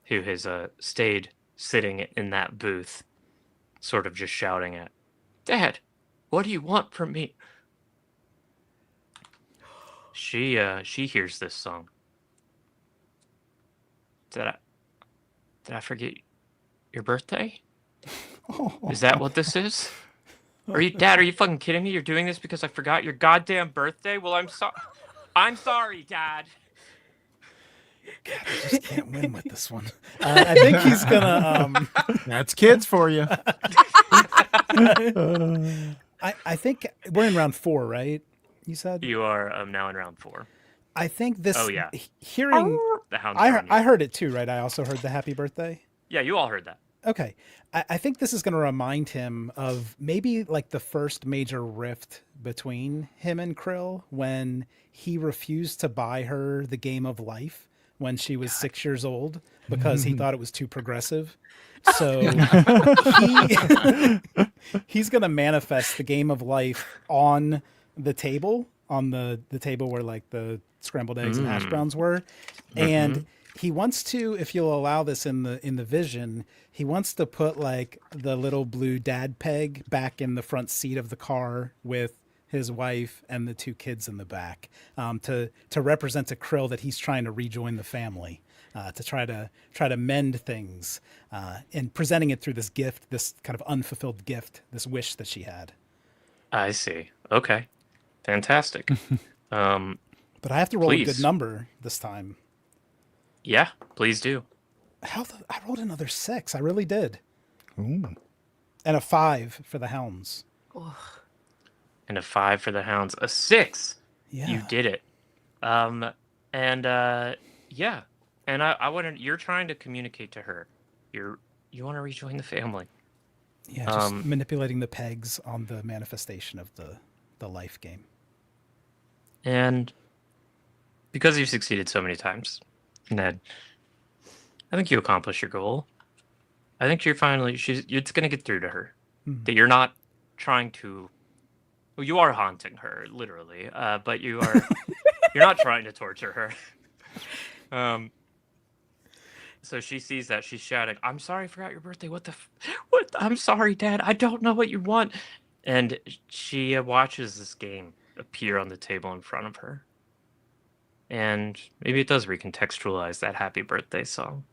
[SPEAKER 1] who has stayed sitting in that booth, sort of just shouting at, Dad, what do you want from me? She hears this song. Did I forget your birthday? Is that what this is? Dad, are you fucking kidding me? You're doing this because I forgot your goddamn birthday? Well, I'm sorry, Dad.
[SPEAKER 4] God, I just can't win with this one. I think he's gonna.
[SPEAKER 2] That's kids for you.
[SPEAKER 4] I think we're in round 4, right? You said
[SPEAKER 1] you are now in round 4.
[SPEAKER 4] I think this.
[SPEAKER 1] Oh yeah.
[SPEAKER 4] Hearing
[SPEAKER 1] the hounds.
[SPEAKER 4] I heard it too, right? I also heard the happy birthday.
[SPEAKER 1] Yeah, you all heard that.
[SPEAKER 4] Okay. I think this is going to remind him of maybe like the first major rift between him and Krill when he refused to buy her the game of life when she was 6 years old because he thought it was too progressive. So he's going to manifest the game of life on the table, on the table where like the scrambled eggs and hash browns were. And he wants to, if you'll allow this in the vision, he wants to put like the little blue dad peg back in the front seat of the car with his wife and the 2 kids in the back, to represent to Krill that he's trying to rejoin the family, to try to mend things, and presenting it through this gift, this kind of unfulfilled gift, this wish that she had.
[SPEAKER 1] I see. Okay, fantastic.
[SPEAKER 4] But I have to roll a good number this time.
[SPEAKER 1] Yeah, please do.
[SPEAKER 4] I rolled another 6. I really did.
[SPEAKER 5] Ooh.
[SPEAKER 4] And a 5 for the hounds.
[SPEAKER 1] And a 5 for the hounds. A 6.
[SPEAKER 4] Yeah.
[SPEAKER 1] You did it. Yeah. And I want to. You're trying to communicate to her. You want to rejoin the family.
[SPEAKER 4] Yeah, just manipulating the pegs on the manifestation of the life game.
[SPEAKER 1] And because you've succeeded so many times, Ned, I think you accomplished your goal. I think it's going to get through to her. That you're not trying to. Well, you are haunting her, literally, but you're not trying to torture her. So she sees that, she's shouting, "I'm sorry, I forgot your birthday. What? I'm sorry, Dad. I don't know what you want." And she watches this game appear on the table in front of her. And maybe it does recontextualize that happy birthday song.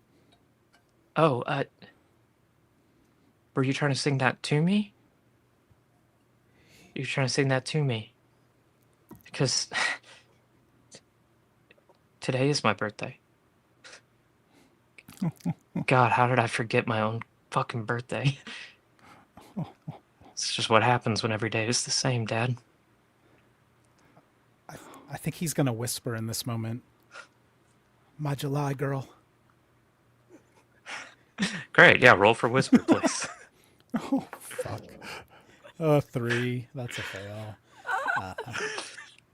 [SPEAKER 1] Oh, were you trying to sing that to me? You're trying to sing that to me? Because today is my birthday. God, how did I forget my own fucking birthday? It's just what happens when every day is the same, Dad.
[SPEAKER 4] I think he's going to whisper in this moment, "My July girl."
[SPEAKER 1] Great, yeah, roll for whisper, please.
[SPEAKER 4] Oh, fuck. 3. That's a fail.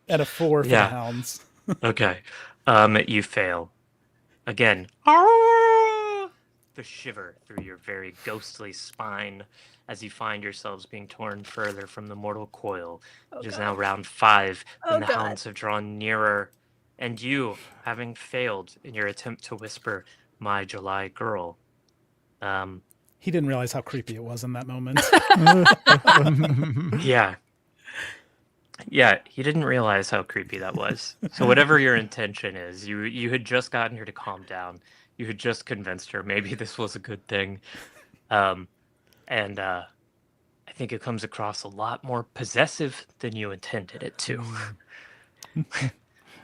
[SPEAKER 4] And a 4 for the hounds.
[SPEAKER 1] Okay. You fail. Again. The shiver through your very ghostly spine as you find yourselves being torn further from the mortal coil.
[SPEAKER 6] Oh,
[SPEAKER 1] It is
[SPEAKER 6] God.
[SPEAKER 1] now round 5,
[SPEAKER 6] Oh,
[SPEAKER 1] and the
[SPEAKER 6] God.
[SPEAKER 1] hounds have drawn nearer. And you, having failed in your attempt to whisper, "My July girl,"
[SPEAKER 4] He didn't realize how creepy it was in that moment.
[SPEAKER 1] yeah. Yeah, he didn't realize how creepy that was. So whatever your intention is, you had just gotten her to calm down. You had just convinced her maybe this was a good thing. And I think it comes across a lot more possessive than you intended it to.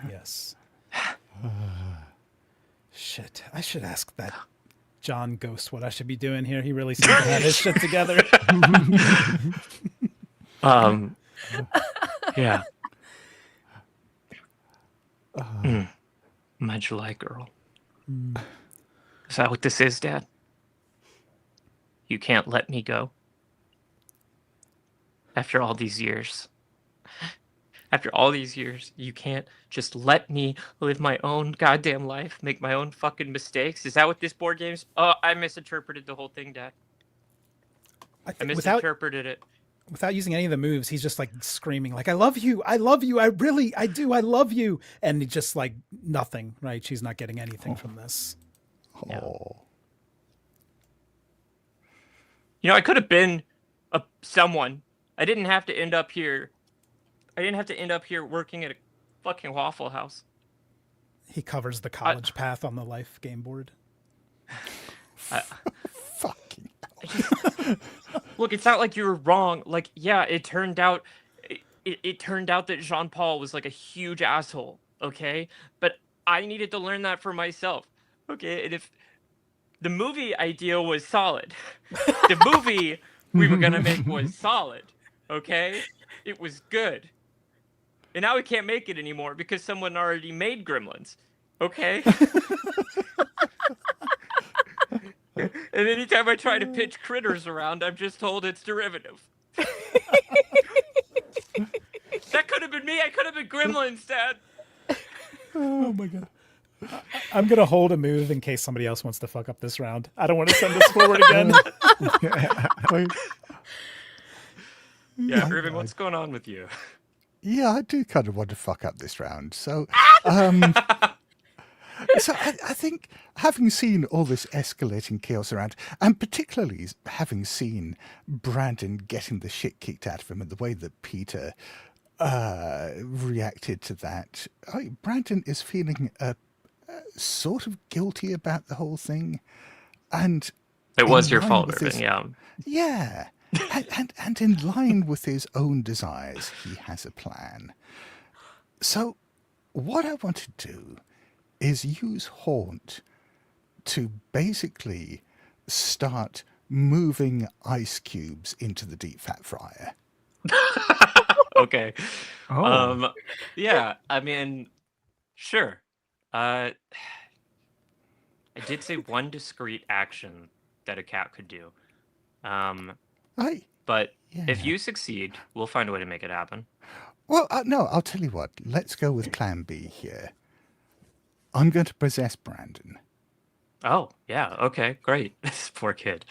[SPEAKER 4] Yes. Shit. I should ask that John Ghost what I should be doing here. He really seems to have his shit together.
[SPEAKER 1] Yeah. My July girl. Is that what this is, Dad? You can't let me go? After all these years. After all these years, you can't just let me live my own goddamn life, make my own fucking mistakes? Is that what this board game's... Oh, I misinterpreted the whole thing, Dad. I misinterpreted it.
[SPEAKER 4] Without using any of the moves, he's just like screaming like, I love you, I love you, I do, I love you. And he just like nothing, right? She's not getting anything from this.
[SPEAKER 1] Yeah.
[SPEAKER 5] Oh.
[SPEAKER 1] You know, I could have been someone. I didn't have to end up here. I didn't have to end up here working at a fucking Waffle House.
[SPEAKER 4] He covers the college path on the life game board.
[SPEAKER 5] Fucking
[SPEAKER 1] Look, it's not like you were wrong. Like, yeah, it turned out that Jean-Paul was like a huge asshole, okay? But I needed to learn that for myself, okay? And if the movie idea was solid, the movie we were gonna make was solid, okay? It was good. And now we can't make it anymore because someone already made Gremlins, okay? And anytime I try to pitch Critters around, I'm just told it's derivative. That could have been me. I could have been Gremlins, Dad.
[SPEAKER 4] Oh my God. I'm going to hold a move in case somebody else wants to fuck up this round. I don't want to send this forward again.
[SPEAKER 1] Yeah, Irving, what's going on with you?
[SPEAKER 5] Yeah, I do kind of want to fuck up this round. So, so I think having seen all this escalating chaos around, and particularly having seen Brandon getting the shit kicked out of him and the way that Peter reacted to that, Brandon is feeling sort of guilty about the whole thing. And
[SPEAKER 1] it was your fault, Irving, yeah.
[SPEAKER 5] Yeah. And in line with his own desires, he has a plan. So what I want to do is use Haunt to basically start moving ice cubes into the deep fat fryer.
[SPEAKER 1] Okay.
[SPEAKER 2] Oh.
[SPEAKER 1] Yeah, I mean, sure. I did say one discrete action that a cat could do. But if you succeed, we'll find a way to make it happen.
[SPEAKER 5] Well, no, I'll tell you what. Let's go with plan B here. I'm going to possess Brandon.
[SPEAKER 1] Oh, yeah. Okay, great. This poor kid.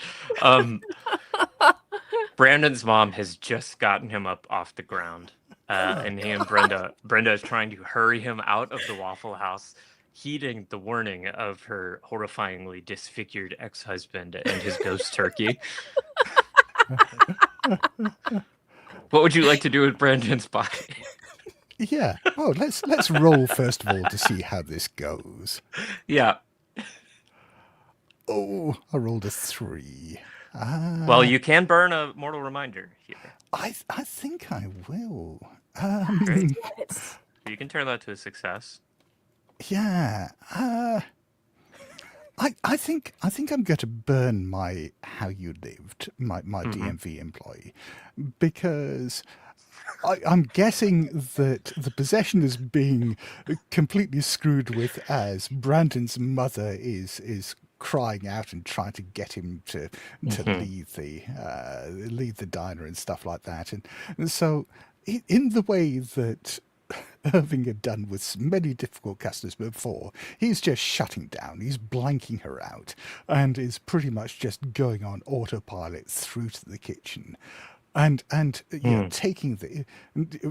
[SPEAKER 1] Brandon's mom has just gotten him up off the ground. And he and Brenda is trying to hurry him out of the Waffle House, heeding the warning of her horrifyingly disfigured ex-husband and his ghost turkey. What would you like to do with Brandon's body?
[SPEAKER 5] Yeah. Oh, let's roll first of all to see how this goes.
[SPEAKER 1] Yeah.
[SPEAKER 5] Oh, I rolled a 3.
[SPEAKER 1] Well, you can burn a mortal reminder here.
[SPEAKER 5] I think I will.
[SPEAKER 1] Great. You can turn that to a success.
[SPEAKER 5] Yeah. I think I'm going to burn my How You Lived, my DMV employee, because I'm guessing that the possession is being completely screwed with as Brandon's mother is crying out and trying to get him to leave the diner and stuff like that. And so in the way that Irving had done with many difficult customers before. He's just shutting down. He's blanking her out and is pretty much just going on autopilot through to the kitchen. And taking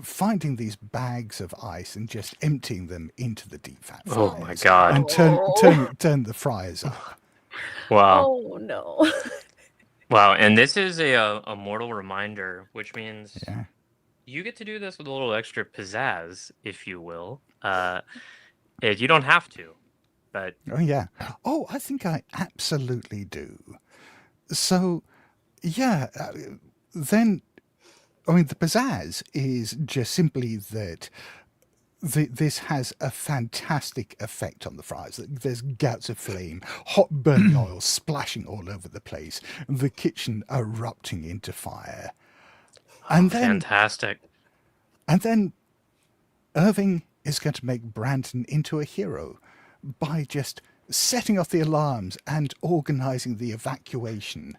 [SPEAKER 5] finding these bags of ice and just emptying them into the deep fat fryers.
[SPEAKER 1] Oh my God.
[SPEAKER 5] And turn the fryers up.
[SPEAKER 1] Wow.
[SPEAKER 6] Oh no.
[SPEAKER 1] Wow. And this is a mortal reminder, which means
[SPEAKER 5] Yeah.
[SPEAKER 1] you get to do this with a little extra pizzazz, if you will. You don't have to, but
[SPEAKER 5] Oh, yeah. Oh, I think I absolutely do. So, yeah, then, I mean, the pizzazz is just simply that this has a fantastic effect on the fries. There's gouts of flame, hot burning oil splashing all over the place, the kitchen erupting into fire. And then,
[SPEAKER 1] fantastic.
[SPEAKER 5] and then Irving is going to make Brandon into a hero by just setting off the alarms and organizing the evacuation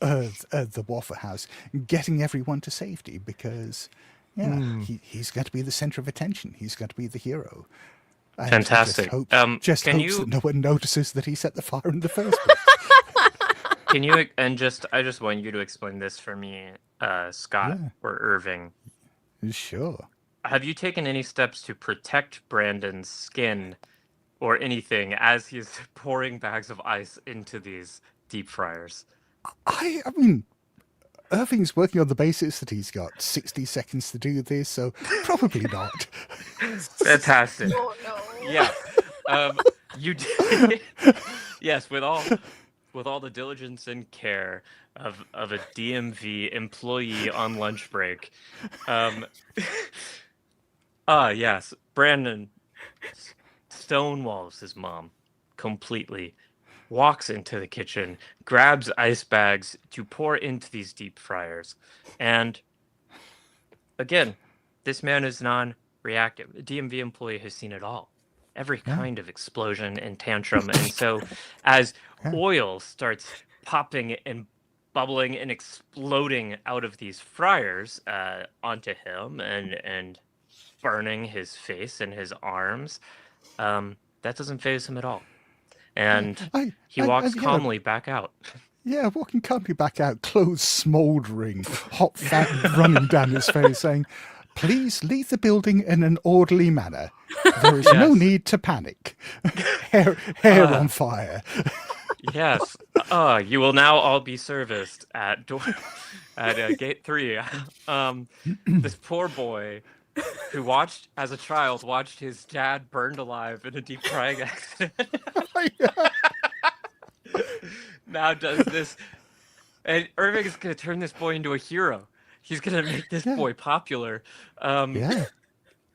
[SPEAKER 5] of the Waffle House, getting everyone to safety because, he's going to be the center of attention. He's going to be the hero. And
[SPEAKER 1] Fantastic.
[SPEAKER 5] Just
[SPEAKER 1] Can
[SPEAKER 5] hopes
[SPEAKER 1] you-
[SPEAKER 5] that no one notices that he set the fire in the first place.
[SPEAKER 1] Can you I just want you to explain this for me, Scott
[SPEAKER 5] Yeah.
[SPEAKER 1] or Irving.
[SPEAKER 5] Sure.
[SPEAKER 1] Have you taken any steps to protect Brandon's skin or anything as he's pouring bags of ice into these deep fryers?
[SPEAKER 5] I mean, Irving's working on the basis that he's got 60 seconds to do this, so probably not.
[SPEAKER 1] Fantastic.
[SPEAKER 6] Oh no.
[SPEAKER 1] Yeah. You did. Yes, with all the diligence and care of a DMV employee on lunch break. Yes, Brandon stonewalls his mom completely, walks into the kitchen, grabs ice bags to pour into these deep fryers. And again, this man is non-reactive. A DMV employee has seen it all. Every kind of explosion and tantrum. And so as oil starts popping and bubbling and exploding out of these fryers onto him and burning his face and his arms, that doesn't faze him at all. And he walks calmly back out.
[SPEAKER 5] Yeah, walking calmly back out, clothes smouldering, hot fat running down his face, saying, "Please leave the building in an orderly manner. There is no
[SPEAKER 1] Yes.
[SPEAKER 5] need to panic. Hair on fire."
[SPEAKER 1] Yes. You will now all be serviced at gate 3. This poor boy who as a child watched his dad burned alive in a deep frying accident. Now does this, and Irving is going to turn this boy into a hero. He's going to make this boy popular.
[SPEAKER 5] Yeah.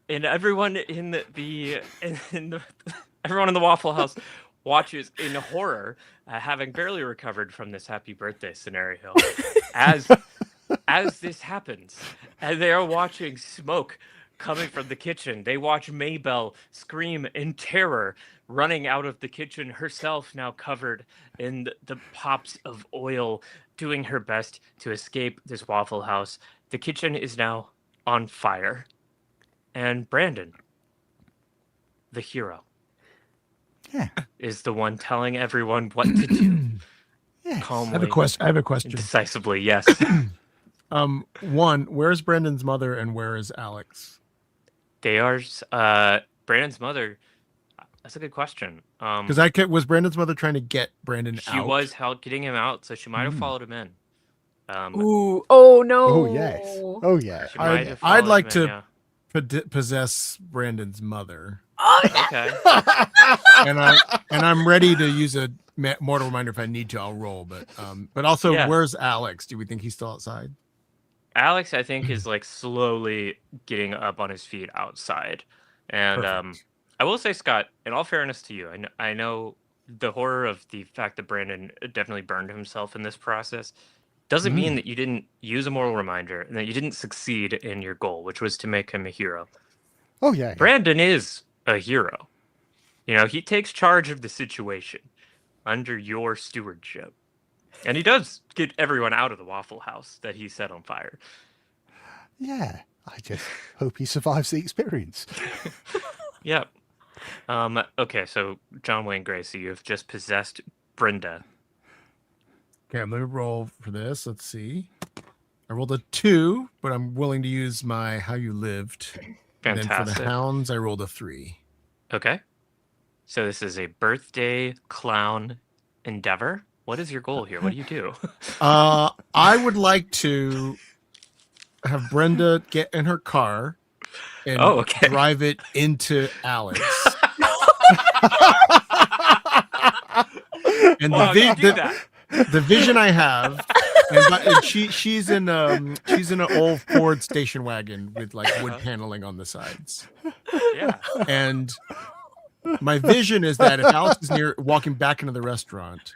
[SPEAKER 1] And everyone in everyone in the Waffle House watches in horror, having barely recovered from this happy birthday scenario, as this happens, and they are watching smoke coming from the kitchen. They watch Maybelle scream in terror, running out of the kitchen herself, now covered in the pops of oil, doing her best to escape this Waffle House. The kitchen is now on fire. And Brandon, the hero, is the one telling everyone what to do.
[SPEAKER 5] Yes.
[SPEAKER 1] Calmly.
[SPEAKER 2] I have a question.
[SPEAKER 1] Decisively, yes.
[SPEAKER 2] One, where's Brandon's mother and where is Alex?
[SPEAKER 1] They are Brandon's mother. That's a good question.
[SPEAKER 2] Because was Brandon's mother trying to get Brandon out?
[SPEAKER 1] She was getting him out, so she might have followed him in.
[SPEAKER 6] Ooh. Oh no.
[SPEAKER 5] Oh, yes. Oh, yeah.
[SPEAKER 1] She might have
[SPEAKER 2] I'd
[SPEAKER 1] followed
[SPEAKER 2] like
[SPEAKER 1] him in,
[SPEAKER 2] to possess Brandon's mother,
[SPEAKER 6] Oh no.
[SPEAKER 1] Okay.
[SPEAKER 2] and I'm ready to use a mortal reminder if I need to. I'll roll, but also,
[SPEAKER 1] Yeah.
[SPEAKER 2] where's Alex? Do we think he's still outside?
[SPEAKER 1] Alex, I think, is like slowly getting up on his feet outside. And
[SPEAKER 2] Perfect.
[SPEAKER 1] I will say, Scott, in all fairness to you, I know the horror of the fact that Brandon definitely burned himself in this process doesn't mean that you didn't use a moral reminder and that you didn't succeed in your goal, which was to make him a hero.
[SPEAKER 5] Oh, yeah.
[SPEAKER 1] Brandon is a hero. You know, he takes charge of the situation under your stewardship. And he does get everyone out of the Waffle House that he set on fire.
[SPEAKER 5] Yeah. I just hope he survives the experience.
[SPEAKER 1] Yeah. Okay, so John Wayne Gracie, you have just possessed Brenda.
[SPEAKER 2] Okay, I'm going to roll for this. Let's see. I rolled a 2, but I'm willing to use my How You Lived. And then for the
[SPEAKER 1] Fantastic.
[SPEAKER 2] hounds, I rolled a 3.
[SPEAKER 1] Okay. So this is a birthday clown endeavor. What is your goal here? What do you do?
[SPEAKER 2] I would like to have Brenda get in her car and drive it into Alex. And the vision I have, and she's in an old Ford station wagon with like wood paneling on the sides.
[SPEAKER 1] Yeah.
[SPEAKER 2] And my vision is that if Alex is walking back into the restaurant,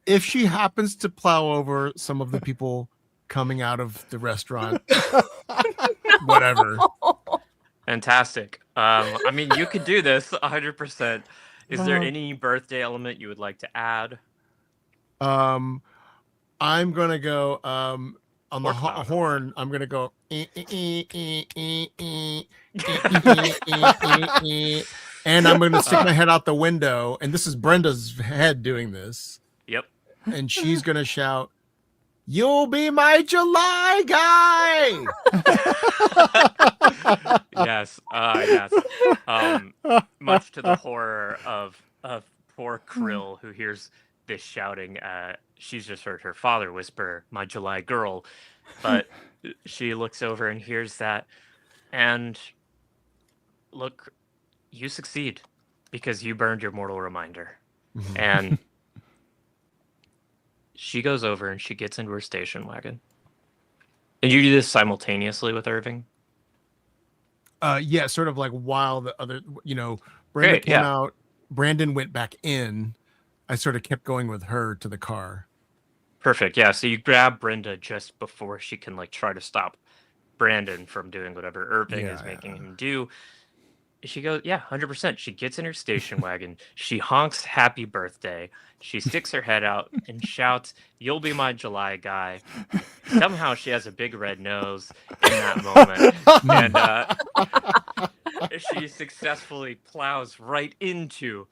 [SPEAKER 2] if she happens to plow over some of the people coming out of the restaurant, whatever.
[SPEAKER 1] Fantastic. I mean, you could do this 100%. Is there any birthday element you would like to add?
[SPEAKER 2] I'm gonna go on the horn. I'm gonna go and I'm gonna stick my head out the window. And this is Brenda's head doing this.
[SPEAKER 1] Yep.
[SPEAKER 2] And she's gonna shout, "You'll be my July guy!"
[SPEAKER 1] Yes. Yes. Much to the horror of poor Krill, who hears this shouting. She's just heard her father whisper, "My July girl," but she looks over and hears that. And look, you succeed because you burned your mortal reminder. And she goes over and she gets into her station wagon. And you do this simultaneously with Irving?
[SPEAKER 2] Yeah, sort of like while the other, Brenda came out, Brandon went back in. I sort of kept going with her to the car.
[SPEAKER 1] Perfect. Yeah. So you grab Brenda just before she can like try to stop Brandon from doing whatever Irving is making him do. She goes, 100%. She gets in her station wagon. She honks happy birthday. She sticks her head out and shouts, "You'll be my July guy." Somehow she has a big red nose in that moment. And she successfully plows right into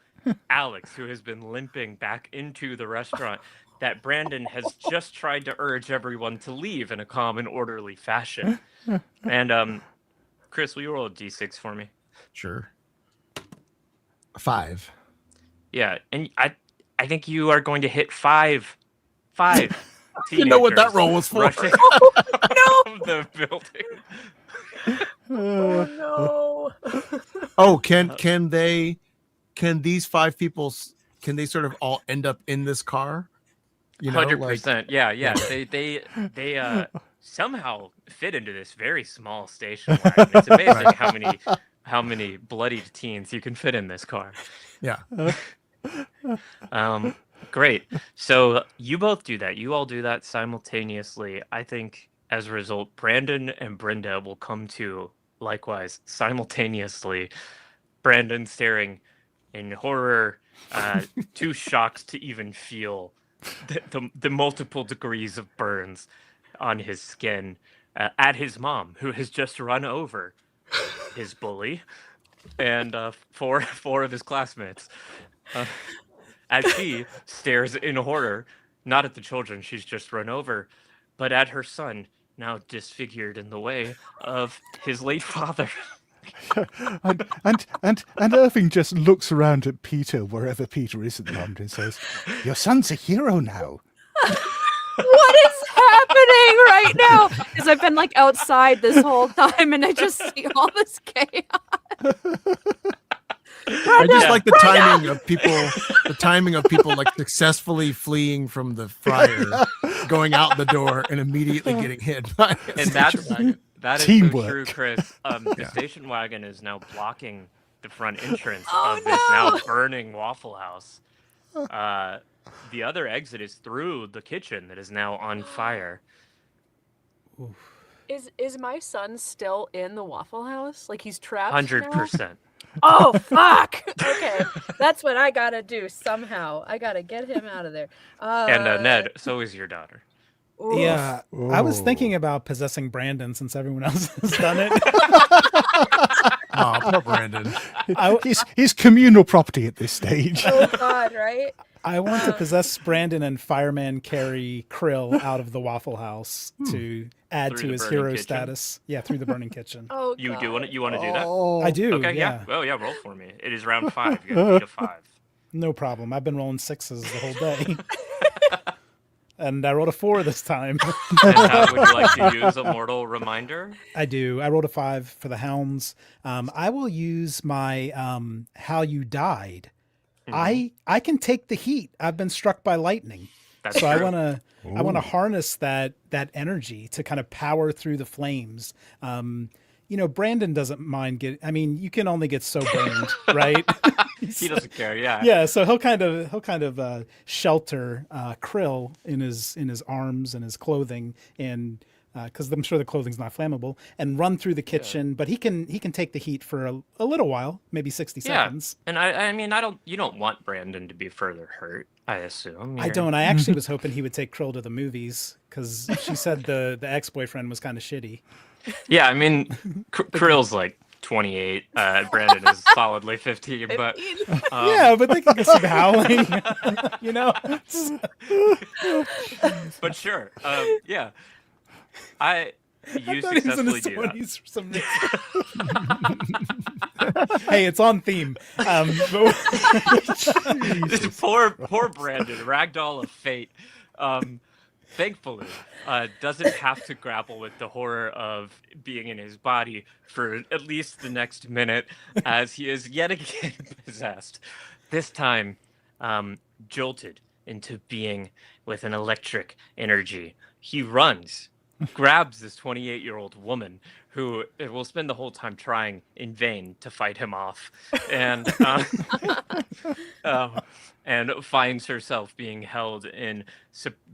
[SPEAKER 1] Alex, who has been limping back into the restaurant that Brandon has just tried to urge everyone to leave in a calm and orderly fashion. And Chris, will you roll a d6 for me?
[SPEAKER 2] Sure. 5.
[SPEAKER 1] Yeah, and I think you are going to hit 5.
[SPEAKER 2] You know what that roll was for?
[SPEAKER 1] Rushing
[SPEAKER 6] No!
[SPEAKER 1] of the building.
[SPEAKER 6] Oh no!
[SPEAKER 2] Oh, can these 5 people? Can they sort of all end up in this car?
[SPEAKER 1] 100%. Yeah. They somehow fit into this very small station wagon. It's amazing how many bloodied teens you can fit in this car.
[SPEAKER 2] Yeah.
[SPEAKER 1] Great. So you both do that. You all do that simultaneously. I think as a result, Brandon and Brenda will come to likewise simultaneously. Brandon staring in horror, too shocked to even feel the multiple degrees of burns on his skin at his mom, who has just run over his bully and four of his classmates. As she stares in horror, not at the children she's just run over, but at her son, now disfigured in the way of his late father.
[SPEAKER 5] and Irving just looks around at Peter, wherever Peter is at the moment, and says, "Your son's a hero now."
[SPEAKER 3] What is happening right now? Because I've been like outside this whole time and I just see all this chaos.
[SPEAKER 2] I just like the timing of people like successfully fleeing from the fryer, going out the door, and immediately getting hit by a
[SPEAKER 1] And
[SPEAKER 2] station wagon.
[SPEAKER 1] that is
[SPEAKER 5] Teamwork.
[SPEAKER 1] so true, Chris. The station wagon is now blocking the front entrance of this now burning Waffle House. The other exit is through the kitchen that is now on fire.
[SPEAKER 6] Is my son still in the Waffle House? Like he's trapped?
[SPEAKER 1] 100%.
[SPEAKER 6] Oh fuck! Okay, that's what I gotta do somehow. I gotta get him out of there.
[SPEAKER 1] And Ned, so is your daughter.
[SPEAKER 6] Oof.
[SPEAKER 4] Yeah, I was thinking about possessing Brandon since everyone else has done it.
[SPEAKER 2] Oh, poor Brandon.
[SPEAKER 5] He's communal property at this stage.
[SPEAKER 6] Oh God, right?
[SPEAKER 4] I want to possess Brandon and fireman carry Krill out of the Waffle House to add
[SPEAKER 1] Through
[SPEAKER 4] to
[SPEAKER 1] the
[SPEAKER 4] his
[SPEAKER 1] burning
[SPEAKER 4] hero
[SPEAKER 1] kitchen?
[SPEAKER 4] status. Yeah, through the burning kitchen.
[SPEAKER 6] Oh,
[SPEAKER 1] You
[SPEAKER 6] God.
[SPEAKER 1] do want to do that?
[SPEAKER 4] I do.
[SPEAKER 1] Okay, yeah.
[SPEAKER 4] yeah.
[SPEAKER 1] Oh yeah, roll for me. It is round 5. You got to beat a 5.
[SPEAKER 4] No problem. I've been rolling 6s the whole day. And I rolled a 4 this time.
[SPEAKER 1] And how would you like to use a mortal reminder?
[SPEAKER 4] I do. I rolled a 5 for the hounds. I will use my how you died. I can take the heat. I've been struck by lightning.
[SPEAKER 1] That's
[SPEAKER 4] So
[SPEAKER 1] true.
[SPEAKER 4] I want to harness that energy to kind of power through the flames. Brandon doesn't mind you can only get so burned, right?
[SPEAKER 1] He doesn't care. Yeah.
[SPEAKER 4] Yeah, so he'll kind of shelter Krill in his arms and his clothing, and because I'm sure the clothing's not flammable, and run through the kitchen. But he can take the heat for a little while, maybe 60 seconds.
[SPEAKER 1] And you don't want Brandon to be further hurt, I assume.
[SPEAKER 4] I don't. I actually was hoping he would take Krill to the movies because she said the ex-boyfriend was kind of shitty.
[SPEAKER 1] Yeah, I mean, Krill's like 28. Brandon is solidly 15, but
[SPEAKER 4] Yeah, but they can get some howling,
[SPEAKER 1] but sure. Yeah. You
[SPEAKER 4] thought he was in
[SPEAKER 1] successfully
[SPEAKER 4] his
[SPEAKER 1] do that.
[SPEAKER 4] 20s for some reason. Hey, it's on theme.
[SPEAKER 1] This poor Brandon, ragdoll of fate. Thankfully, doesn't have to grapple with the horror of being in his body for at least the next minute, as he is yet again possessed. This time, jolted into being with an electric energy. He runs, grabs this 28-year-old woman who will spend the whole time trying in vain to fight him off, and and finds herself being held in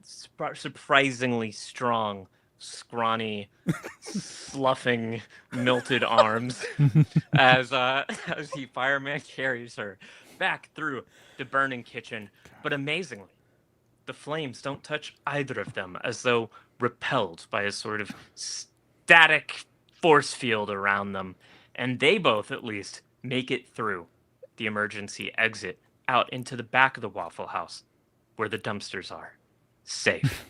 [SPEAKER 1] surprisingly strong, scrawny, sloughing, melted arms as the fireman carries her back through the burning kitchen. But amazingly, the flames don't touch either of them, as though repelled by a sort of static force field around them, and they both at least make it through the emergency exit out into the back of the Waffle House where the dumpsters are, safe.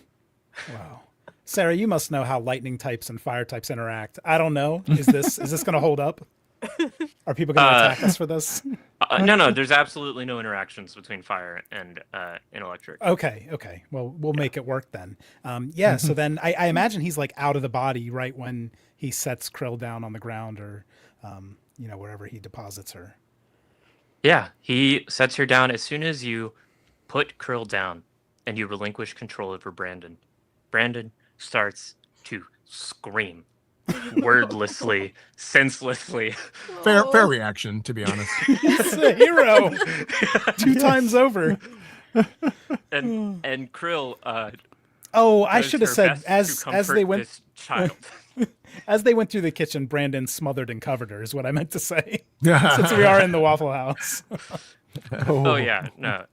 [SPEAKER 4] Wow. Sarah, you must know how lightning types and fire types interact. I don't know. Is this going to hold up? Are people going to attack us for this?
[SPEAKER 1] No, there's absolutely no interactions between fire and electric.
[SPEAKER 4] Okay. Well, we'll make it work then. Yeah, so then I imagine he's like out of the body right when he sets Krill down on the ground or, wherever he deposits her.
[SPEAKER 1] Yeah, he sets her down as soon as you put Krill down and you relinquish control over Brandon. Brandon starts to scream wordlessly, senselessly.
[SPEAKER 2] Fair reaction, to be honest.
[SPEAKER 4] He's a hero 2 times over.
[SPEAKER 1] And Krill
[SPEAKER 4] I
[SPEAKER 1] does
[SPEAKER 4] should have
[SPEAKER 1] her
[SPEAKER 4] said
[SPEAKER 1] best
[SPEAKER 4] as
[SPEAKER 1] to
[SPEAKER 4] they
[SPEAKER 1] comfort
[SPEAKER 4] went
[SPEAKER 1] this child.
[SPEAKER 4] as they went through the kitchen, Brandon smothered and covered her is what I meant to say.
[SPEAKER 2] Yeah.
[SPEAKER 4] Since we are in the Waffle House.
[SPEAKER 1] Oh yeah, no.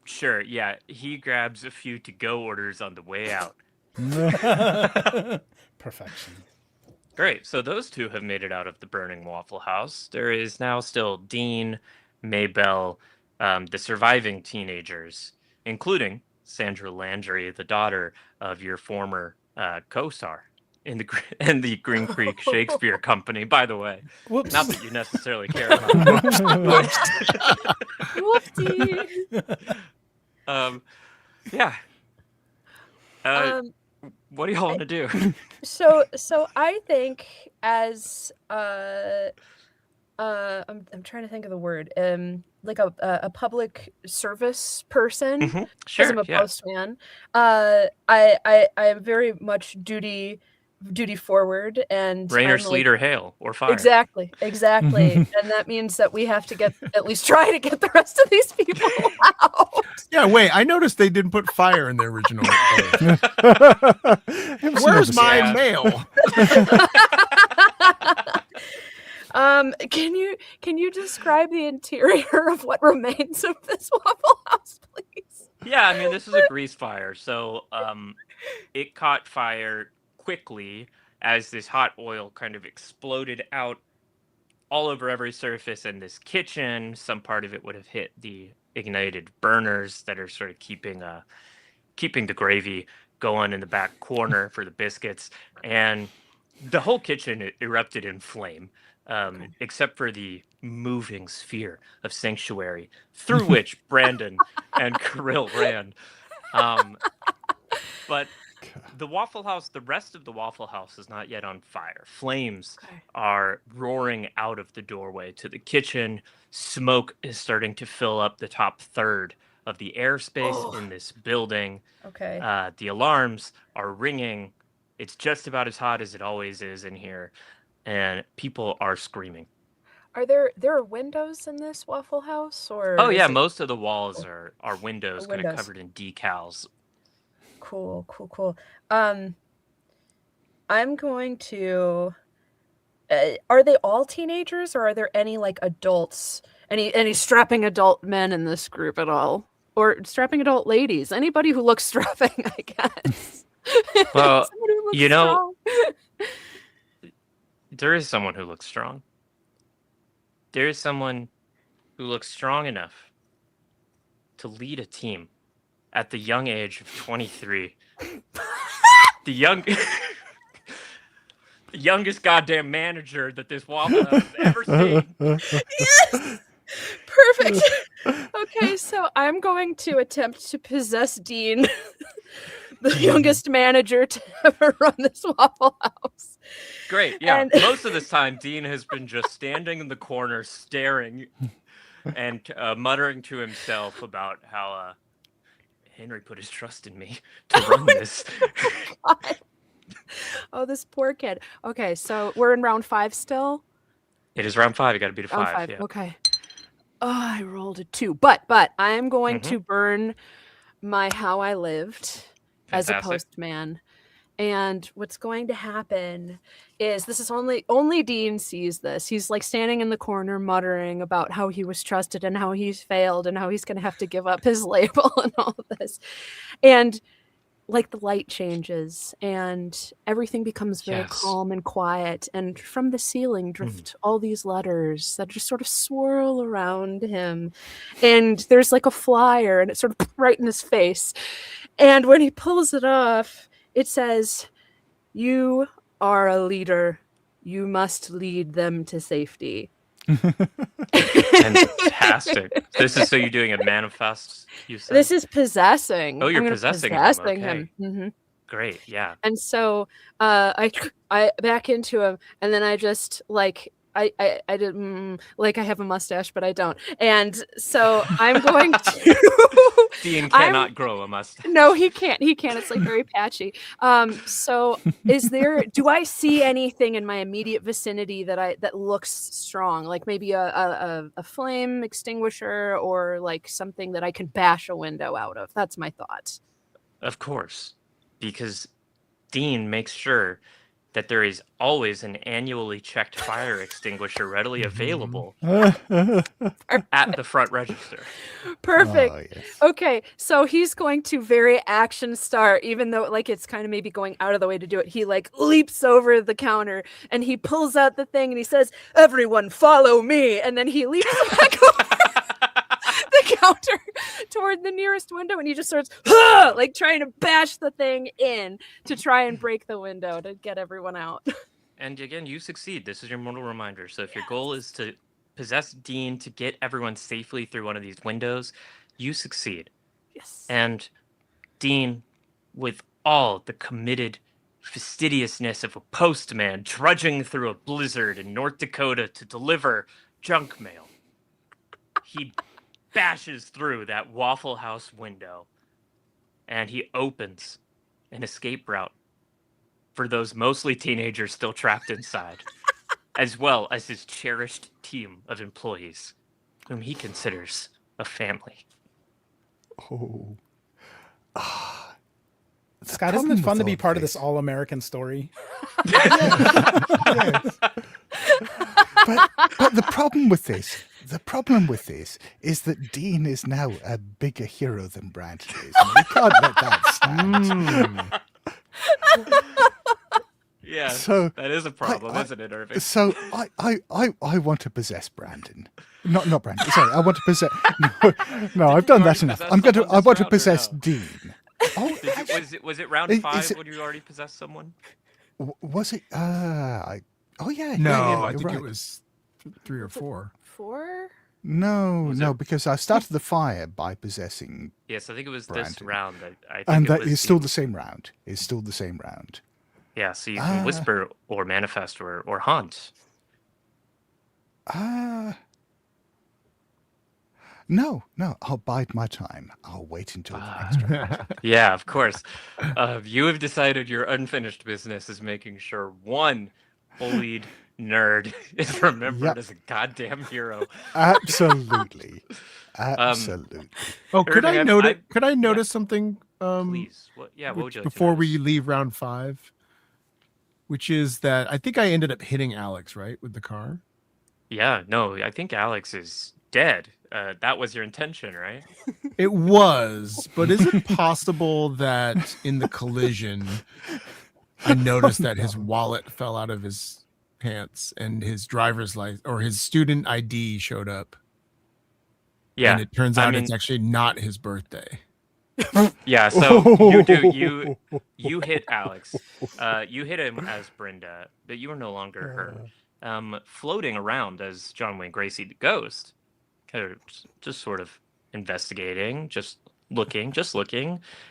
[SPEAKER 1] Sure, yeah. He grabs a few to-go orders on the way out.
[SPEAKER 4] Perfection.
[SPEAKER 1] Great. So those two have made it out of the burning Waffle House. There is now still Dean, Maybelle, the surviving teenagers, including Sandra Landry, the daughter of your former co-star in the Green Creek Shakespeare Company, by the way.
[SPEAKER 4] Whoops.
[SPEAKER 1] Not that you necessarily care about
[SPEAKER 6] Whoopsie.
[SPEAKER 1] yeah. What do y'all want to do?
[SPEAKER 6] So I think as I'm trying to think of the word. Like a public service person.
[SPEAKER 1] Mm-hmm. Sure.
[SPEAKER 6] As I'm a
[SPEAKER 1] Yeah.
[SPEAKER 6] postman. I am very much duty forward, and
[SPEAKER 1] Rain or
[SPEAKER 6] I'm
[SPEAKER 1] sleet
[SPEAKER 6] like,
[SPEAKER 1] or hail or fire.
[SPEAKER 6] Exactly. And that means that we have to at least try to get the rest of these people out.
[SPEAKER 2] Yeah, wait, I noticed they didn't put fire in the original. Where's my mail?
[SPEAKER 6] Can you describe the interior of what remains of this Waffle House, please?
[SPEAKER 1] Yeah, I mean, this is a grease fire, so it caught fire quickly as this hot oil kind of exploded out all over every surface in this kitchen. Some part of it would have hit the ignited burners that are sort of keeping the gravy going in the back corner for the biscuits, and the whole kitchen erupted in flame, except for the moving sphere of sanctuary through which Brandon and Kirill ran. But the Waffle House, the rest of the Waffle House is not yet on fire. Flames are roaring out of the doorway to the kitchen. Smoke is starting to fill up the top third of the airspace in this building.
[SPEAKER 6] Okay.
[SPEAKER 1] The alarms are ringing. It's just about as hot as it always is in here, and people are screaming.
[SPEAKER 6] Are there windows in this Waffle House, or?
[SPEAKER 1] Oh yeah, most of the walls are windows, kind of
[SPEAKER 6] Windows.
[SPEAKER 1] covered in decals.
[SPEAKER 6] Cool. I'm going to. Are they all teenagers, or are there any like adults?
[SPEAKER 3] Any strapping adult men in this group at all? Or strapping adult ladies? Anybody who looks strapping, I guess.
[SPEAKER 1] Well,
[SPEAKER 3] Someone who looks
[SPEAKER 1] you know,
[SPEAKER 3] strong.
[SPEAKER 1] there is someone who looks strong. There is someone who looks strong enough to lead a team at the young age of 23. The youngest goddamn manager that this Waffle House has ever seen.
[SPEAKER 6] Yes! Perfect. Okay, so I'm going to attempt to possess Dean, the youngest manager to ever run this Waffle House.
[SPEAKER 1] Great, yeah.
[SPEAKER 6] And-
[SPEAKER 1] Most of this time, Dean has been just standing in the corner, staring and muttering to himself about how Henry put his trust in me to run this.
[SPEAKER 3] God. Oh, this poor kid. Okay, so we're in round 5 still?
[SPEAKER 1] It is round 5. You got to beat a
[SPEAKER 3] Round
[SPEAKER 1] 5.
[SPEAKER 3] 5.
[SPEAKER 1] Yeah.
[SPEAKER 3] Okay. Oh, I rolled a 2. But I am going to burn my how I lived as a
[SPEAKER 1] Fantastic.
[SPEAKER 3] postman. And what's going to happen is this is only Dean sees this. He's like standing in the corner muttering about how he was trusted and how he's failed and how he's going to have to give up his label and all this. And like the light changes and everything becomes very calm and quiet, and from the ceiling drift all these letters that just sort of swirl around him, and there's like a flyer and it's sort of right in his face, and when he pulls it off it says, "You are a leader, you must lead them to safety."
[SPEAKER 1] Fantastic. This is so you're doing a manifest, you said?
[SPEAKER 3] This is possessing.
[SPEAKER 1] Oh, you're
[SPEAKER 3] I'm gonna
[SPEAKER 1] possessing
[SPEAKER 3] him.
[SPEAKER 1] him. Great, yeah.
[SPEAKER 3] And so I back into him, and then I just like I did like I have a mustache, but I don't. And so I'm going to.
[SPEAKER 1] Dean cannot grow a mustache.
[SPEAKER 3] No, he can't. He can't. It's like very patchy. So do I see anything in my immediate vicinity that looks strong? Like maybe a flame extinguisher or like something that I can bash a window out of. That's my thought.
[SPEAKER 1] Of course, because Dean makes sure that there is always an annually checked fire extinguisher readily available at the front register.
[SPEAKER 3] Perfect.
[SPEAKER 5] Oh, yes.
[SPEAKER 3] Okay, so he's going to very action start, even though like it's kind of maybe going out of the way to do it. He like leaps over the counter and he pulls out the thing and he says, "Everyone follow me." And then he leaps back over the counter toward the nearest window, and he just starts like trying to bash the thing in to try and break the window to get everyone out.
[SPEAKER 1] And again, you succeed. This is your mortal reminder. So if your goal is to possess Dean to get everyone safely through one of these windows, you succeed.
[SPEAKER 3] Yes.
[SPEAKER 1] And Dean, with all the committed fastidiousness of a postman trudging through a blizzard in North Dakota to deliver junk mail, he bashes through that Waffle House window and he opens an escape route for those mostly teenagers still trapped inside, as well as his cherished team of employees, whom he considers a family.
[SPEAKER 5] Oh.
[SPEAKER 4] Scott, isn't it fun to be part of this all-American story?
[SPEAKER 5] Yes. But the problem with this is that Dean is now a bigger hero than Brad is. And we can't let that stand.
[SPEAKER 1] Yeah,
[SPEAKER 5] So,
[SPEAKER 1] that is a problem, isn't it, Irving?
[SPEAKER 5] So I want to possess Brandon. Not Brandon. Sorry, I want to possess. No, I've done that enough. I want to possess Dean. Oh,
[SPEAKER 1] was it round 5 when you already possessed someone?
[SPEAKER 5] Was it? Oh yeah.
[SPEAKER 2] No, I think
[SPEAKER 5] right.
[SPEAKER 2] it was 3 or 4.
[SPEAKER 6] 4?
[SPEAKER 5] No, because I started the fire by possessing.
[SPEAKER 1] Yes, I think it was
[SPEAKER 5] Brandon.
[SPEAKER 1] this round. I think
[SPEAKER 5] And
[SPEAKER 1] it
[SPEAKER 5] that
[SPEAKER 1] was
[SPEAKER 5] is still the same round. It's still the same round.
[SPEAKER 1] Yeah, so you can whisper or manifest or haunt.
[SPEAKER 5] No, I'll bide my time. I'll wait until the next round.
[SPEAKER 1] Yeah, of course. You have decided your unfinished business is making sure one bullied nerd is remembered as a goddamn hero.
[SPEAKER 5] Absolutely. Absolutely.
[SPEAKER 2] Oh, could
[SPEAKER 1] Irving,
[SPEAKER 2] I notice something?
[SPEAKER 1] Please. What would you like
[SPEAKER 2] before
[SPEAKER 1] to
[SPEAKER 2] we
[SPEAKER 1] notice?
[SPEAKER 2] leave round 5, which is that I think I ended up hitting Alex, right, with the car.
[SPEAKER 1] Yeah, no, I think Alex is dead. That was your intention, right?
[SPEAKER 2] It was, but is it possible that in the collision, I noticed that his wallet fell out of his pants and his driver's license or his student ID showed up?
[SPEAKER 1] Yeah,
[SPEAKER 2] and it turns out it's actually not his birthday.
[SPEAKER 1] Yeah, so you hit Alex. You hit him as Brenda, but you were no longer her. Floating around as John Wayne Gracie the ghost, kind of just sort of investigating, just looking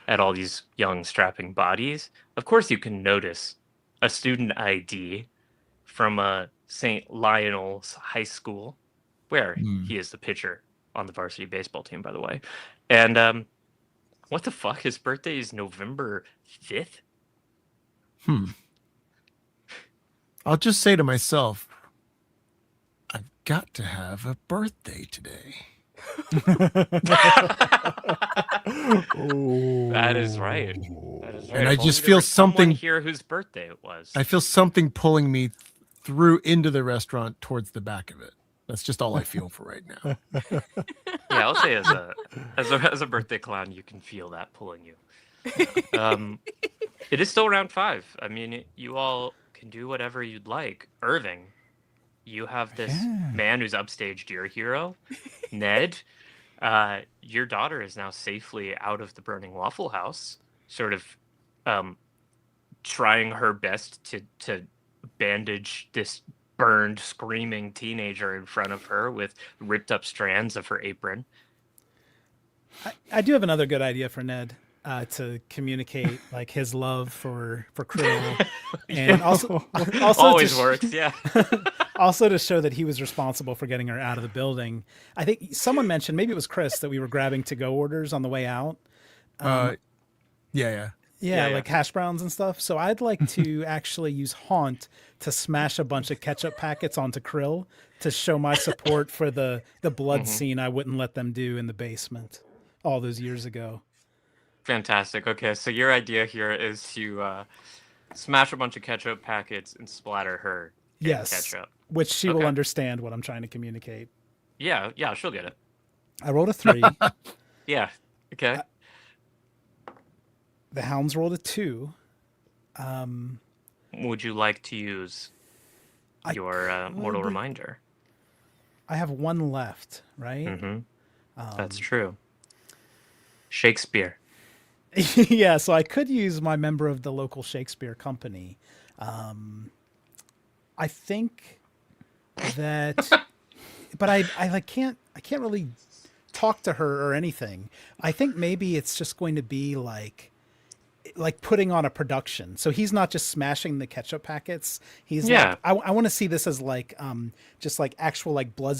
[SPEAKER 1] at all these young strapping bodies. Of course, you can notice a student ID from St. Lionel's High School, where he is the pitcher on the varsity baseball team, by the way. And what the fuck? His birthday is November 5th?
[SPEAKER 2] I'll just say to myself, I've got to have a birthday today.
[SPEAKER 1] That is right.
[SPEAKER 2] And I just feel something
[SPEAKER 1] here whose birthday it was.
[SPEAKER 2] I feel something pulling me through into the restaurant towards the back of it. That's just all I feel for right now.
[SPEAKER 1] Yeah, I'll say as a birthday clown, you can feel that pulling you. It is still round 5. I mean, you all can do whatever you'd like. Irving, you have this man who's upstaged your hero. Ned, your daughter is now safely out of the burning Waffle House, sort of trying her best to bandage this burned, screaming teenager in front of her with ripped up strands of her apron.
[SPEAKER 4] I do have another good idea for Ned to communicate like his love for Krill, and also
[SPEAKER 1] always works. Yeah.
[SPEAKER 4] Also to show that he was responsible for getting her out of the building. I think someone mentioned, maybe it was Chris, that we were grabbing to-go orders on the way out.
[SPEAKER 2] Yeah,
[SPEAKER 4] like hash browns and stuff. So I'd like to actually use Haunt to smash a bunch of ketchup packets onto Krill to show my support for the blood scene I wouldn't let them do in the basement all those years ago.
[SPEAKER 1] Fantastic. Okay, so your idea here is to smash a bunch of ketchup packets and splatter her in ketchup.
[SPEAKER 4] Which she will understand what I'm trying to communicate.
[SPEAKER 1] Yeah, she'll get it.
[SPEAKER 4] I rolled a 3.
[SPEAKER 1] Yeah, okay.
[SPEAKER 4] The hounds rolled a 2.
[SPEAKER 1] Would you like to use your mortal reminder?
[SPEAKER 4] I have 1 left, right?
[SPEAKER 1] Mm-hmm. That's true. Shakespeare.
[SPEAKER 4] Yeah, so I could use my member of the local Shakespeare company. I think that, but I can't really talk to her or anything. I think maybe it's just going to be like putting on a production. So he's not just smashing the ketchup packets. He's like, I want to see this as like just like actual like blood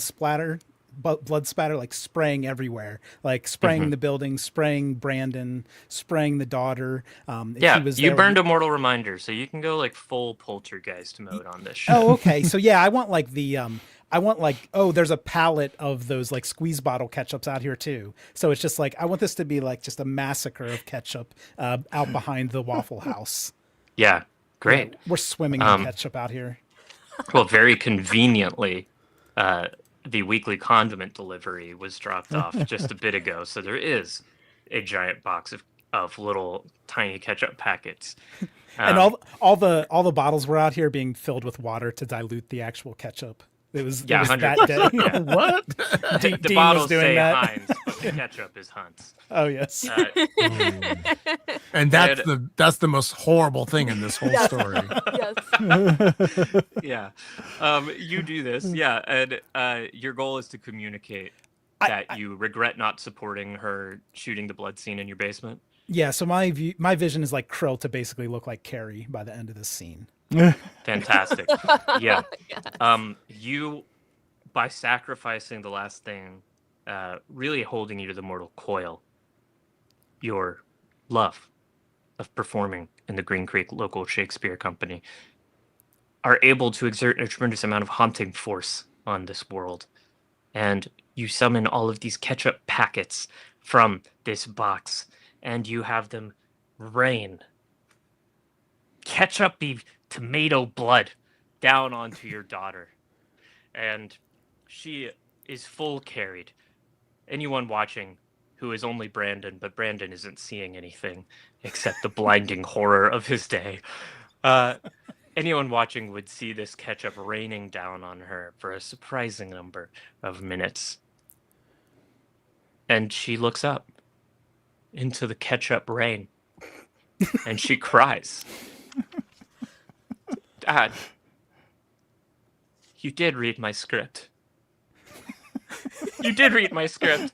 [SPEAKER 4] spatter, like spraying everywhere, like spraying the building, spraying Brandon, spraying the daughter.
[SPEAKER 1] You burned a mortal reminder, so you can go like full poltergeist mode on this shit.
[SPEAKER 4] Oh, okay. So yeah, I want like there's a pallet of those like squeeze bottle ketchups out here too. So it's just like, I want this to be like just a massacre of ketchup out behind the Waffle House.
[SPEAKER 1] Yeah, great.
[SPEAKER 4] Yeah, we're swimming in ketchup out here.
[SPEAKER 1] Well, very conveniently, the weekly condiment delivery was dropped off just a bit ago. So there is a giant box of of little tiny ketchup packets.
[SPEAKER 4] And all the bottles were out here being filled with water to dilute the actual ketchup. It was that
[SPEAKER 1] 100%.
[SPEAKER 4] day.
[SPEAKER 1] Yeah.
[SPEAKER 2] What?
[SPEAKER 1] The
[SPEAKER 4] Dean
[SPEAKER 1] bottles
[SPEAKER 4] was doing
[SPEAKER 1] say
[SPEAKER 4] that.
[SPEAKER 1] Heinz, but the ketchup is Hunt's.
[SPEAKER 4] Oh yes.
[SPEAKER 2] And that's the most horrible thing in this whole story.
[SPEAKER 6] Yes.
[SPEAKER 1] Yeah. You do this. Yeah. And your goal is to communicate that you regret not supporting her shooting the blood scene in your basement.
[SPEAKER 4] Yeah, so my vision is like Krill to basically look like Carrie by the end of this scene.
[SPEAKER 1] Fantastic. Yeah. You, by sacrificing the last thing, really holding you to the mortal coil, your love of performing in the Green Creek local Shakespeare company, are able to exert a tremendous amount of haunting force on this world. And you summon all of these ketchup packets from this box, and you have them rain ketchupy tomato blood down onto your daughter. And she is full carried. Anyone watching who is only Brandon, but Brandon isn't seeing anything except the blinding horror of his day. Anyone watching would see this ketchup raining down on her for a surprising number of minutes. And she looks up into the ketchup rain and she cries. Dad, you did read my script. You did read my script.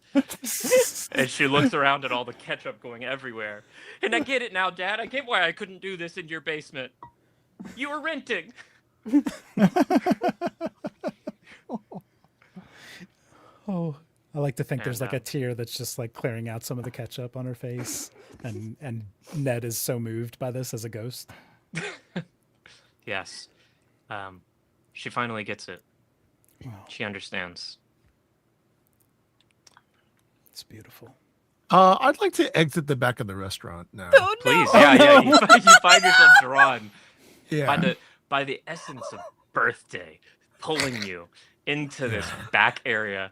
[SPEAKER 1] And she looks around at all the ketchup going everywhere. And I get it now, Dad. I get why I couldn't do this in your basement. You were renting.
[SPEAKER 4] Oh, I like to think there's like a tear that's just like clearing out some of the ketchup on her face, and Ned is so moved by this as a ghost.
[SPEAKER 1] Yes. She finally gets it.
[SPEAKER 4] Wow,
[SPEAKER 1] She understands.
[SPEAKER 4] it's beautiful.
[SPEAKER 2] I'd like to exit the back of the restaurant now.
[SPEAKER 6] Oh,
[SPEAKER 1] Please,
[SPEAKER 6] no.
[SPEAKER 1] yeah. You find yourself drawn
[SPEAKER 2] Yeah.
[SPEAKER 1] by the essence of birthday, pulling you into this back area.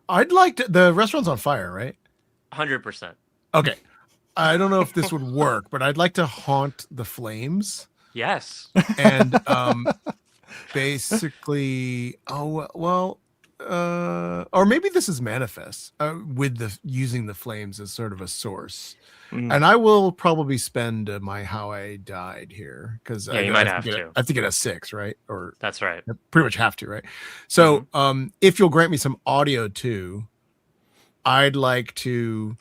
[SPEAKER 2] I'd like to. The restaurant's on fire, right?
[SPEAKER 1] 100%.
[SPEAKER 2] Okay. I don't know if this would work, but I'd like to haunt the flames
[SPEAKER 1] Yes.
[SPEAKER 2] and basically. Or maybe this is manifest with using the flames as sort of a source. And I will probably spend my how I died here because
[SPEAKER 1] you might have to.
[SPEAKER 2] I have to get a 6, right? Or
[SPEAKER 1] That's right.
[SPEAKER 2] I pretty much have to, right? So if you'll grant me some audio too, I'd like to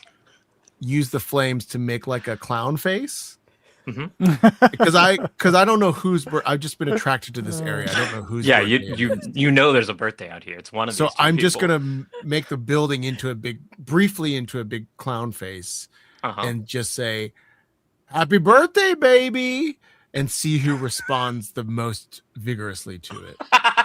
[SPEAKER 2] use the flames to make like a clown face. Because I don't know who's. I've just been attracted to this area. I don't know who's.
[SPEAKER 1] Yeah, you know there's a birthday out here. It's one of
[SPEAKER 2] so
[SPEAKER 1] these two
[SPEAKER 2] I'm just
[SPEAKER 1] people.
[SPEAKER 2] gonna make the building briefly into a big clown face, and just say, "Happy birthday, baby," and see who responds the most vigorously to it.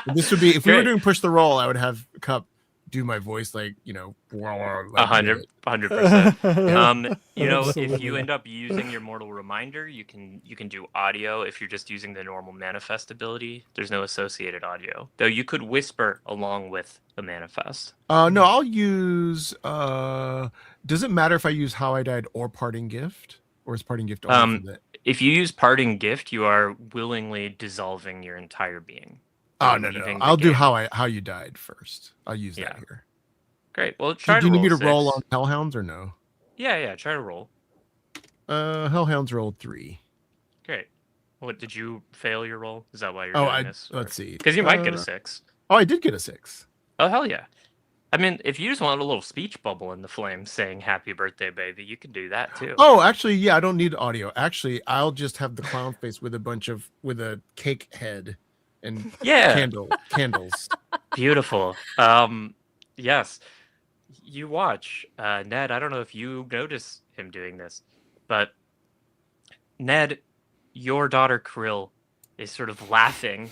[SPEAKER 2] And this would be if we were doing push the roll. I would have Cup do my voice like
[SPEAKER 1] 100%. If you end up using your mortal reminder, you can do audio. If you're just using the normal manifest ability, there's no associated audio. Though you could whisper along with the manifest.
[SPEAKER 2] No, I'll use. Does it matter if I use How I Died or Parting Gift, or is Parting Gift only for that?
[SPEAKER 1] If you use Parting Gift, you are willingly dissolving your entire being.
[SPEAKER 2] Oh no! I'll do How You Died first. I'll use that here.
[SPEAKER 1] Great. Well, try.
[SPEAKER 2] Do you need me to
[SPEAKER 1] 6.
[SPEAKER 2] roll on Hellhounds or no?
[SPEAKER 1] Yeah. Try to roll.
[SPEAKER 2] Hellhounds rolled 3.
[SPEAKER 1] Great. What did you fail your roll? Is that why you're doing this?
[SPEAKER 2] Let's see.
[SPEAKER 1] Because you might get a 6.
[SPEAKER 2] Oh, I did get a 6.
[SPEAKER 1] Oh hell yeah! I mean, if you just want a little speech bubble in the flames saying "Happy Birthday, baby," you can do that too.
[SPEAKER 2] Oh, actually, yeah, I don't need audio. Actually, I'll just have the clown face with a cake head and candles.
[SPEAKER 1] Beautiful. Yes. You watch, Ned. I don't know if you notice him doing this, but Ned, your daughter Krill is sort of laughing.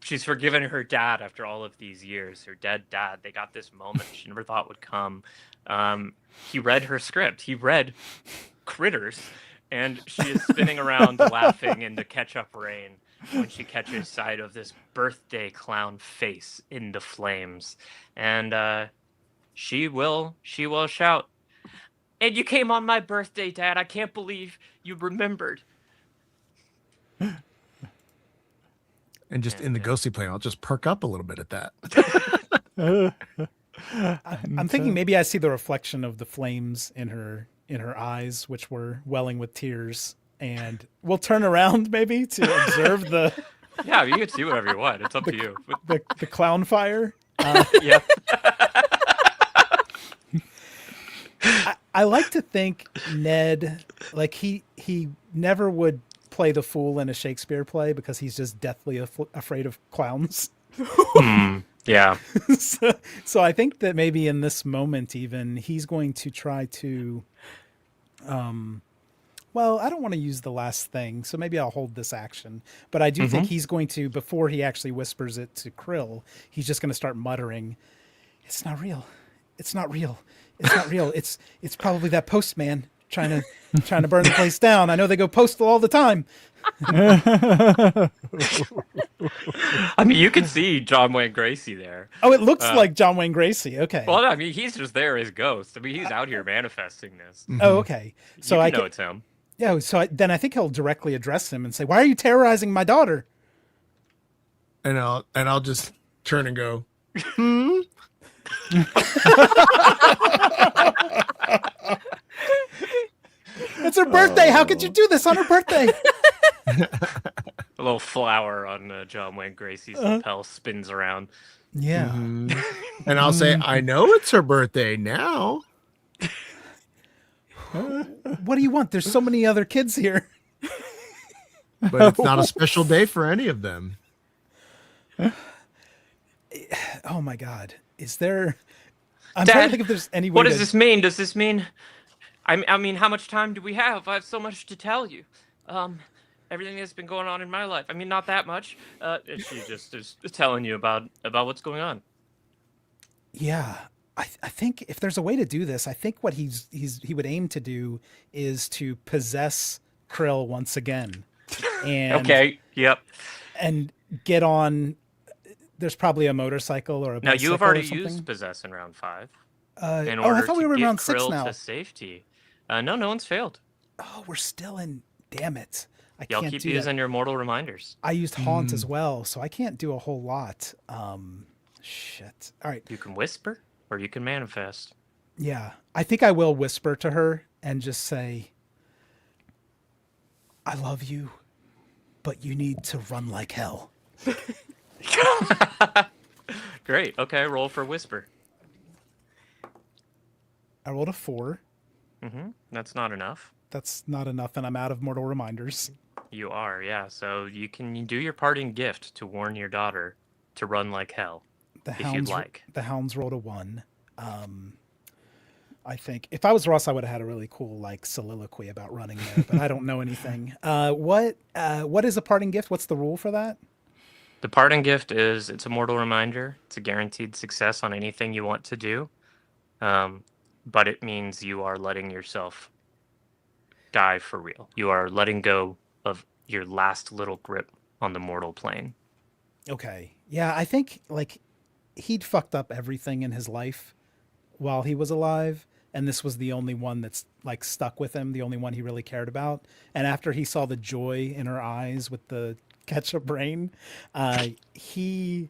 [SPEAKER 1] She's forgiven her dad after all of these years. Her dead dad. They got this moment she never thought would come. He read her script. He read Critters, and she is spinning around laughing in the ketchup rain when she catches sight of this birthday clown face in the flames. And she will shout, And you came on my birthday, Dad. I can't believe you remembered.
[SPEAKER 2] And just in the ghostly plane, I'll just perk up a little bit at that.
[SPEAKER 4] I'm thinking maybe I see the reflection of the flames in her eyes, which were welling with tears, and we'll turn around maybe to observe the
[SPEAKER 1] Yeah, you can see whatever you want. It's up to you.
[SPEAKER 4] the clown fire.
[SPEAKER 1] Yeah.
[SPEAKER 4] I like to think Ned, like he never would play the fool in a Shakespeare play because he's just deathly afraid of clowns.
[SPEAKER 1] Yeah.
[SPEAKER 4] So I think that maybe in this moment, even he's going to try to, well, I don't want to use the last thing, so maybe I'll hold this action. But I do think he's going to, before he actually whispers it to Krill, he's just going to start muttering, "It's not real. It's not real. It's not real. It's probably that postman trying to burn the place down. I know they go postal all the time."
[SPEAKER 1] I mean, you can see John Wayne Gracie there.
[SPEAKER 4] Oh, it looks like John Wayne Gracie. Okay.
[SPEAKER 1] Well, I mean, he's just there as Ghost. I mean, he's out here manifesting this.
[SPEAKER 4] Oh, okay. So
[SPEAKER 1] I know it's him.
[SPEAKER 4] Yeah. So then I think he'll directly address him and say, "Why are you terrorizing my daughter?"
[SPEAKER 2] And I'll just turn and go,
[SPEAKER 4] It's her birthday. How could you do this on her birthday?
[SPEAKER 1] A little flower on John Wayne Gracie's lapel spins around.
[SPEAKER 4] Yeah.
[SPEAKER 2] and I'll say, "I know it's her birthday now."
[SPEAKER 4] What do you want? There's so many other kids here.
[SPEAKER 2] But it's not a special day for any of them.
[SPEAKER 4] Oh my God. Is there... I'm
[SPEAKER 1] Dad,
[SPEAKER 4] trying to think if there's any way
[SPEAKER 1] What does this mean? Does this mean... I mean, how much time do we have? I have so much to tell you. Everything that's been going on in my life. I mean, not that much. She just is telling you about what's going on.
[SPEAKER 4] Yeah. I think if there's a way to do this, I think what he would aim to do is to possess Krill once again. And,
[SPEAKER 1] Okay, yep.
[SPEAKER 4] And get on... There's probably a motorcycle or a bicycle.
[SPEAKER 1] Now, you have already used possess in round 5. In order
[SPEAKER 4] I thought we were in
[SPEAKER 1] to
[SPEAKER 4] round
[SPEAKER 1] get
[SPEAKER 4] 6
[SPEAKER 1] Krill
[SPEAKER 4] now.
[SPEAKER 1] to safety. No one's failed.
[SPEAKER 4] Oh, we're still in... Damn it. I
[SPEAKER 1] Y'all
[SPEAKER 4] can't
[SPEAKER 1] keep
[SPEAKER 4] do
[SPEAKER 1] using
[SPEAKER 4] that.
[SPEAKER 1] your mortal reminders.
[SPEAKER 4] I used Haunt as well, so I can't do a whole lot. Shit. All right.
[SPEAKER 1] You can whisper, or you can manifest.
[SPEAKER 4] Yeah. I think I will whisper to her and just say, "I love you, but you need to run like hell."
[SPEAKER 1] Great. Okay, roll for whisper.
[SPEAKER 4] I rolled a 4.
[SPEAKER 1] That's not enough.
[SPEAKER 4] That's not enough, and I'm out of mortal reminders.
[SPEAKER 1] You are, yeah. So you can do your parting gift to warn your daughter to run like hell, if you'd like.
[SPEAKER 4] The hounds rolled a 1. I think if I was Ross, I would have had a really cool like soliloquy about running there, but I don't know anything. What is a parting gift? What's the rule for that?
[SPEAKER 1] The parting gift is it's a mortal reminder. It's a guaranteed success on anything you want to do. But it means you are letting yourself die for real. You are letting go of your last little grip on the mortal plane.
[SPEAKER 4] Okay. Yeah, I think like he'd fucked up everything in his life while he was alive, and this was the only one that's like stuck with him, the only one he really cared about. And after he saw the joy in her eyes with the ketchup brain, he's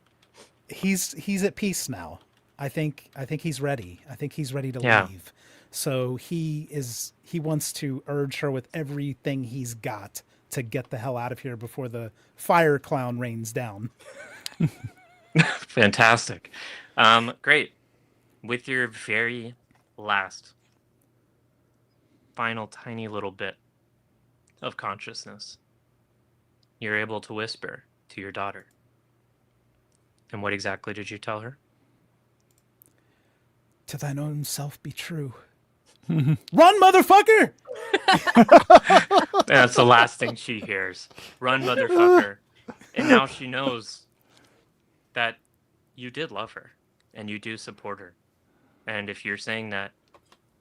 [SPEAKER 4] at peace now. I think he's ready. I think he's ready to leave. So he wants to urge her with everything he's got to get the hell out of here before the fire clown rains down.
[SPEAKER 1] Fantastic. Great. With your very last, final, tiny little bit of consciousness, you're able to whisper to your daughter. And what exactly did you tell her?
[SPEAKER 4] To thine own self be true. Run, motherfucker!
[SPEAKER 1] That's the last thing she hears. Run, motherfucker. And now she knows that you did love her and you do support her. And if you're saying that,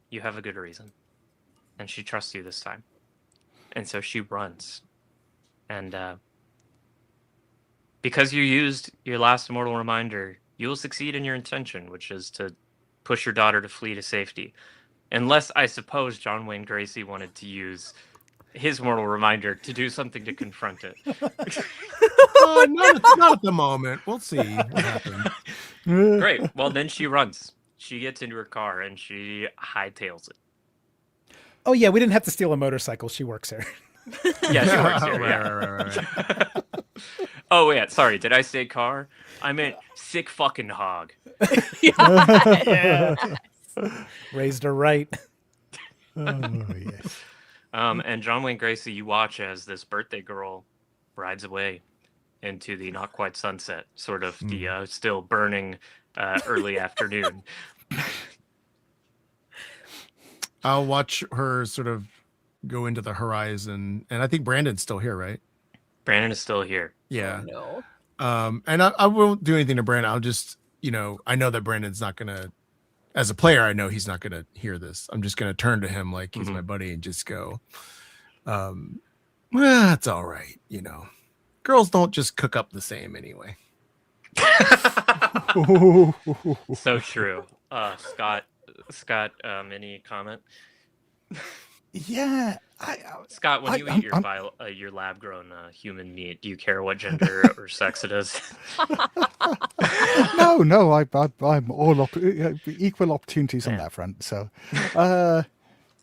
[SPEAKER 1] you have a good reason. And she trusts you this time. And so she runs. And because you used your last immortal reminder, you will succeed in your intention, which is to push your daughter to flee to safety. Unless, I suppose, John Wayne Gracie wanted to use his mortal reminder to do something to confront it.
[SPEAKER 2] Not at the moment. We'll see what happens.
[SPEAKER 1] Great. Well, then she runs. She gets into her car and she hightails it.
[SPEAKER 4] Oh yeah, we didn't have to steal a motorcycle. She works here.
[SPEAKER 1] Yeah, she works here.
[SPEAKER 2] Right.
[SPEAKER 1] Oh, yeah. Sorry. Did I say car? I meant sick fucking hog.
[SPEAKER 4] Yeah. Raised her right.
[SPEAKER 5] Oh, yes.
[SPEAKER 1] And John Wayne Gracie, you watch as this birthday girl rides away into the not quite sunset, sort of the still burning early afternoon.
[SPEAKER 2] I'll watch her sort of go into the horizon, and I think Brandon's still here, right?
[SPEAKER 1] Brandon is still here.
[SPEAKER 2] Yeah.
[SPEAKER 6] No.
[SPEAKER 2] And I won't do anything to Brandon. I'll just, I know that Brandon's not gonna, as a player, I know he's not gonna hear this. I'm just gonna turn to him like he's my buddy and just go, well, it's all right, Girls don't just cook up the same anyway.
[SPEAKER 1] So true. Scott, any comment?
[SPEAKER 5] Yeah.
[SPEAKER 1] Scott, when you eat your lab-grown human meat, do you care what gender or sex it is?
[SPEAKER 5] No, I'm all equal opportunities on that front. So,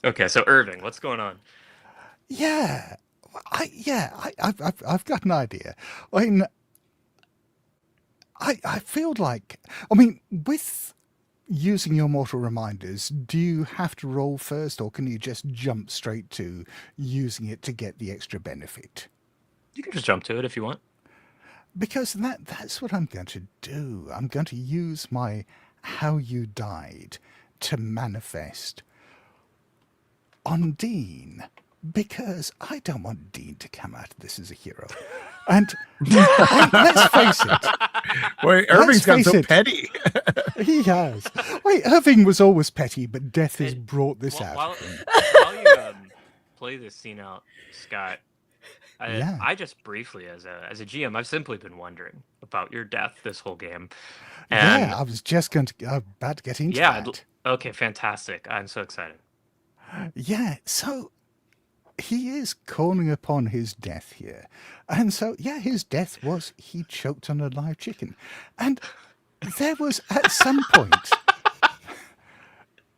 [SPEAKER 1] okay. So Irving, what's going on?
[SPEAKER 5] Yeah, I've got an idea. I mean, I feel like, with using your mortal reminders, do you have to roll first, or can you just jump straight to using it to get the extra benefit?
[SPEAKER 1] You can just jump to it if you want.
[SPEAKER 5] Because that's what I'm going to do. I'm going to use my How You Died to manifest on Dean, because I don't want Dean to come out of this as a hero. And let's face it.
[SPEAKER 2] Wait, Irving's got so petty.
[SPEAKER 5] He has. Wait, Irving was always petty, but death has brought this out.
[SPEAKER 1] While you play this scene out, Scott, I just briefly, as a GM, I've simply been wondering about your death this whole game. And
[SPEAKER 5] I was just about to get into that.
[SPEAKER 1] Okay, fantastic. I'm so excited.
[SPEAKER 5] Yeah, so he is calling upon his death here. And so, his death was he choked on a live chicken. And there was, at some point,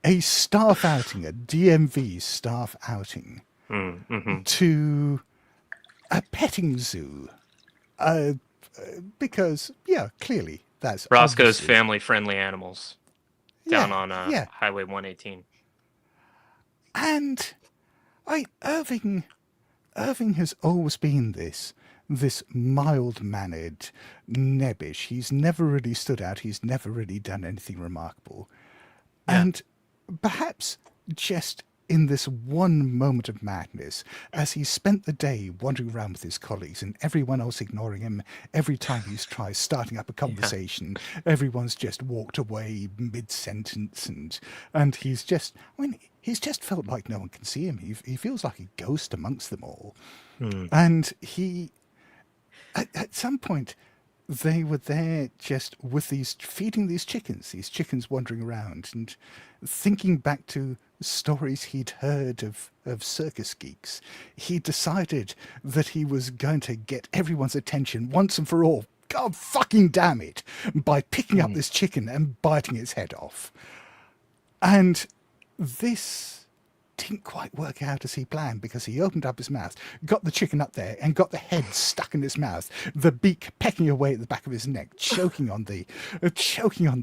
[SPEAKER 5] a staff outing, a DMV staff outing, to a petting zoo. Because, clearly, that's
[SPEAKER 1] Roscoe's
[SPEAKER 5] obviously
[SPEAKER 1] family-friendly animals down on Highway 118.
[SPEAKER 5] And Irving has always been this mild-mannered, nebbish. He's never really stood out. He's never really done anything remarkable. Yeah. And perhaps just in this one moment of madness, as he spent the day wandering around with his colleagues and everyone else ignoring him, every time he tries starting up a conversation, everyone's just walked away mid-sentence, and he's just, he's just felt like no one can see him. He feels like a ghost amongst them all. And he, at some point, they were there just with feeding these chickens wandering around and thinking back to stories he'd heard of circus geeks. He decided that he was going to get everyone's attention once and for all, God fucking damn it, by picking up this chicken and biting its head off. And this didn't quite work out as he planned, because he opened up his mouth, got the chicken up there, and got the head stuck in his mouth, the beak pecking away at the back of his neck, choking on the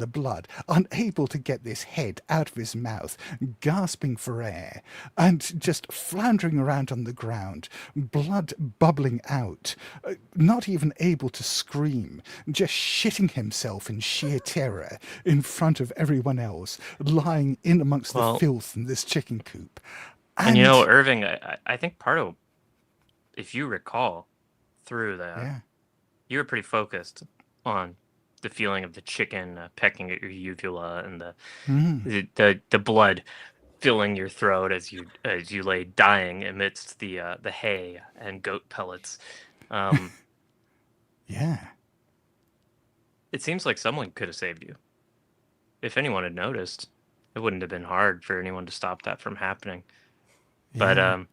[SPEAKER 5] blood, unable to get this head out of his mouth, gasping for air, and just floundering around on the ground, blood bubbling out, not even able to scream, just shitting himself in sheer terror in front of everyone else, lying in amongst the filth in this chicken coop.
[SPEAKER 1] And Irving, I think part of, if you recall, through that, you were pretty focused on the feeling of the chicken pecking at your uvula and the blood filling your throat as you lay dying amidst the hay and goat pellets. It seems like someone could have saved you, if anyone had noticed. it wouldn't have been hard for anyone to stop that from happening.
[SPEAKER 5] Yeah.
[SPEAKER 1] But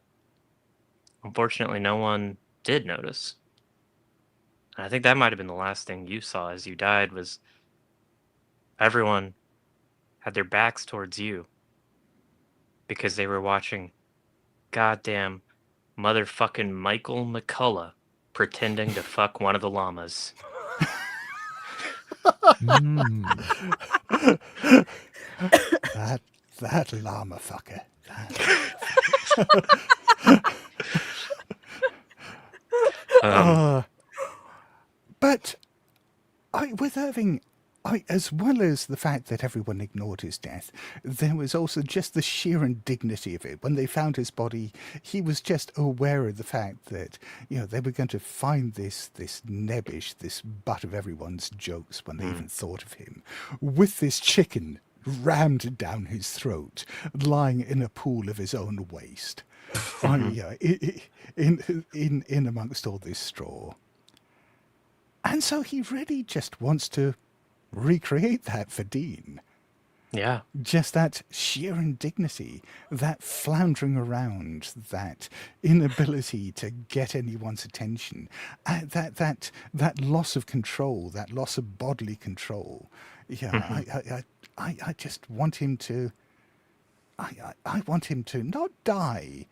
[SPEAKER 1] unfortunately, no one did notice. And I think that might have been the last thing you saw as you died was everyone had their backs towards you because they were watching goddamn motherfucking Michael McCullough pretending to fuck one of the llamas.
[SPEAKER 5] That llama fucker. But with Irving, as well as the fact that everyone ignored his death, there was also just the sheer indignity of it. When they found his body, he was just aware of the fact that, they were going to find this nebbish, this butt of everyone's jokes when they even thought of him, with this chicken rammed down his throat, lying in a pool of his own waste, in amongst all this straw. And so he really just wants to recreate that for Dean.
[SPEAKER 1] Yeah.
[SPEAKER 5] Just that sheer indignity, that floundering around, that inability to get anyone's attention, that loss of control, that loss of bodily control. Yeah, I just want him to. I want him to not die,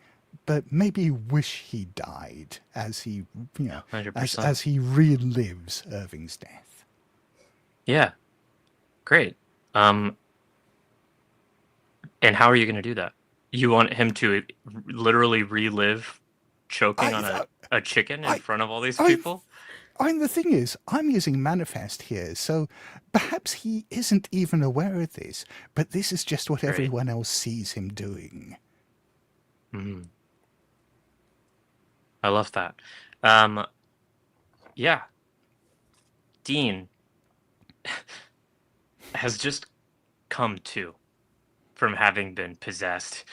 [SPEAKER 5] but maybe wish he died as he,
[SPEAKER 1] 100%.
[SPEAKER 5] as he relives Irving's death.
[SPEAKER 1] Yeah. Great. And how are you going to do that? You want him to literally relive choking on a chicken in front of all these people?
[SPEAKER 5] The thing is, I'm using manifest here, so perhaps he isn't even aware of this, but this is just what everyone else sees him doing.
[SPEAKER 1] I love that. Yeah. Dean has just come to from having been possessed,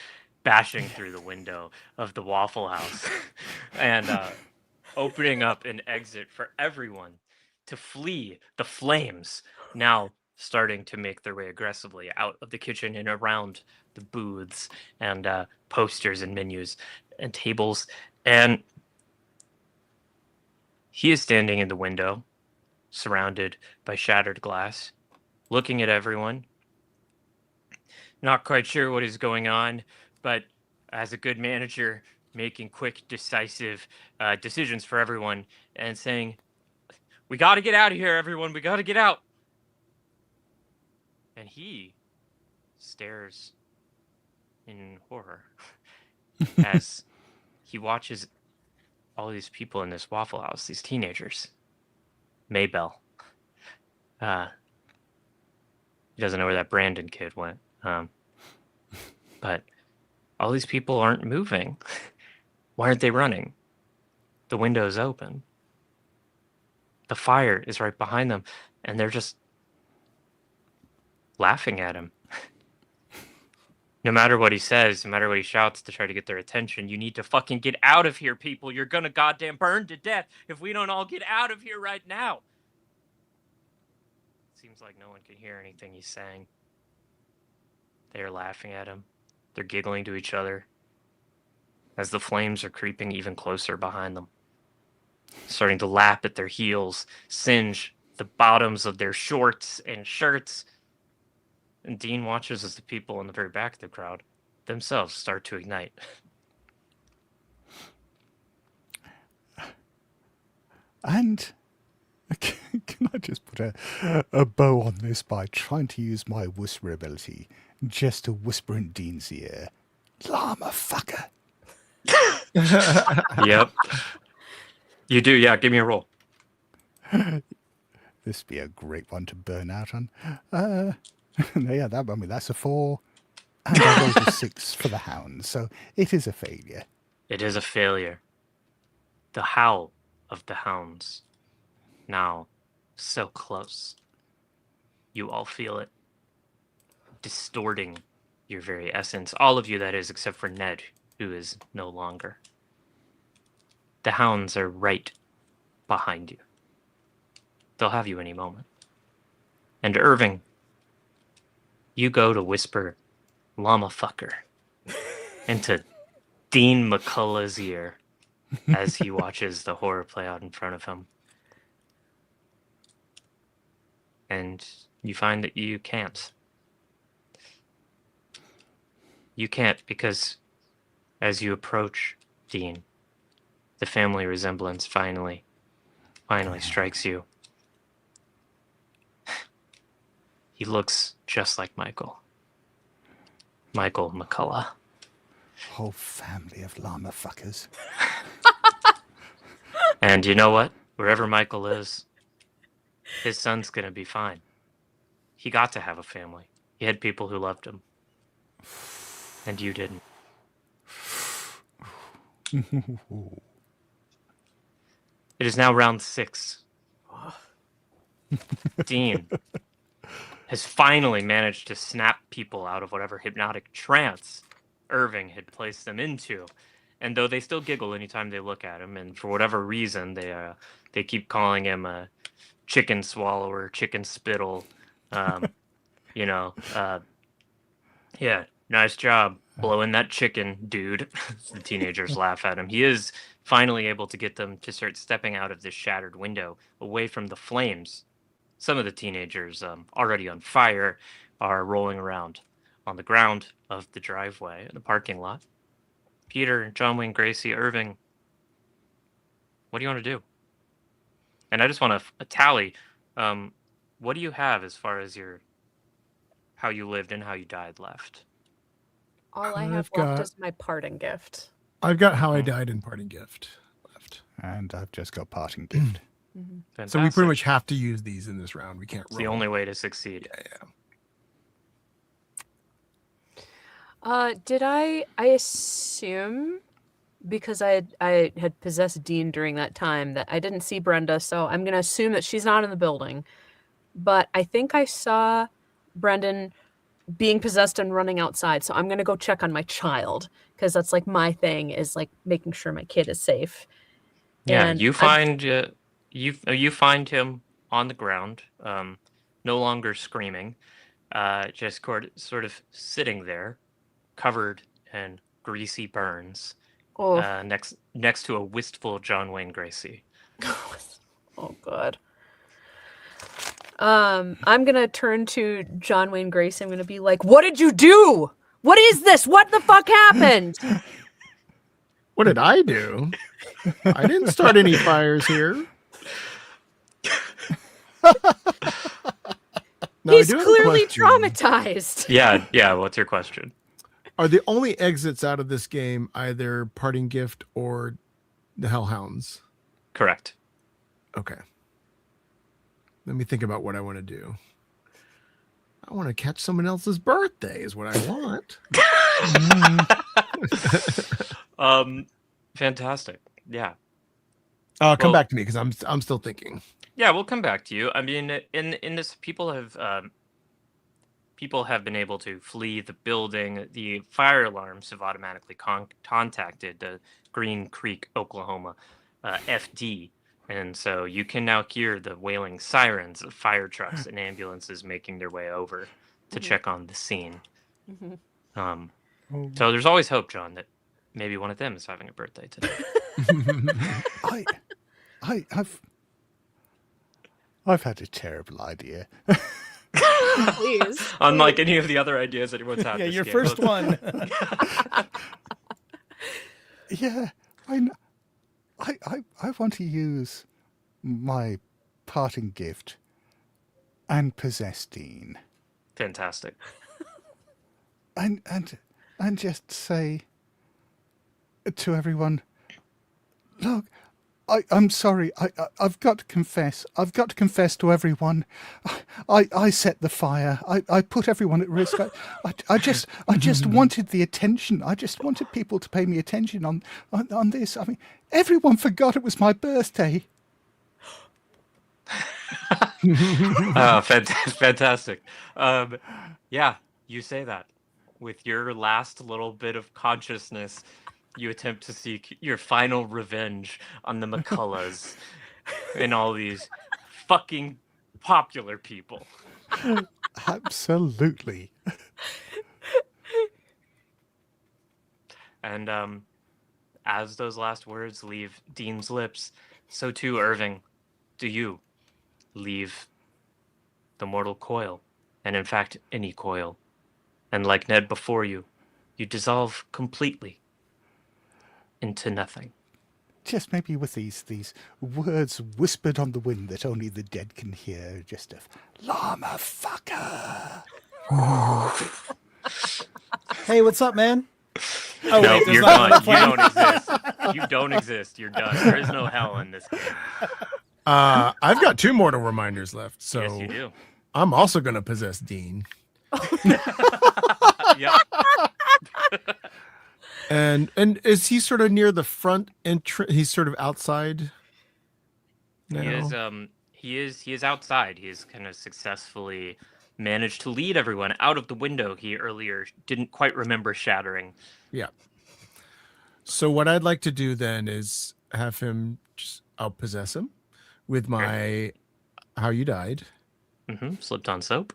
[SPEAKER 1] bashing through the window of the Waffle House and opening up an exit for everyone to flee the flames, now starting to make their way aggressively out of the kitchen and around the booths and posters and menus and tables. And he is standing in the window, surrounded by shattered glass, looking at everyone. Not quite sure what is going on, but as a good manager, making quick, decisive decisions for everyone and saying, "We got to get out of here, everyone. We got to get out." And he stares in horror as he watches all these people in this Waffle House, these teenagers. Maybell. He doesn't know where that Brandon kid went. But all these people aren't moving. Why aren't they running? The window's open. The fire is right behind them, and they're just laughing at him. No matter what he says, no matter what he shouts to try to get their attention, you need to fucking get out of here, people. You're gonna goddamn burn to death if we don't all get out of here right now. Seems like no one can hear anything he's saying. They are laughing at him. They're giggling to each other as the flames are creeping even closer behind them, starting to lap at their heels, singe the bottoms of their shorts and shirts. And Dean watches as the people in the very back of the crowd themselves start to ignite.
[SPEAKER 5] And can I just put a bow on this by trying to use my whisper ability just to whisper in Dean's ear, "Llama fucker."
[SPEAKER 1] Yep. You do, yeah. Give me a roll.
[SPEAKER 5] This would be a great one to burn out on. Yeah, that's a 4. And I rolled a 6 for the hound, so it is a failure.
[SPEAKER 1] It is a failure. The howl of the hounds. Now, so close. You all feel it. Distorting your very essence. All of you, that is, except for Ned, who is no longer. The hounds are right behind you. They'll have you any moment. And Irving, you go to whisper llama fucker into Dean McCullough's ear as he watches the horror play out in front of him. And you find that you can't. You can't because as you approach Dean, the family resemblance finally strikes you. He looks just like Michael. Michael McCullough.
[SPEAKER 5] Whole family of llama fuckers.
[SPEAKER 1] And you know what? Wherever Michael is, his son's going to be fine. He got to have a family. He had people who loved him. And you didn't. It is now round 6. Dean has finally managed to snap people out of whatever hypnotic trance Irving had placed them into. And though they still giggle anytime they look at him, and for whatever reason, they keep calling him a chicken swallower, chicken spittle, yeah, nice job blowing that chicken, dude. The teenagers laugh at him. He is finally able to get them to start stepping out of this shattered window away from the flames. Some of the teenagers, already on fire, are rolling around on the ground of the driveway in the parking lot. Peter, John Wayne Gracie, Irving, what do you want to do? And I just want to tally. What do you have as far as how you lived and how you died left?
[SPEAKER 6] All I have left is my parting gift.
[SPEAKER 2] I've got how I died in parting gift left.
[SPEAKER 5] And I've just got parting gift.
[SPEAKER 6] Mm-hmm.
[SPEAKER 2] So we pretty much have to use these in this round. We can't
[SPEAKER 1] It's the only way to succeed.
[SPEAKER 6] Did I assume, because I had possessed Dean during that time, that I didn't see Brenda, so I'm going to assume that she's not in the building. But I think I saw Brendan being possessed and running outside, so I'm going to go check on my child, because that's like my thing, is like making sure my kid is safe.
[SPEAKER 1] Yeah,
[SPEAKER 6] And
[SPEAKER 1] you find you find him on the ground, no longer screaming, just sort of sitting there, covered in greasy burns, next to a wistful John Wayne Gracie.
[SPEAKER 6] Oh, God. I'm gonna turn to John Wayne Gracie. I'm gonna be like, "What did you do? What is this? What the fuck happened?"
[SPEAKER 2] What did I do? I didn't start any fires here. No,
[SPEAKER 6] He's clearly traumatized.
[SPEAKER 1] Yeah. What's your question?
[SPEAKER 2] Are the only exits out of this game either parting gift or the Hellhounds?
[SPEAKER 1] Correct.
[SPEAKER 2] Okay. Let me think about what I want to do. I want to catch someone else's birthday is what I want.
[SPEAKER 1] Fantastic. Yeah.
[SPEAKER 2] Come back to me because I'm still thinking.
[SPEAKER 1] Yeah, we'll come back to you. I mean, in this, people have been able to flee the building. The fire alarms have automatically contacted the Green Creek, Oklahoma, FD. And so you can now hear the wailing sirens of fire trucks and ambulances making their way over to check on the scene. So there's always hope, John, that maybe one of them is having a birthday today.
[SPEAKER 5] I've had a terrible idea.
[SPEAKER 6] Please.
[SPEAKER 1] Unlike any of the other ideas anyone's had.
[SPEAKER 4] Yeah,
[SPEAKER 1] this
[SPEAKER 4] your
[SPEAKER 1] game.
[SPEAKER 4] first one.
[SPEAKER 5] Yeah, I want to use my parting gift and possess Dean.
[SPEAKER 1] Fantastic.
[SPEAKER 5] And just say to everyone, look, I'm sorry. I've got to confess. I've got to confess to everyone. I set the fire. I put everyone at risk. I just wanted the attention. I just wanted people to pay me attention on this. I mean, everyone forgot it was my birthday.
[SPEAKER 1] Oh, fantastic. Yeah, you say that. With your last little bit of consciousness, you attempt to seek your final revenge on the McCulloughs and all these fucking popular people.
[SPEAKER 5] Absolutely.
[SPEAKER 1] And as those last words leave Dean's lips, so too, Irving, do you leave the mortal coil, and in fact, any coil. And like Ned before you, you dissolve completely into nothing.
[SPEAKER 5] Just maybe with these words whispered on the wind that only the dead can hear, just a llama fucker.
[SPEAKER 4] Hey, what's up, man?
[SPEAKER 1] Oh, no,
[SPEAKER 4] wait,
[SPEAKER 1] you're
[SPEAKER 4] not
[SPEAKER 1] done. You don't exist. You don't exist. You're done. There is no hell in this game.
[SPEAKER 2] I've got 2 mortal reminders left, so
[SPEAKER 1] Yes, you do.
[SPEAKER 2] I'm also going to possess Dean.
[SPEAKER 1] Yep.
[SPEAKER 2] And is he sort of near the front entrance? He's sort of outside now?
[SPEAKER 1] He is outside. He has kind of successfully managed to lead everyone out of the window he earlier didn't quite remember shattering.
[SPEAKER 2] Yeah. So what I'd like to do then is have him I'll possess him with my How You Died.
[SPEAKER 1] Slipped on soap.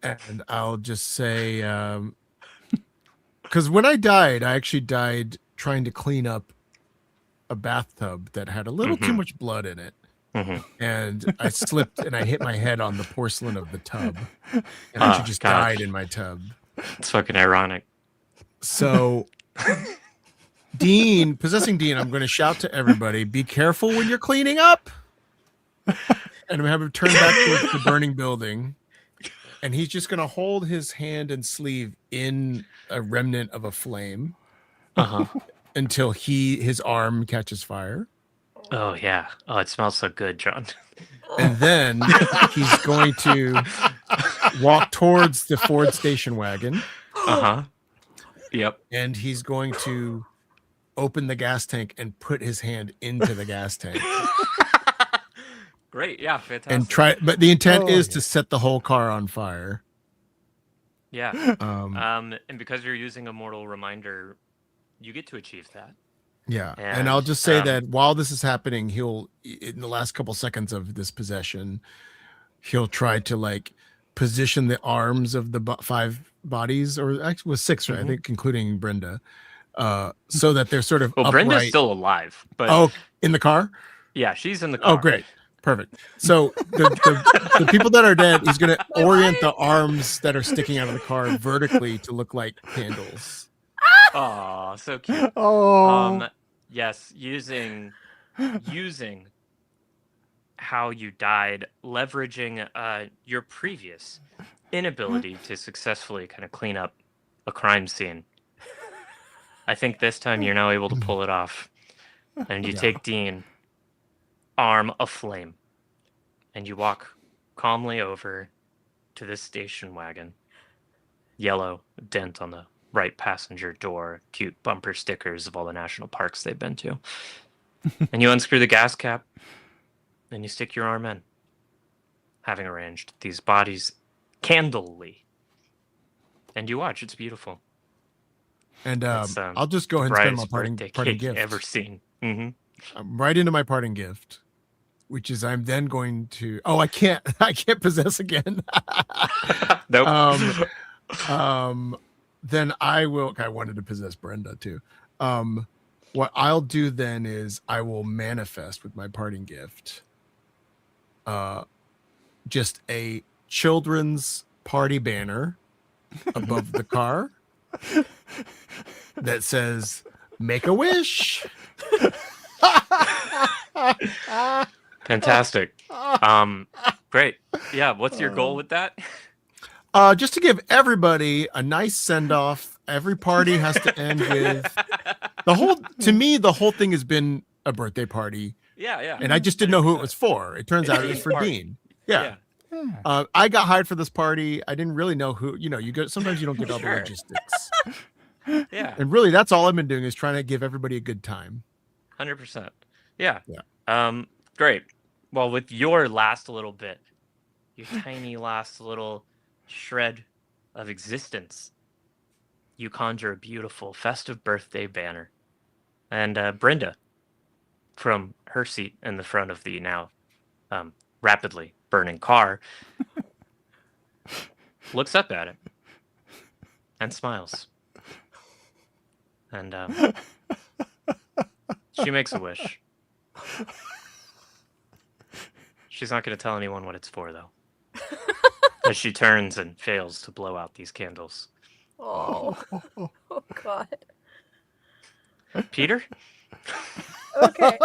[SPEAKER 2] And I'll just say, because when I died, I actually died trying to clean up a bathtub that had a little too much blood in it. And I slipped and I hit my head on the porcelain of the tub. And I actually just died in my tub.
[SPEAKER 1] It's fucking ironic.
[SPEAKER 2] So possessing Dean, I'm going to shout to everybody, be careful when you're cleaning up. And I'm going to have him turn back towards the burning building. And he's just going to hold his hand and sleeve in a remnant of a flame until his arm catches fire.
[SPEAKER 1] Oh, yeah. Oh, it smells so good, John.
[SPEAKER 2] And then he's going to walk towards the Ford station wagon.
[SPEAKER 1] Yep.
[SPEAKER 2] And he's going to open the gas tank and put his hand into the gas tank.
[SPEAKER 1] Great. Yeah. Fantastic.
[SPEAKER 2] And but the intent is to set the whole car on fire.
[SPEAKER 1] Yeah. And because you're using a mortal reminder, you get to achieve that.
[SPEAKER 2] Yeah. And I'll just say that while this is happening, in the last couple seconds of this possession, he'll try to position the arms of the 5 bodies, or actually was 6, right? I think, including Brenda, so that they're sort of upright.
[SPEAKER 1] Brenda's still alive, but
[SPEAKER 2] in the car?
[SPEAKER 1] Yeah, she's in the car.
[SPEAKER 2] Oh, great. Perfect. So the people that are dead, he's going to orient the arms that are sticking out of the car vertically to look like candles.
[SPEAKER 1] Oh, so cute. Yes, using How You Died, leveraging your previous inability to successfully kind of clean up a crime scene. I think this time you're now able to pull it off. And you take Dean, arm aflame, and you walk calmly over to this station wagon. Yellow dent on the right passenger door, cute bumper stickers of all the national parks they've been to. And you unscrew the gas cap, and you stick your arm in, having arranged these bodies candlely. And you watch, it's beautiful.
[SPEAKER 2] And I'll just go ahead and spend my parting gift.
[SPEAKER 1] Ever seen.
[SPEAKER 2] Right into my parting gift, which is I'm then going to. Oh, I can't possess again.
[SPEAKER 1] Nope.
[SPEAKER 2] Then I will. I wanted to possess Brenda too. What I'll do then is I will manifest with my parting gift. Just a children's party banner above the car that says "Make a wish."
[SPEAKER 1] Fantastic. Great. Yeah. What's your goal with that?
[SPEAKER 2] Just to give everybody a nice send off. Every party has to end with to me, the whole thing has been a birthday party.
[SPEAKER 1] Yeah.
[SPEAKER 2] And I just didn't know who it was for. It turns out it was for Dean. Yeah. I got hired for this party. I didn't really know who, sometimes you don't get all the logistics.
[SPEAKER 1] Yeah.
[SPEAKER 2] And really that's all I've been doing is trying to give everybody a good time.
[SPEAKER 1] 100%. Yeah. Great. Well, with your last little bit, your tiny last little shred of existence, you conjure a beautiful festive birthday banner. And Brenda, from her seat in the front of the now rapidly burning car, looks up at it and smiles. And she makes a wish. She's not going to tell anyone what it's for, though. As she turns and fails to blow out these candles.
[SPEAKER 6] Oh, oh God.
[SPEAKER 1] Peter?
[SPEAKER 6] Okay.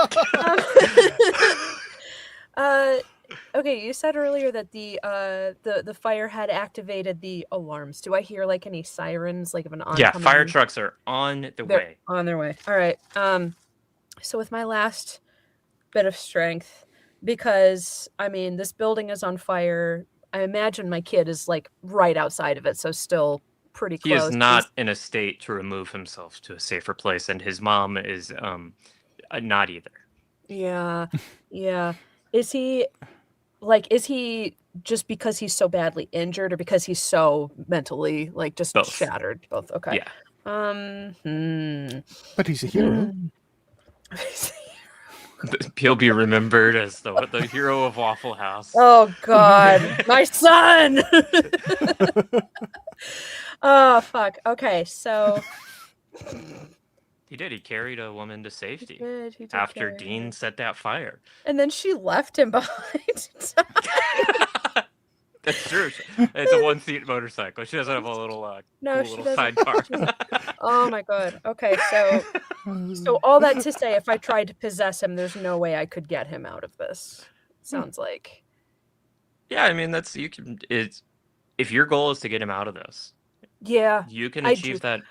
[SPEAKER 6] Okay, you said earlier that the fire had activated the alarms. Do I hear like any sirens, like of an oncoming?
[SPEAKER 1] Yeah, fire trucks are on the way.
[SPEAKER 6] On their way. All right. So with my last bit of strength, because I mean this building is on fire. I imagine my kid is like right outside of it, so still pretty close.
[SPEAKER 1] He is not in a state to remove himself to a safer place, and his mom is not either.
[SPEAKER 6] Yeah. Yeah. Is he just because he's so badly injured, or because he's so mentally like just
[SPEAKER 1] Both.
[SPEAKER 6] shattered? Both. Okay.
[SPEAKER 1] Yeah.
[SPEAKER 5] But he's a hero.
[SPEAKER 1] He'll be remembered as the hero of Waffle House.
[SPEAKER 6] Oh God, my son! Oh fuck. Okay, so
[SPEAKER 1] He did. He carried a woman to safety
[SPEAKER 6] he did
[SPEAKER 1] after
[SPEAKER 6] carry
[SPEAKER 1] Dean
[SPEAKER 6] her.
[SPEAKER 1] set that fire.
[SPEAKER 6] And then she left him behind.
[SPEAKER 1] That's true. It's a one-seat motorcycle. She doesn't have a little
[SPEAKER 6] No,
[SPEAKER 1] cool
[SPEAKER 6] she
[SPEAKER 1] little
[SPEAKER 6] doesn't.
[SPEAKER 1] sidecar.
[SPEAKER 6] Oh my God. Okay, so all that to say, if I tried to possess him, there's no way I could get him out of this. Sounds like.
[SPEAKER 1] Yeah, I mean it's if your goal is to get him out of this,
[SPEAKER 6] Yeah.
[SPEAKER 1] you can
[SPEAKER 6] I
[SPEAKER 1] achieve
[SPEAKER 6] do.
[SPEAKER 1] that.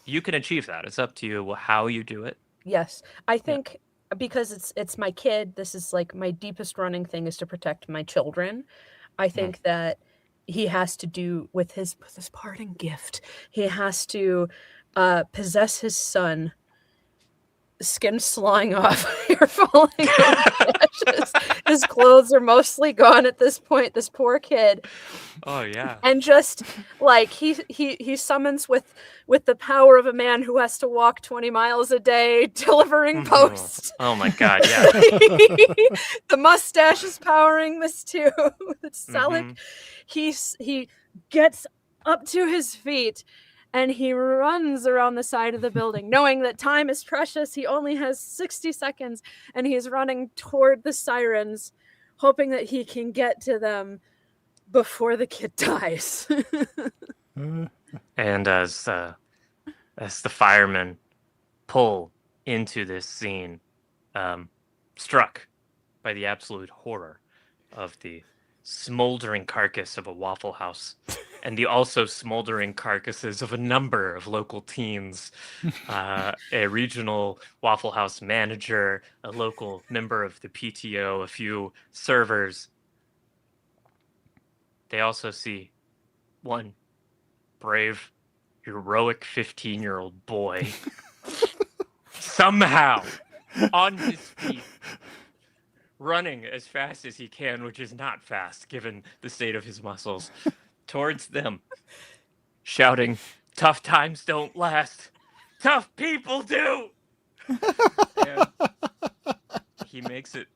[SPEAKER 1] You can achieve that. It's up to you how you do it.
[SPEAKER 6] Yes. I think because it's my kid, this is like my deepest running thing is to protect my children. I think that he has to do with his parting gift. He has to possess his son, skin sliding off, hair falling off, ashes. His clothes are mostly gone at this point. This poor kid.
[SPEAKER 1] Oh yeah.
[SPEAKER 6] And just like he summons with the power of a man who has to walk 20 miles a day delivering posts.
[SPEAKER 1] Oh my God, yeah.
[SPEAKER 6] The mustache is powering this too. It's Selick. He gets up to his feet and he runs around the side of the building, knowing that time is precious. He only has 60 seconds, and he's running toward the sirens, hoping that he can get to them before the kid dies.
[SPEAKER 1] And as the firemen pull into this scene, struck by the absolute horror of the smoldering carcass of a Waffle House and the also smoldering carcasses of a number of local teens, a regional Waffle House manager, a local member of the PTO, a few servers. They also see one brave, heroic 15-year-old boy somehow on his feet, running as fast as he can, which is not fast given the state of his muscles, towards them, shouting, "Tough times don't last. Tough people do!" And he makes it.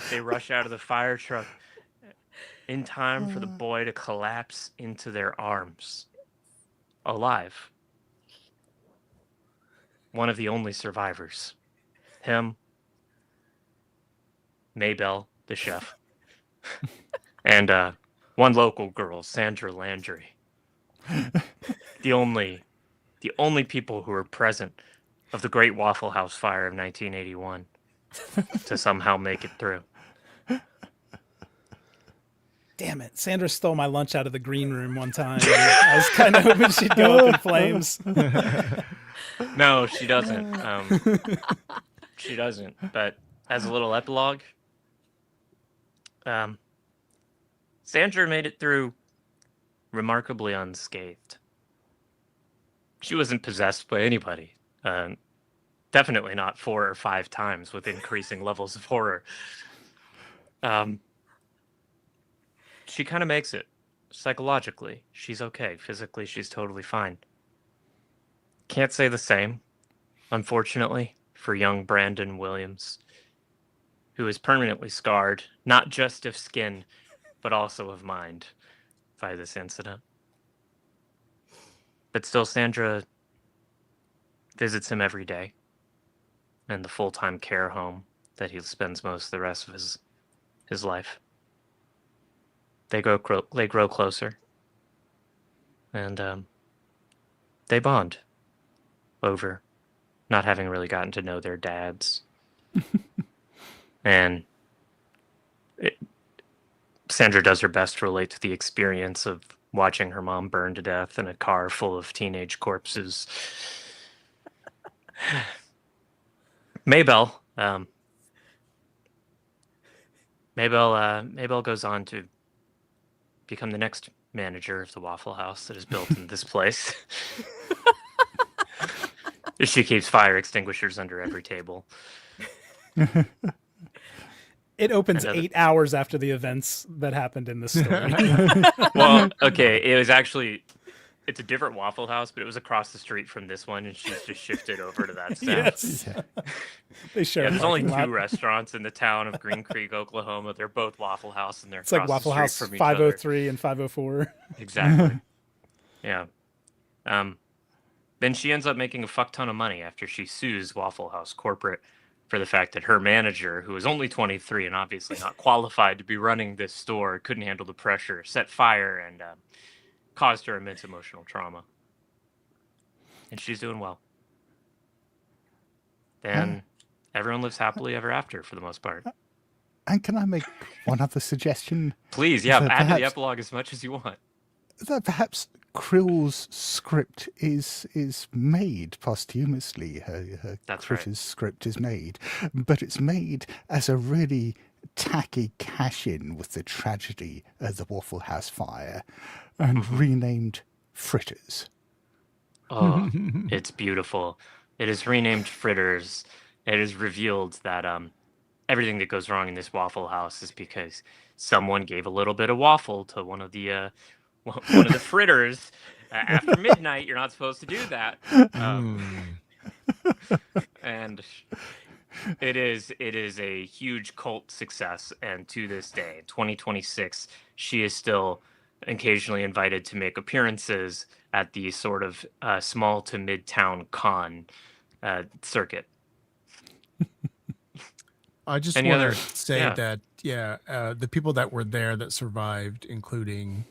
[SPEAKER 1] They rush out of the fire truck in time for the boy to collapse into their arms, alive. One of the only survivors. Him, Maybelle, the chef, and one local girl, Sandra Landry. The only people who were present of the Great Waffle House fire of 1981 to somehow make it through.
[SPEAKER 4] Damn it. Sandra stole my lunch out of the green room one time. I was kind of hoping she'd go up in flames.
[SPEAKER 1] No, she doesn't. She doesn't. But as a little epilogue, Sandra made it through remarkably unscathed. She wasn't possessed by anybody. Definitely not 4 or 5 times with increasing levels of horror. She kind of makes it. Psychologically, she's okay. Physically, she's totally fine. Can't say the same, unfortunately, for young Brandon Williams, who is permanently scarred, not just of skin, but also of mind, by this incident. But still, Sandra visits him every day in the full-time care home that he spends most of the rest of his life. They grow closer, and they bond over not having really gotten to know their dads. And Sandra does her best to relate to the experience of watching her mom burn to death in a car full of teenage corpses. Maybell goes on to become the next manager of the Waffle House that is built in this place. She keeps fire extinguishers under every table.
[SPEAKER 4] It opens 8 hours after the events that happened in the story.
[SPEAKER 1] Well, okay, it's a different Waffle House, but it was across the street from this one, and she's just shifted over to that set.
[SPEAKER 4] Yes. They share.
[SPEAKER 1] There's only 2 restaurants in the town of Green Creek, Oklahoma. They're both Waffle House, and they're
[SPEAKER 4] it's like Waffle House 503 and 504.
[SPEAKER 1] Exactly. Yeah. Then she ends up making a fuck ton of money after she sues Waffle House corporate for the fact that her manager, who was only 23 and obviously not qualified to be running this store, couldn't handle the pressure, set fire, and caused her immense emotional trauma. And she's doing well. Then everyone lives happily ever after for the most part.
[SPEAKER 5] And can I make one other suggestion?
[SPEAKER 1] Please, yeah, add to the epilogue as much as you want.
[SPEAKER 5] That perhaps Krill's script is made posthumously. Her Critter's script is made, but it's made as a really tacky cash-in with the tragedy of the Waffle House fire, and renamed Fritters.
[SPEAKER 1] Oh, it's beautiful. It is renamed Fritters. It is revealed that everything that goes wrong in this Waffle House is because someone gave a little bit of waffle to one of the fritters after midnight. You're not supposed to do that. And it is a huge cult success, and to this day, 2026, she is still occasionally invited to make appearances at the sort of small to mid-town con circuit.
[SPEAKER 2] I just want to say that the people that were there that survived, including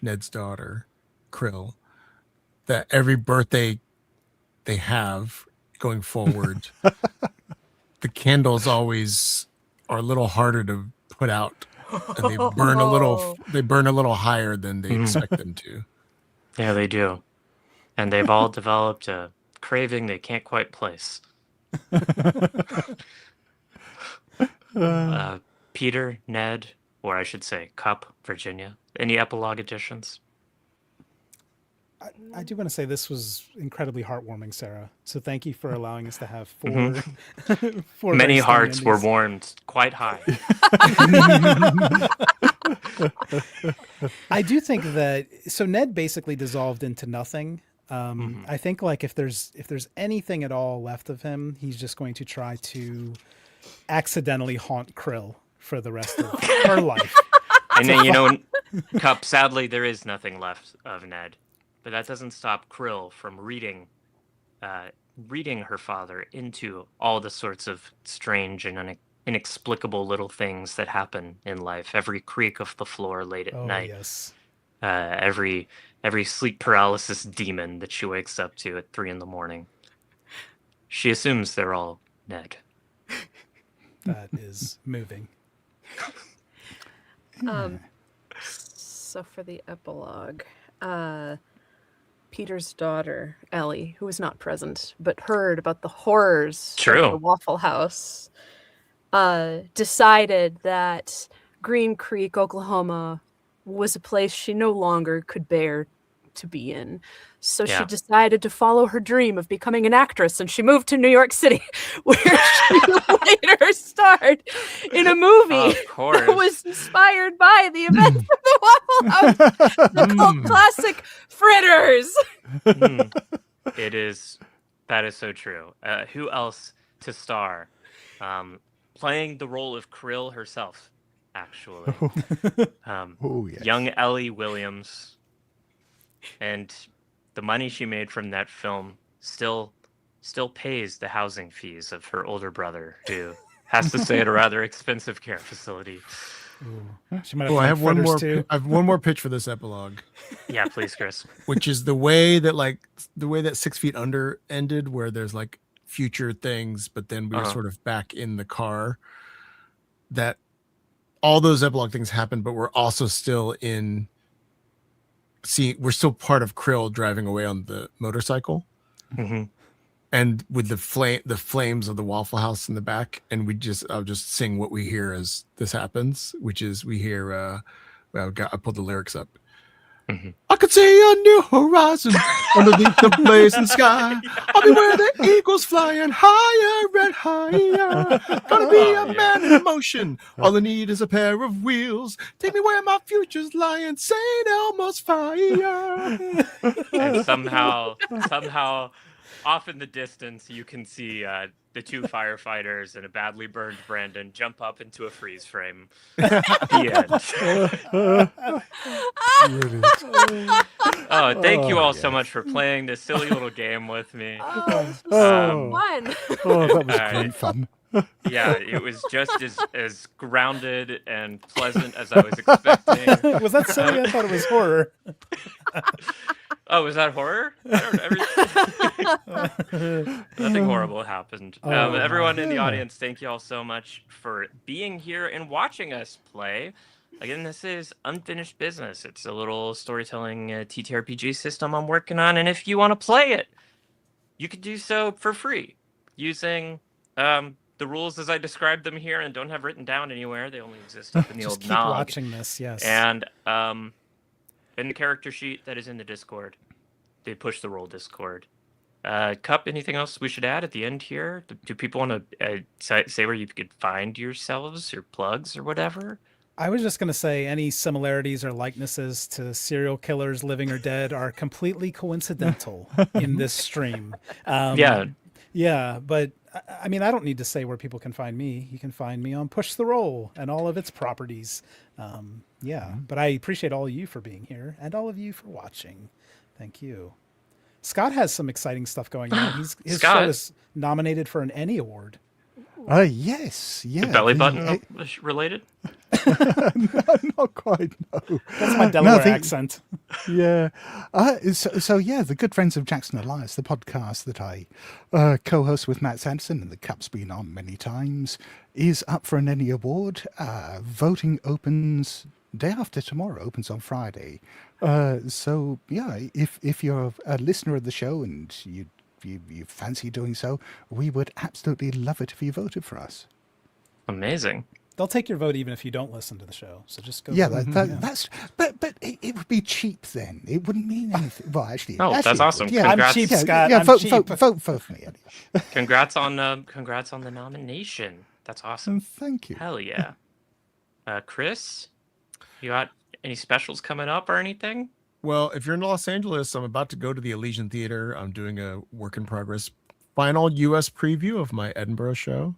[SPEAKER 2] Ned's daughter, Krill, that every birthday they have going forward, the candles always are a little harder to put out, and they burn a little higher than they expect them to.
[SPEAKER 1] Yeah, they do. And they've all developed a craving they can't quite place. Peter, Ned, or I should say Cup, Virginia. Any epilogue additions?
[SPEAKER 4] I do want to say this was incredibly heartwarming, Sarah. So thank you for allowing us to have four. Four
[SPEAKER 1] Many hearts were warmed quite high.
[SPEAKER 4] I do think that Ned basically dissolved into nothing. I think like if there's anything at all left of him, he's just going to try to accidentally haunt Krill for the rest of her life.
[SPEAKER 1] And then, Cup, sadly, there is nothing left of Ned. But that doesn't stop Krill from reading her father into all the sorts of strange and inexplicable little things that happen in life. Every creak of the floor late at night.
[SPEAKER 4] Yes.
[SPEAKER 1] Every sleep paralysis demon that she wakes up to at 3 a.m. She assumes they're all Ned.
[SPEAKER 4] That is moving.
[SPEAKER 3] So for the epilogue, Peter's daughter, Ellie, who was not present, but heard about the horrors of the Waffle House, decided that Green Creek, Oklahoma, was a place she no longer could bear to be in. So she decided to follow her dream of becoming an actress, and she moved to New York City, where she later starred in a movie that was inspired by the events of the Waffle House, the cult classic Fritters.
[SPEAKER 1] That is so true. Who else to star? Playing the role of Krill herself, actually. Young Ellie Williams. And the money she made from that film still pays the housing fees of her older brother, who has to stay at a rather expensive care facility.
[SPEAKER 4] Ooh. She might have
[SPEAKER 2] I have one more.
[SPEAKER 4] too.
[SPEAKER 2] I have one more pitch for this epilogue.
[SPEAKER 1] Yeah, please, Chris.
[SPEAKER 2] Which is the way that 6 Feet Under ended, where there's like future things, but then we were sort of back in the car. That all those epilogue things happened, but we're also still we're still part of Krill driving away on the motorcycle.
[SPEAKER 1] Mm-hmm.
[SPEAKER 2] And with the flames of the Waffle House in the back, and I'll just sing what we hear as this happens, which is we hear. I pulled the lyrics up.
[SPEAKER 1] Mm-hmm.
[SPEAKER 2] I could see a new horizon underneath the blazing sky. I'll be where the eagles flying higher and higher. Gonna be a man in motion. All I need is a pair of wheels. Take me where my future's lying. St. Elmo's fire.
[SPEAKER 1] And somehow, off in the distance, you can see the two firefighters and a badly burned Brandon jump up into a freeze frame. The end. Oh, thank you all so much for playing this silly little game with me.
[SPEAKER 6] Fun.
[SPEAKER 5] That was great fun.
[SPEAKER 1] Yeah, it was just as grounded and pleasant as I was expecting.
[SPEAKER 4] Was that silly? I thought it was horror.
[SPEAKER 1] Oh, was that horror? Nothing horrible happened. Everyone in the audience, thank you all so much for being here and watching us play. Again, this is Unfinished Business. It's a little storytelling TTRPG system I'm working on, and if you want to play it, you can do so for free using the rules as I described them here and don't have written down anywhere. They only exist up in the old
[SPEAKER 4] keep
[SPEAKER 1] nog.
[SPEAKER 4] watching this, yes.
[SPEAKER 1] And in the character sheet that is in the Discord, they push the roll Discord. Cup, anything else we should add at the end here? Do people want to say where you could find yourselves or plugs or whatever?
[SPEAKER 4] I was just going to say any similarities or likenesses to serial killers, living or dead, are completely coincidental in this stream. Yeah, but I mean, I don't need to say where people can find me. You can find me on Push the Roll and all of its properties. But I appreciate all of you for being here and all of you for watching. Thank you. Scott has some exciting stuff going on. His show is nominated for an Emmy Award.
[SPEAKER 5] Yes.
[SPEAKER 1] The belly button related?
[SPEAKER 5] No, not quite, no.
[SPEAKER 4] That's my Delaware accent.
[SPEAKER 5] Yeah. So, the Good Friends of Jackson Elias, the podcast that I co-host with Matt Sanderson and the Cup's been on many times, is up for an Emmy Award. Voting opens day after tomorrow, opens on Friday. If you're a listener of the show and you fancy doing so, we would absolutely love it if you voted for us.
[SPEAKER 1] Amazing.
[SPEAKER 4] They'll take your vote even if you don't listen to the show. So just go.
[SPEAKER 5] Yeah, that's. But it would be cheap then. It wouldn't mean anything. Well, actually,
[SPEAKER 1] that's awesome.
[SPEAKER 5] Yeah,
[SPEAKER 1] congrats.
[SPEAKER 4] I'm cheap, Scott.
[SPEAKER 5] Yeah,
[SPEAKER 4] I'm
[SPEAKER 5] vote
[SPEAKER 4] cheap.
[SPEAKER 5] for me. Anyway.
[SPEAKER 1] Congrats on the nomination. That's awesome.
[SPEAKER 5] Thank you.
[SPEAKER 1] Hell yeah. Chris, you got any specials coming up or anything?
[SPEAKER 2] Well, if you're in Los Angeles, I'm about to go to the Elysian Theater. I'm doing a work in progress final US preview of my Edinburgh show.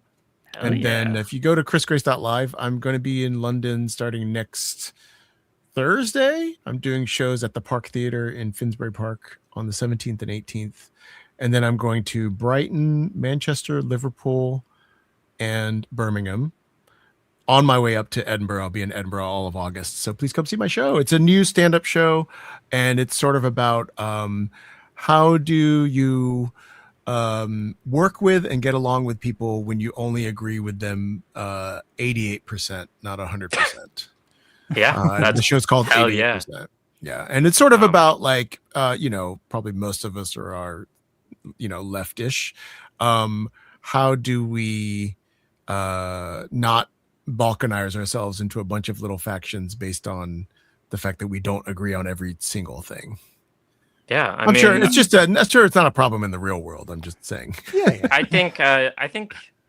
[SPEAKER 2] Then if you go to chrisgrace.live, I'm going to be in London starting next Thursday. I'm doing shows at the Park Theater in Finsbury Park on the 17th and 18th. And then I'm going to Brighton, Manchester, Liverpool, and Birmingham. On my way up to Edinburgh, I'll be in Edinburgh all of August. So please come see my show. It's a new stand-up show, and it's sort of about how do you work with and get along with people when you only agree with them 88%, not 100%.
[SPEAKER 1] Yeah,
[SPEAKER 2] the show's called 88%. Yeah, and it's sort of about like probably most of us are leftish. How do we not balkanize ourselves into a bunch of little factions based on the fact that we don't agree on every single thing?
[SPEAKER 1] Yeah,
[SPEAKER 2] I'm sure it's just it's not a problem in the real world. I'm just saying.
[SPEAKER 5] Yeah.
[SPEAKER 1] I think.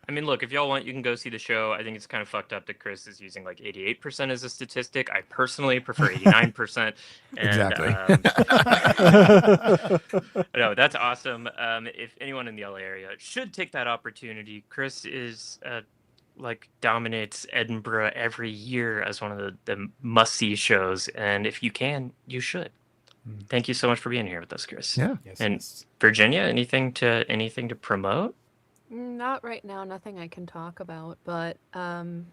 [SPEAKER 1] Look, if y'all want, you can go see the show. I think it's kind of fucked up that Chris is using like 88% as a statistic. I personally prefer 89%.
[SPEAKER 2] Exactly.
[SPEAKER 1] No, that's awesome. If anyone in the LA area should take that opportunity, Chris is dominates Edinburgh every year as one of the must-see shows, and if you can, you should. Thank you so much for being here with us, Chris.
[SPEAKER 2] Yeah.
[SPEAKER 4] Yes,
[SPEAKER 1] And
[SPEAKER 4] yes.
[SPEAKER 1] Virginia, anything to promote?
[SPEAKER 3] Not right now, nothing I can talk about, but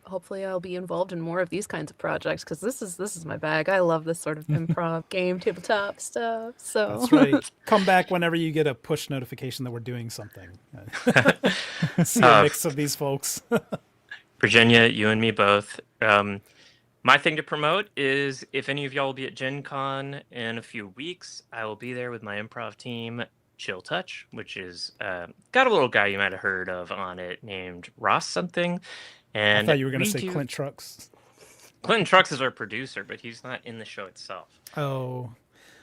[SPEAKER 3] hopefully I'll be involved in more of these kinds of projects because this is my bag. I love this sort of improv game, tabletop stuff. So
[SPEAKER 4] That's right. Come back whenever you get a push notification that we're doing something. See a mix of these folks.
[SPEAKER 1] Virginia, you and me both. My thing to promote is if any of y'all will be at Gen Con in a few weeks, I will be there with my improv team, Chill Touch, which is got a little guy you might have heard of on it named Ross something. And
[SPEAKER 4] I thought you were going to say Clint Trucks.
[SPEAKER 1] Clinton Trucks is our producer, but he's not in the show itself.
[SPEAKER 4] Oh,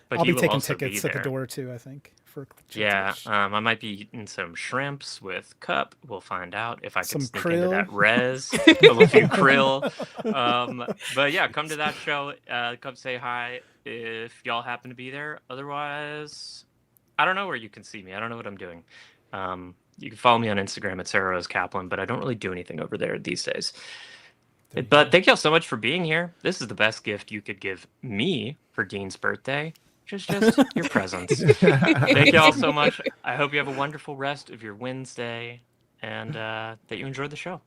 [SPEAKER 1] But
[SPEAKER 4] I'll
[SPEAKER 1] he
[SPEAKER 4] be
[SPEAKER 1] will
[SPEAKER 4] taking
[SPEAKER 1] also
[SPEAKER 4] tickets
[SPEAKER 1] be
[SPEAKER 4] at the
[SPEAKER 1] there.
[SPEAKER 4] door too, I think. For
[SPEAKER 1] Yeah, I might be eating some shrimps with Cup. We'll find out if I can
[SPEAKER 4] Some
[SPEAKER 1] sneak into that
[SPEAKER 4] krill.
[SPEAKER 1] res, a few krill. But yeah, come to that show. Come say hi if y'all happen to be there. Otherwise, I don't know where you can see me. I don't know what I'm doing. You can follow me on Instagram at Sara Caplan, but I don't really do anything over there these days. But thank y'all so much for being here. This is the best gift you could give me for Dean's birthday. Just your presence. Thank y'all so much. I hope you have a wonderful rest of your Wednesday and that you enjoyed the show.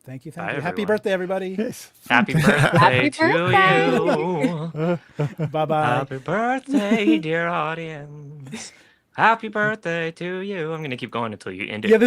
[SPEAKER 4] Thank you.
[SPEAKER 1] Bye,
[SPEAKER 4] Happy
[SPEAKER 1] everyone.
[SPEAKER 4] birthday, everybody.
[SPEAKER 5] Yes.
[SPEAKER 1] Happy birthday
[SPEAKER 3] Happy
[SPEAKER 1] to you.
[SPEAKER 4] Bye-bye.
[SPEAKER 1] Happy birthday, dear audience. Happy birthday to you. I'm going to keep going until you end it.
[SPEAKER 4] Yeah, this